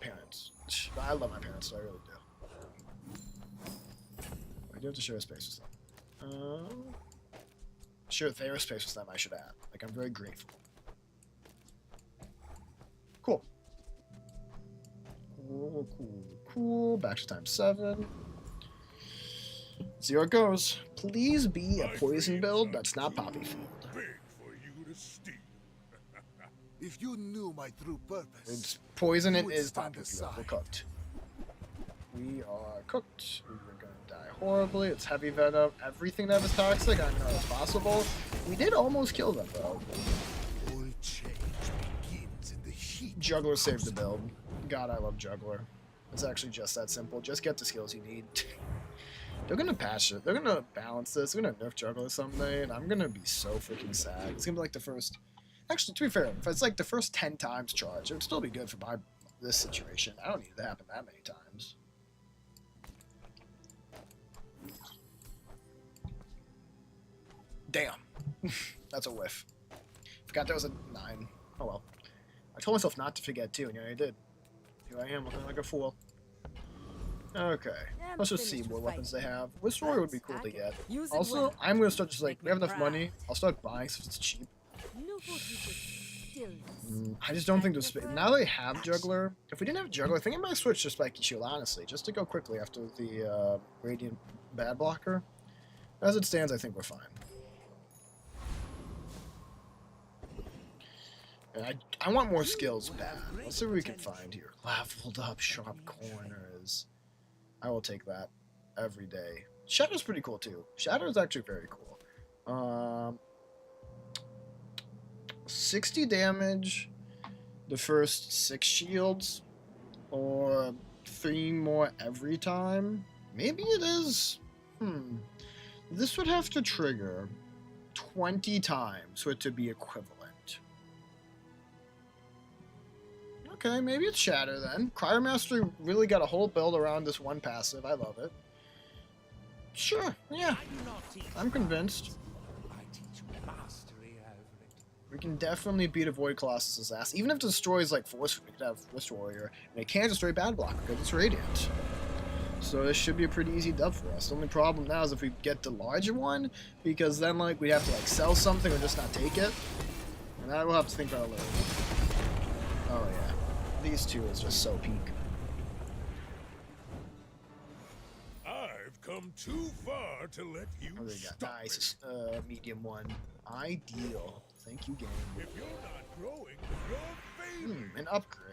Parents. I love my parents, so I really do. I do have to share a space with them. Share their space with them, I should add. Like, I'm very grateful. Cool. Cool. Back to time 7. See how it goes. Please be a poison build that's not poppy field. Big for you to steal. If you knew my true purpose, It's poison, you it would is stand poppy field. We're aside. cooked. We are cooked. We are gonna die horribly. It's heavy venom. Everything that was toxic, I know it's possible. We did almost kill them, though. all change begins in the heat. Juggler saved the build. God, I love Juggler. It's actually just that simple. Just get the skills you need. They're gonna patch it. They're gonna balance this. They're gonna nerf Juggler someday, and I'm gonna be so freaking sad. It's gonna be like the first... Actually, to be fair, if it's like the first 10 times charge, it would still be good for this situation. I don't need it to happen that many times. Damn. That's a whiff. Forgot that was a 9. Oh well. I told myself not to forget too, and yeah, I did. Here I am looking like a fool. Okay. Let's just see what weapons they have. Whistleblower would be cool to get. Also, I'm gonna start just like, we have enough money. I'll start buying since it's cheap. stillness. I just don't think there's space. Now they have Juggler. If we didn't have Juggler, I think I might switch to Spiky Shield, honestly, just to go quickly after the Radiant Bad Blocker. As it stands, I think we're fine. And I want more skills bad. Let's see what we can find here. Leveled up sharp corners. I will take that every day. Shadow's pretty cool too. Shadow's actually very cool. 60 damage the first 6 shields, or 3 more every time. Maybe it is. This would have to trigger 20 times for it to be equivalent. Okay, maybe it's Shatter then. Cryomastery really got a whole build around this one passive. I love it. Sure, yeah. I'm convinced. We can definitely beat a Void Colossus' ass. Even if it destroys like Force, we could have Force Warrior. And it can't destroy Bad Block because it's Radiant. So this should be a pretty easy dub for us. The only problem now is if we get the larger one, because then like we have to like sell something or just not take it. And that we'll have to think about later. Oh yeah. These two is just so peak. I've come too far to let you Oh, they got stop nice. Medium one. Ideal. Thank you, game. me. If you're not growing, you're failing. An upgrade.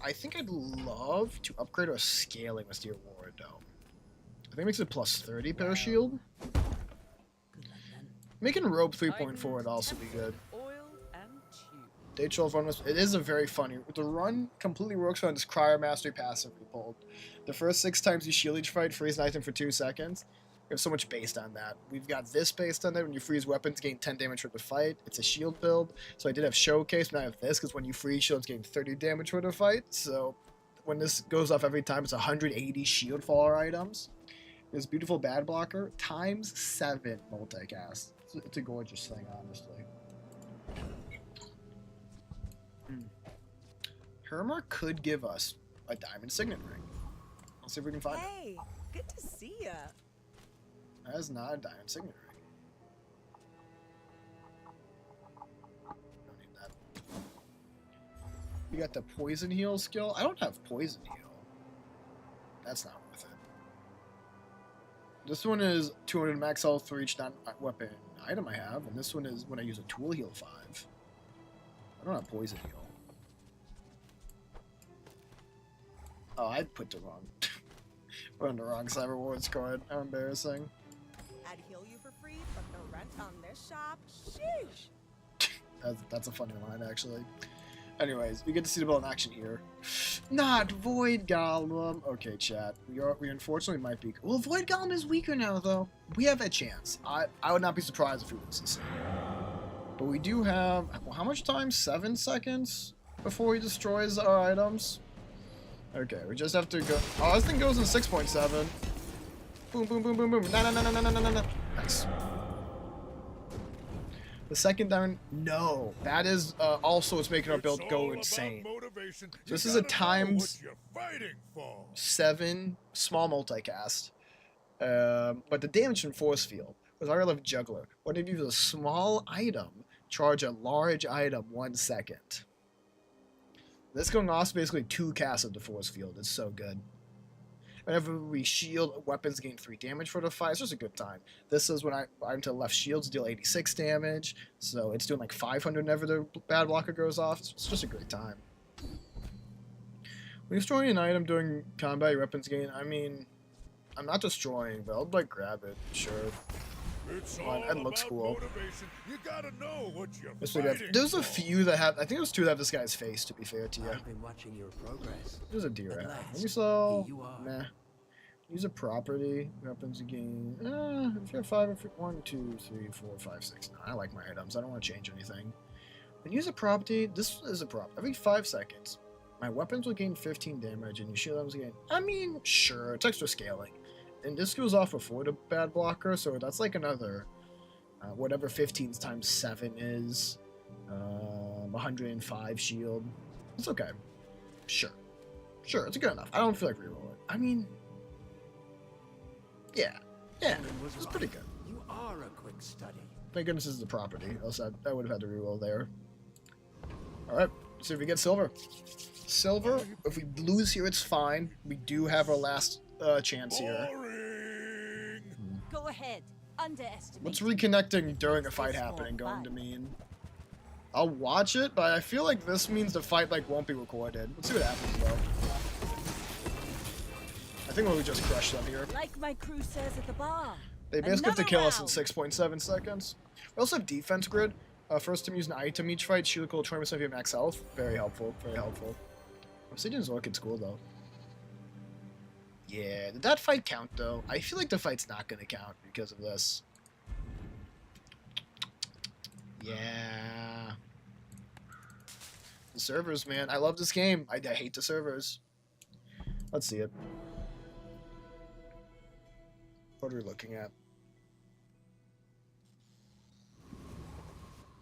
I think I'd love to upgrade our scaling with Steel War Dome. I think it makes it plus 30 per shield. Making rope 3.4 would also be good. Day 12 run was, it is a very funny. The run completely works on this Cryo Mastery passive we pulled. The first 6 times you shield each fight, freeze an item for 2 seconds. We have so much based on that. We've got this based on that. When you freeze weapons, gain 10 damage for the fight. It's a shield build. So I did have Showcase, but now I have this, because when you freeze shields, gain 30 damage for the fight. So when this goes off every time, it's 180 shield faller items. This beautiful Bad Blocker, times 7 multicast. It's a gorgeous thing, honestly. Hermar could give us a Diamond Signet Ring. Let's see if we can find it. Hey, good to see ya. That is not a Diamond Signet Ring. Don't need that. You got the Poison Heal skill. I don't have Poison Heal. That's not worth it. This one is 200 max health for each non-weapon item I have, and this one is when I use a tool heal 5. I don't have Poison Heal. Oh, I put the wrong. We're on the wrong side rewards card. How embarrassing. I'd heal you for free, but the rent on this shop, sheesh. That's a funny line, actually. Anyways, we get to see the ball in action here. Not Void Golem. Okay, chat. We unfortunately might be. Well, Void Golem is weaker now, though. We have a chance. I would not be surprised if we lose this. But we do have. Well, how much time? 7 seconds before he destroys our items. Okay, we just have to go. Oh, this thing goes in 6.7. Boom, boom, boom, boom, boom. No. Nice. The second down, no. That is also what's making our build go insane. So this is a times 7 small multicast. But the damage from Force Field was I love Juggler. What if you use a small item, charge a large item 1 second? This going off is basically 2 casts of the Force Field. It's so good. Whenever we shield, weapons gain 3 damage for the fight. It's just a good time. This is when I'm to the left shields deal 86 damage. So it's doing like 500 whenever the Bad Blocker goes off. It's just a great time. When you're destroying an item during combat, your weapons gain. I mean, I'm not destroying, but I'll like grab it. Sure. It looks cool. You gotta know what you're there's a few that have. I think there's 2 that have this guy's face. To be fair to you. I've been watching your progress. There's a deer. Maybe so. Nah. Use a property. Weapons gain. If you have 5, if 1, 2, 3, 4, 5, 6. No, I like my items. I don't want to change anything. When you use a property, this is a prop. Every 5 seconds, my weapons will gain 15 damage, and your shield items gain. I mean, sure, it's extra scaling. And this goes off before the Bad Blocker, so that's like another, whatever 15 times 7 is, 105 shield. It's okay. Sure, it's good enough. I don't feel like reroll it. I mean, yeah, it's pretty good. You are a quick study. Thank goodness this is a property, else I would have had to reroll there. Alright, let's see if we get silver. Silver, if we lose here, it's fine. We do have our last chance here. Go ahead. Underestimate. What's reconnecting during a fight happening going to mean? I'll watch it, but I feel like this means the fight like won't be recorded. Let's see what happens though. I think we'll just crush them here. Like my crew says at the bar. They basically have to kill us in round. 6.7 seconds. We also have defense grid. First to use an item each fight, shield cool 20% of your max health. Very helpful, very helpful. Obsidian's Orchid's cool though. Yeah, did that fight count though? I feel like the fight's not gonna count because of this. Yeah. The servers, man. I love this game. I hate the servers. Let's see it. What are we looking at?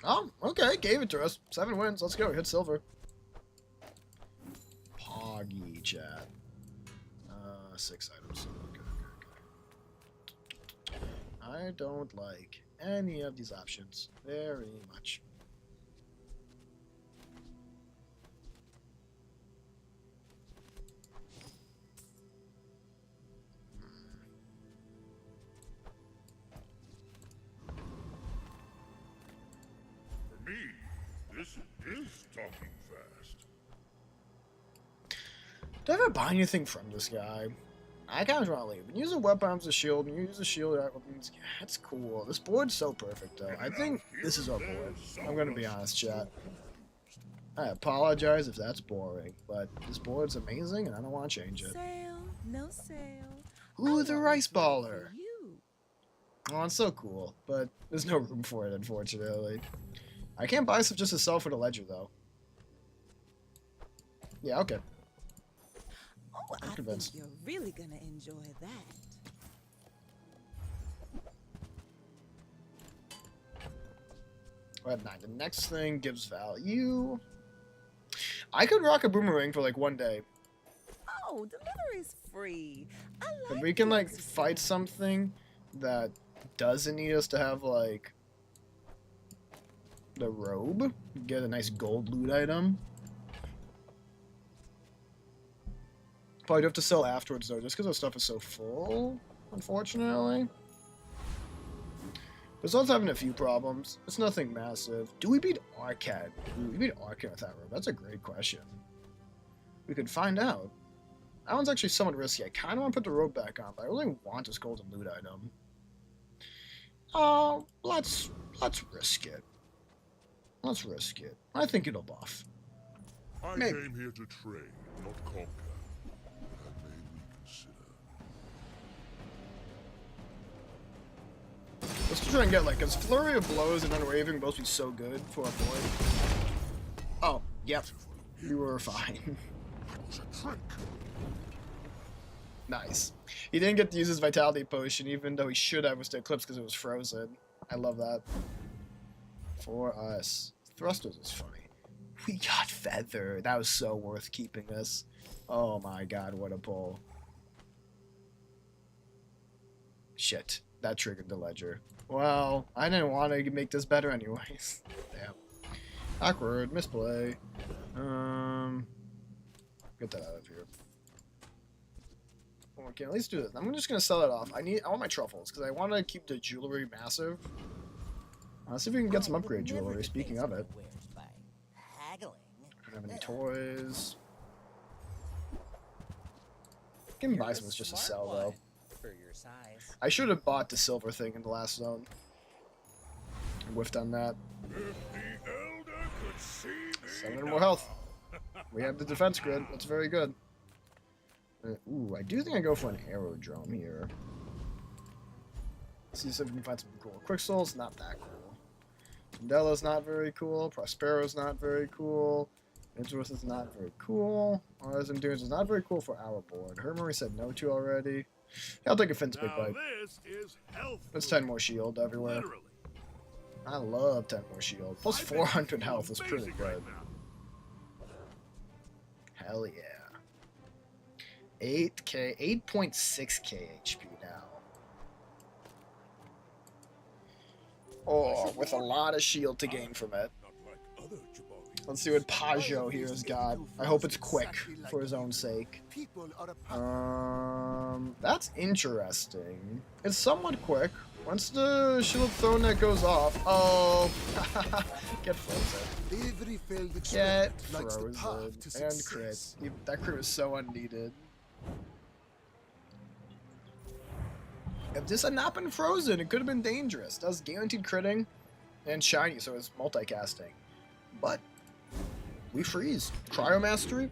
Oh, okay. Gave it to us. 7 wins. Let's go. Hit silver. Poggy chat. 6 items. Okay, okay, okay. I don't like any of these options very much. For me, this is talking fast. Did I ever buy anything from this guy? I kind of want to leave. When you use a weapon as a shield, and you use a shield, that's cool. This board's so perfect, though. I think this is our board. I'm gonna be honest, chat. I apologize if that's boring, but this board's amazing, and I don't want to change it. Sale, no sale. Ooh, the rice baller. You. Oh, it's so cool, but there's no room for it, unfortunately. I can't buy stuff just to sell for the ledger, though. Yeah, okay. Oh, I think convinced. you're really gonna enjoy that. We're at 9. The next thing gives value. I could rock a boomerang for like 1 day. Oh, delivery's free. I If like we can like this. fight something that doesn't need us to have like the robe, get a nice gold loot item. Probably do have to sell afterwards though, just because our stuff is so full, unfortunately. But Zone's having a few problems. It's nothing massive. Do we beat Arcad? Ooh, we beat Arcad with that robe. That's a great question. We could find out. That one's actually somewhat risky. I kind of want to put the robe back on, but I really want this golden loot item. Let's risk it. Let's risk it. I think it'll buff. I Maybe. came here to trade, not conquer. That may reconsider. Let's try and get like, cause Flurry of Blows and Unwavering both be so good for our boy. Oh, yep. We were fine. That was a trick. Nice. He didn't get to use his Vitality Potion, even though he should have with the Eclipse because it was frozen. I love that. For us. Thrusters is funny. We got Feather. That was so worth keeping this. Oh my god, what a pull. Shit. That triggered the ledger. Well, I didn't want to make this better anyways. Damn. Awkward. Misplay. Get that out of here. Okay, at least do this. I'm just gonna sell it off. I want my truffles because I want to keep the jewelry massive. Let's see if we can get some upgrade jewelry. Speaking of it, Haggling. I don't have any toys. Can buy some just to sell though. For your size. I should have bought the silver thing in the last zone. I whiffed on that. If the elder could see me 7 more health. We have the defense grid. That's very good. Ooh, I do think I go for an aerodrome here. See if we can find something cool. Quick Soul's not that cool. Mandela's not very cool. Prospero's not very cool. Edgeworth is not very cool. Ours Endurance is not very cool for our board. Hermery said no to already. Yeah, I'll take a Finn's Big Bite. this is health. That's 10 more shield everywhere. Literally. I love 10 more shield. Plus 400 health is pretty Basic good. right now. Hell yeah. 8k, 8.6k HP now. Oh, with a lot of shield to gain from it. Not like other Jabari Let's see what Pajot here has got. I hope it's quick for his own sake. That's interesting. It's somewhat quick. Once the shield thrown net goes off, oh, get frozen. Get frozen and crit. That crit was so unneeded. If this had not been frozen, it could have been dangerous. Does guaranteed critting and shiny, so it's multicasting. But we freeze. Cryo Mastery,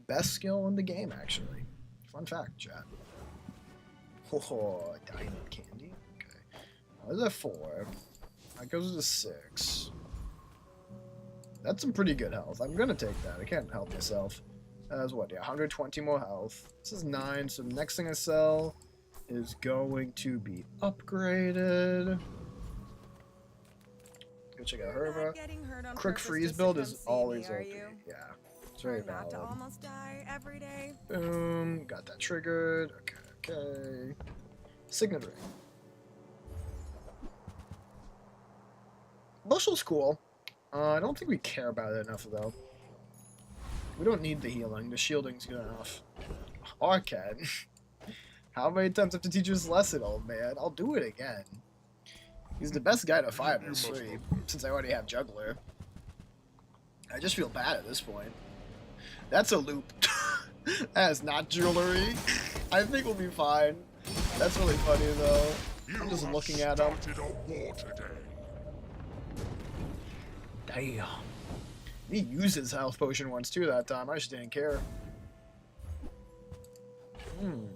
best skill in the game, actually. Fun fact, chat. Oh, diamond candy. Okay. That's a 4. That goes to 6. That's some pretty good health. I'm gonna take that. I can't help myself. That's what? Yeah, 120 more health. This is 9. So the next thing I sell is going to be upgraded. Go check out Herba. Quick freeze build is always OP. Yeah, it's very valid. Not to almost die every day. Boom, got that triggered. Okay. Signet ring. Bushel's cool. I don't think we care about it enough though. We don't need the healing. The shielding's good enough. Arcad. How many times I have to teach you this lesson, old man? I'll do it again. He's the best guy to fight in this stream, since I already have Juggler. I just feel bad at this point. That's a loop. That is not jewelry. I think we'll be fine. That's really funny, though. I'm just looking at him. Damn. He used his health potion once, too, that time. I just didn't care.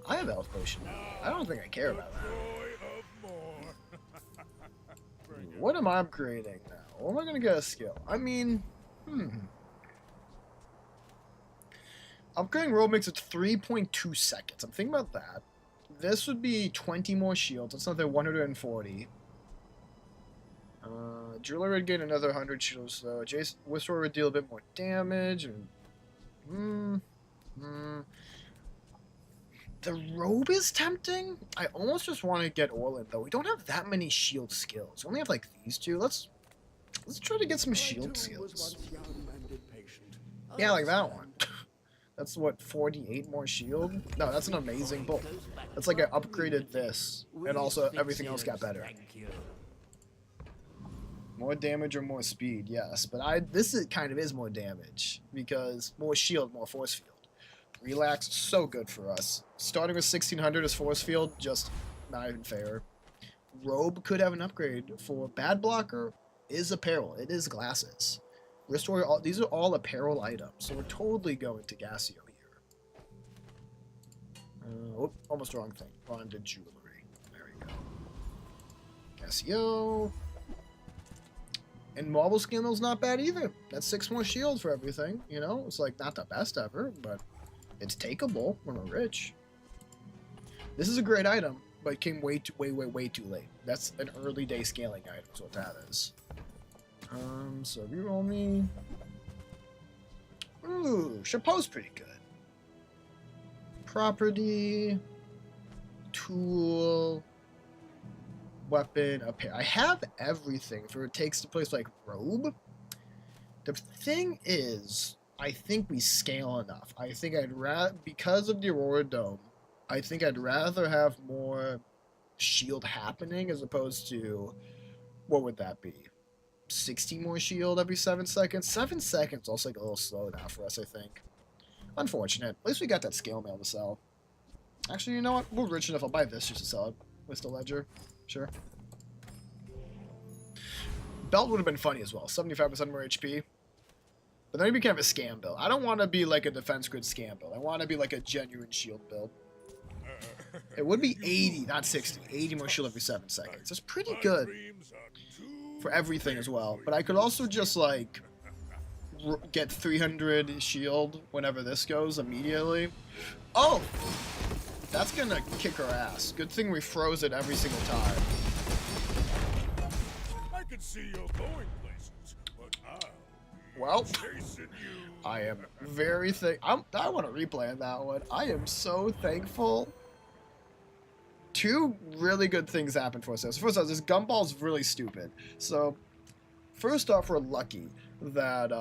I have health potion. I don't think I care about that. What am I upgrading now? What am I gonna get a skill? I mean, Upgrading robe makes it 3.2 seconds. I'm thinking about that. This would be 20 more shields. That's another 140. Driller would gain another 100 shields, though. Whisperer would deal a bit more damage. And, the robe is tempting. I almost just want to get Orland, though. We don't have that many shield skills. We only have like these two. Let's try to get some shield skills. Yeah, like that one. That's what, 48 more shield? No, that's an amazing bull. That's like I upgraded this, and also everything else got better. More damage or more speed, yes. But this kind of is more damage, because more shield, more force field. Relax, so good for us. Starting with 1600 as force field, just not even fair. Robe could have an upgrade for bad blocker. Is apparel. It is glasses. Restore. These are all apparel items, so we're totally going to Gassio here. Almost the wrong thing. On to jewelry. There we go. Gassio. And Marble Scandal's not bad either. That's 6 more shields for everything. You know, it's like not the best ever, but it's takeable when we're rich. This is a great item, but it came way too late. That's an early day scaling item, is what that is. So if you roll me... Ooh, Chapeau's pretty good. Property... Tool... Weapon, apparel. I have everything for it takes to place like robe. The thing is, I think we scale enough. I think because of the Aurora Dome, I think I'd rather have more shield happening as opposed to, what would that be? 60 more shield every 7 seconds? 7 seconds also like a little slow now for us, I think. Unfortunate. At least we got that scale mail to sell. Actually, you know what? We're rich enough. I'll buy this just to sell it with the ledger. Sure. Belt would have been funny as well. 75% more HP. But then it'd be kind of a scam build. I don't want to be like a defense grid scam build. I want to be like a genuine shield build. It would be 80, not 60. 80 more shield every 7 seconds. That's pretty good for everything as well. But I could also just like get 300 shield whenever this goes immediately. Oh! That's gonna kick our ass. Good thing we froze it every single time. I can see you're going places, but well, I am very I want to replay that one. I am so thankful. 2 really good things happened for us. So first off, this gumball's really stupid. So first off, we're lucky that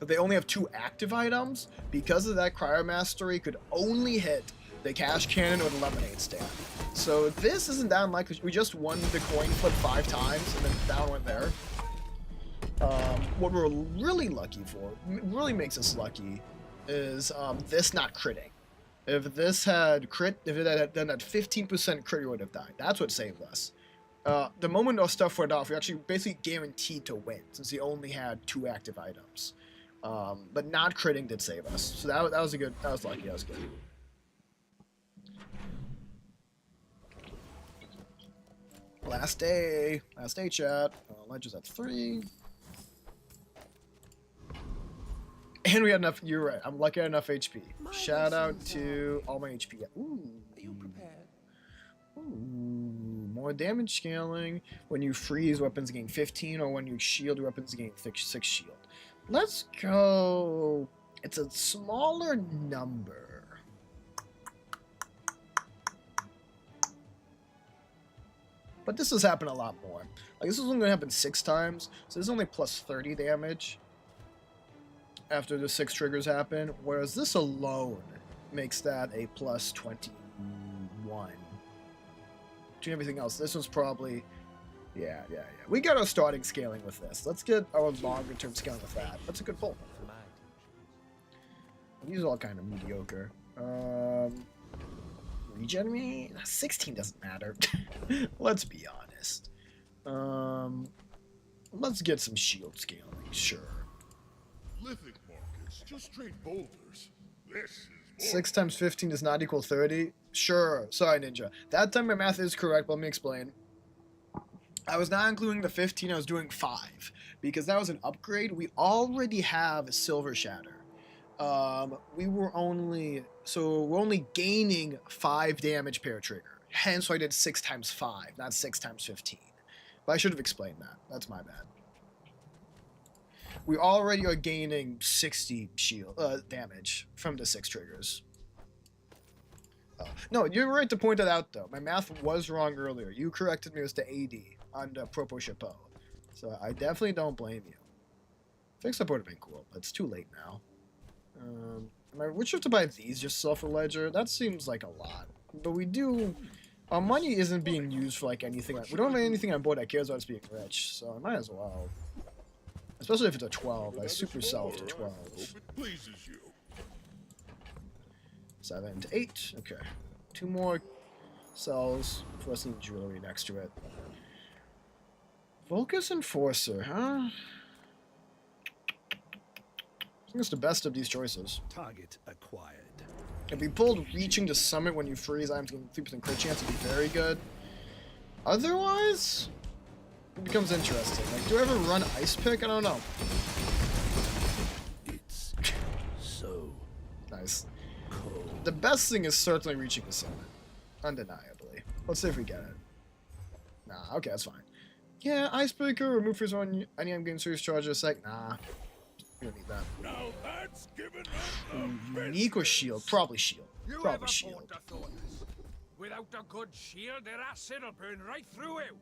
if they only have 2 active items, because of that, Cryo Mastery could only hit the Cash Cannon or the Lemonade Stand. So this isn't that unlikely. We just won the coin flip 5 times, and then down went there. What we're really lucky for, really makes us lucky, is this not critting. If this had crit, if it had done that 15% crit, we would have died. That's what saved us. The moment our stuff went off, we actually basically guaranteed to win, since he only had 2 active items. But not critting did save us. So that was a good, that was lucky, that was good. Last day, chat. Ledger's at 3. And we had enough, you're right, I'm lucky I had enough HP. Shout out to all my HP. Ooh. Are you prepared? Ooh, more damage scaling. When you freeze, weapons gain 15, or when you shield, weapons gain 6 shield. Let's go. It's a smaller number. But this has happened a lot more. Like, this is only going to happen 6 times, so this is only plus 30 damage after the 6 triggers happen, whereas this alone makes that a plus 21. To everything else, this was probably... Yeah. We got our starting scaling with this. Let's get our longer term scaling with that. That's a good pull. These are all kind of mediocre. Regen me? 16 doesn't matter. Let's be honest. Let's get some shield scaling, sure. Lithic markets, just straight boulders. This is more. 6 times 15 does not equal 30? Sure. Sorry, Ninja. That time my math is correct, but let me explain. I was not including the 15, I was doing 5. Because that was an upgrade. We already have Silver Shatter. We're only gaining 5 damage per trigger. Hence why I did 6 times 5, not 6 times 15. But I should have explained that. That's my bad. We already are gaining 60 shield damage from the 6 triggers. No, you're right to point that out, though. My math was wrong earlier. You corrected me as to 80 on the Propo Chapeau. So I definitely don't blame you. Fix up would have been cool, but it's too late now. Would you have to buy these just sell for Ledger? That seems like a lot. But we do... Our money isn't being used for like anything. We don't have anything on board that cares about us being rich, so I might as well. Especially if it's a 12. I super sell to 12. Hope it pleases you. 7 to 8. Okay. 2 more cells. Plus need jewelry next to it. Focus Enforcer, huh? I think it's the best of these choices. Target acquired. If we pulled Reaching to Summit when you freeze items, getting 3% crit chance would be very good. Otherwise, it becomes interesting. Like, do I ever run Ice Pick? I don't know. It's so Nice. cold. The best thing is certainly Reaching to Summit. Undeniably. Let's see if we get it. Nah, okay, that's fine. Yeah, Icebreaker, remove freeze on any I'm getting serious charge in a sec. Nah. We don't need that. Now that's given Unique or shield? Probably shield. You Probably ever shield. fought the Thorns? Without a good shield, their acid'll burn right through you.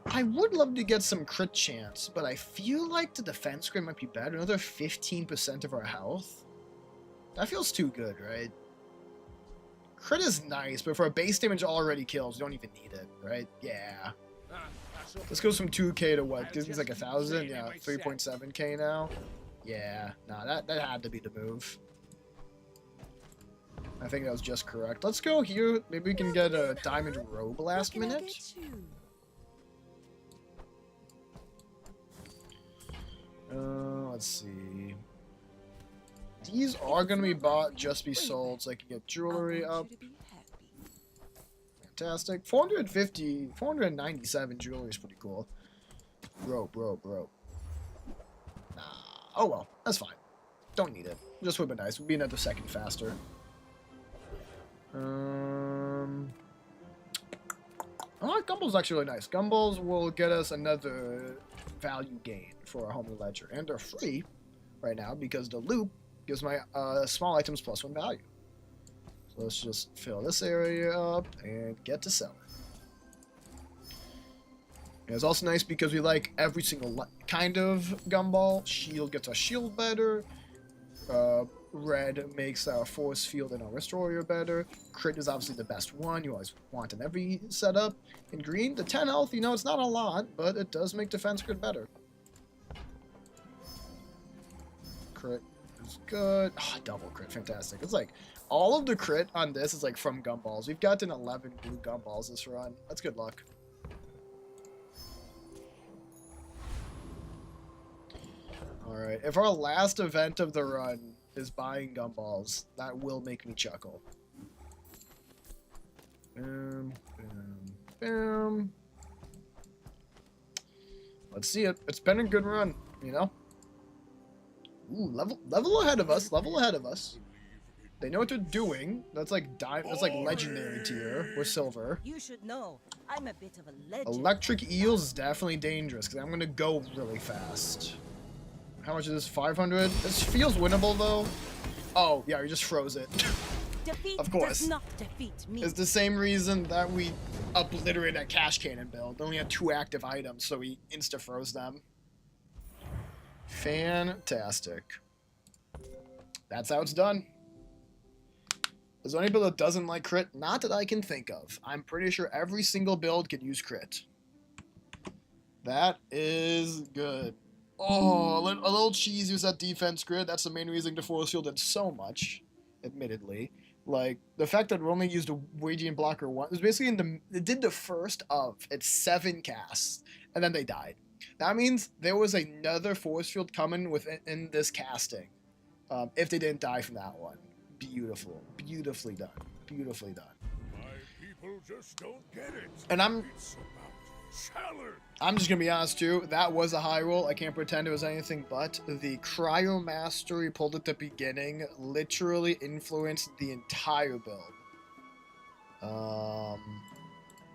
I would love to get some crit chance, but I feel like the defense grade might be better. Another 15% of our health? That feels too good, right? Crit is nice, but for a base damage already kills, you don't even need it, right? Yeah. This goes from 2k to what? Gives me like 1,000? Yeah, 3.7k now. Yeah, nah, that had to be the move. I think that was just correct. Let's go here. Maybe we can get a diamond robe last minute. Let's see. These are gonna be bought, just be sold, so I can get jewelry up. Fantastic. 497 jewelry is pretty cool. Rope. Nah. Oh well, that's fine. Don't need it. Just would have been nice. We'd be another second faster. Oh, Gumball's actually really nice. Gumballs will get us another value gain for our homie ledger. And they're free right now because the loop gives my small items +1 value. So let's just fill this area up and get to selling. It's also nice because we like every single kind of gumball. Shield gets our shield better. Red makes our force field and our destroyer better. Crit is obviously the best one. You always want in every setup. In green, the 10 health, you know, it's not a lot, but it does make defense crit better. Crit is good. Oh, double crit, fantastic. It's like all of the crit on this is like from gumballs. We've gotten 11 blue gumballs this run. That's good luck. Alright, if our last event of the run is buying gumballs, that will make me chuckle. Boom, boom, boom. Let's see it. It's been a good run, you know? Ooh, level ahead of us, level ahead of us. They know what they're doing. That's like that's like legendary tier. We're silver. You should know, I'm a bit of a legend. Electric eels is definitely dangerous because I'm gonna go really fast. How much is this? 500? This feels winnable though. Oh yeah, you just froze it. Defeat of course. does not defeat me. It's the same reason that we obliterated that cash cannon build. They only had 2 active items, so we insta froze them. Fantastic. That's how it's done. Is there any build that doesn't like crit? Not that I can think of. I'm pretty sure every single build can use crit. That is good. Oh, a little cheesy was that defense crit. That's the main reason the force field did so much, admittedly. Like, the fact that we only used a Radiant Blocker 1, it was basically it did the first of its 7 casts, and then they died. That means there was another force field coming within this casting, if they didn't die from that one. Beautiful. Beautifully done. Beautifully done. My people just don't get it. And It's about challenge. I'm just gonna be honest too, that was a high roll. I can't pretend it was anything but. The Cryo Mastery pulled at the beginning literally influenced the entire build.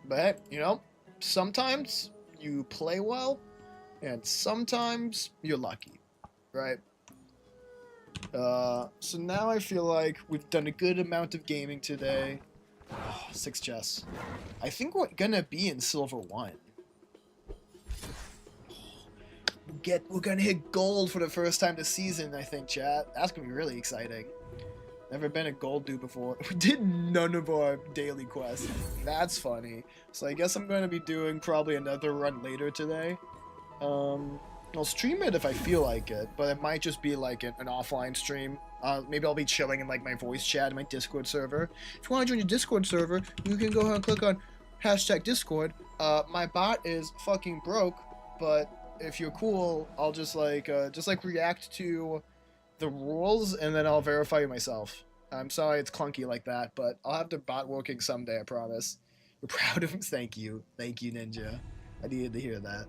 But hey, you know, sometimes you play well, and sometimes you're lucky, right? So now I feel like we've done a good amount of gaming today. Oh, 6 chests. I think we're gonna be in silver 1. We're gonna hit gold for the first time this season, I think, chat. That's gonna be really exciting. Never been a gold dude before. We did none of our daily quests. That's funny. So I guess I'm gonna be doing probably another run later today. I'll stream it if I feel like it, but it might just be like an offline stream. Maybe I'll be chilling in like my voice chat in my Discord server. If you want to join your Discord server, you can go ahead and click on #Discord. My bot is fucking broke, but if you're cool, I'll just like react to the rules and then I'll verify you myself. I'm sorry it's clunky like that, but I'll have the bot working someday, I promise. We're proud of him. Thank you, Ninja. I needed to hear that.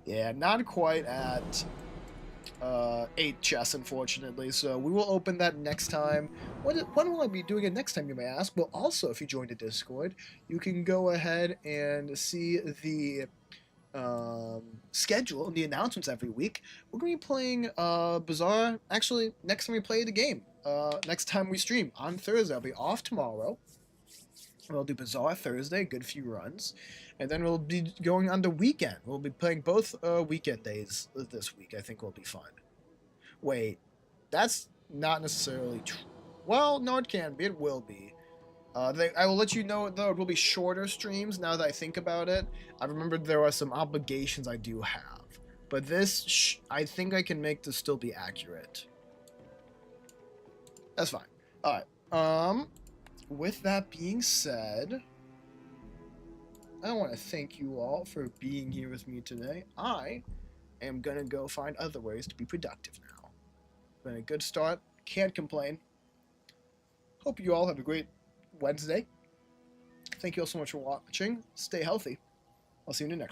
Yeah, not quite at 8 chests, unfortunately, so we will open that next time. When will I be doing it next time, you may ask? Well, also, if you join the Discord, you can go ahead and see the schedule and the announcements every week. We're going to be playing Bazaar, actually, next time we play the game. Next time we stream, on Thursday. I'll be off tomorrow. We'll do Bazaar Thursday, a good few runs. And then we'll be going on the weekend. We'll be playing both weekend days this week. I think will be fun. Wait, that's not necessarily true. Well, no, it can be. It will be. I will let you know, though, it will be shorter streams now that I think about it. I remembered there are some obligations I do have. But this, I think I can make this still be accurate. That's fine. Alright. With that being said, I want to thank you all for being here with me today. I am going to go find other ways to be productive now. Been a good start. Can't complain. Hope you all have a great Wednesday. Thank you all so much for watching. Stay healthy. I'll see you in the next one.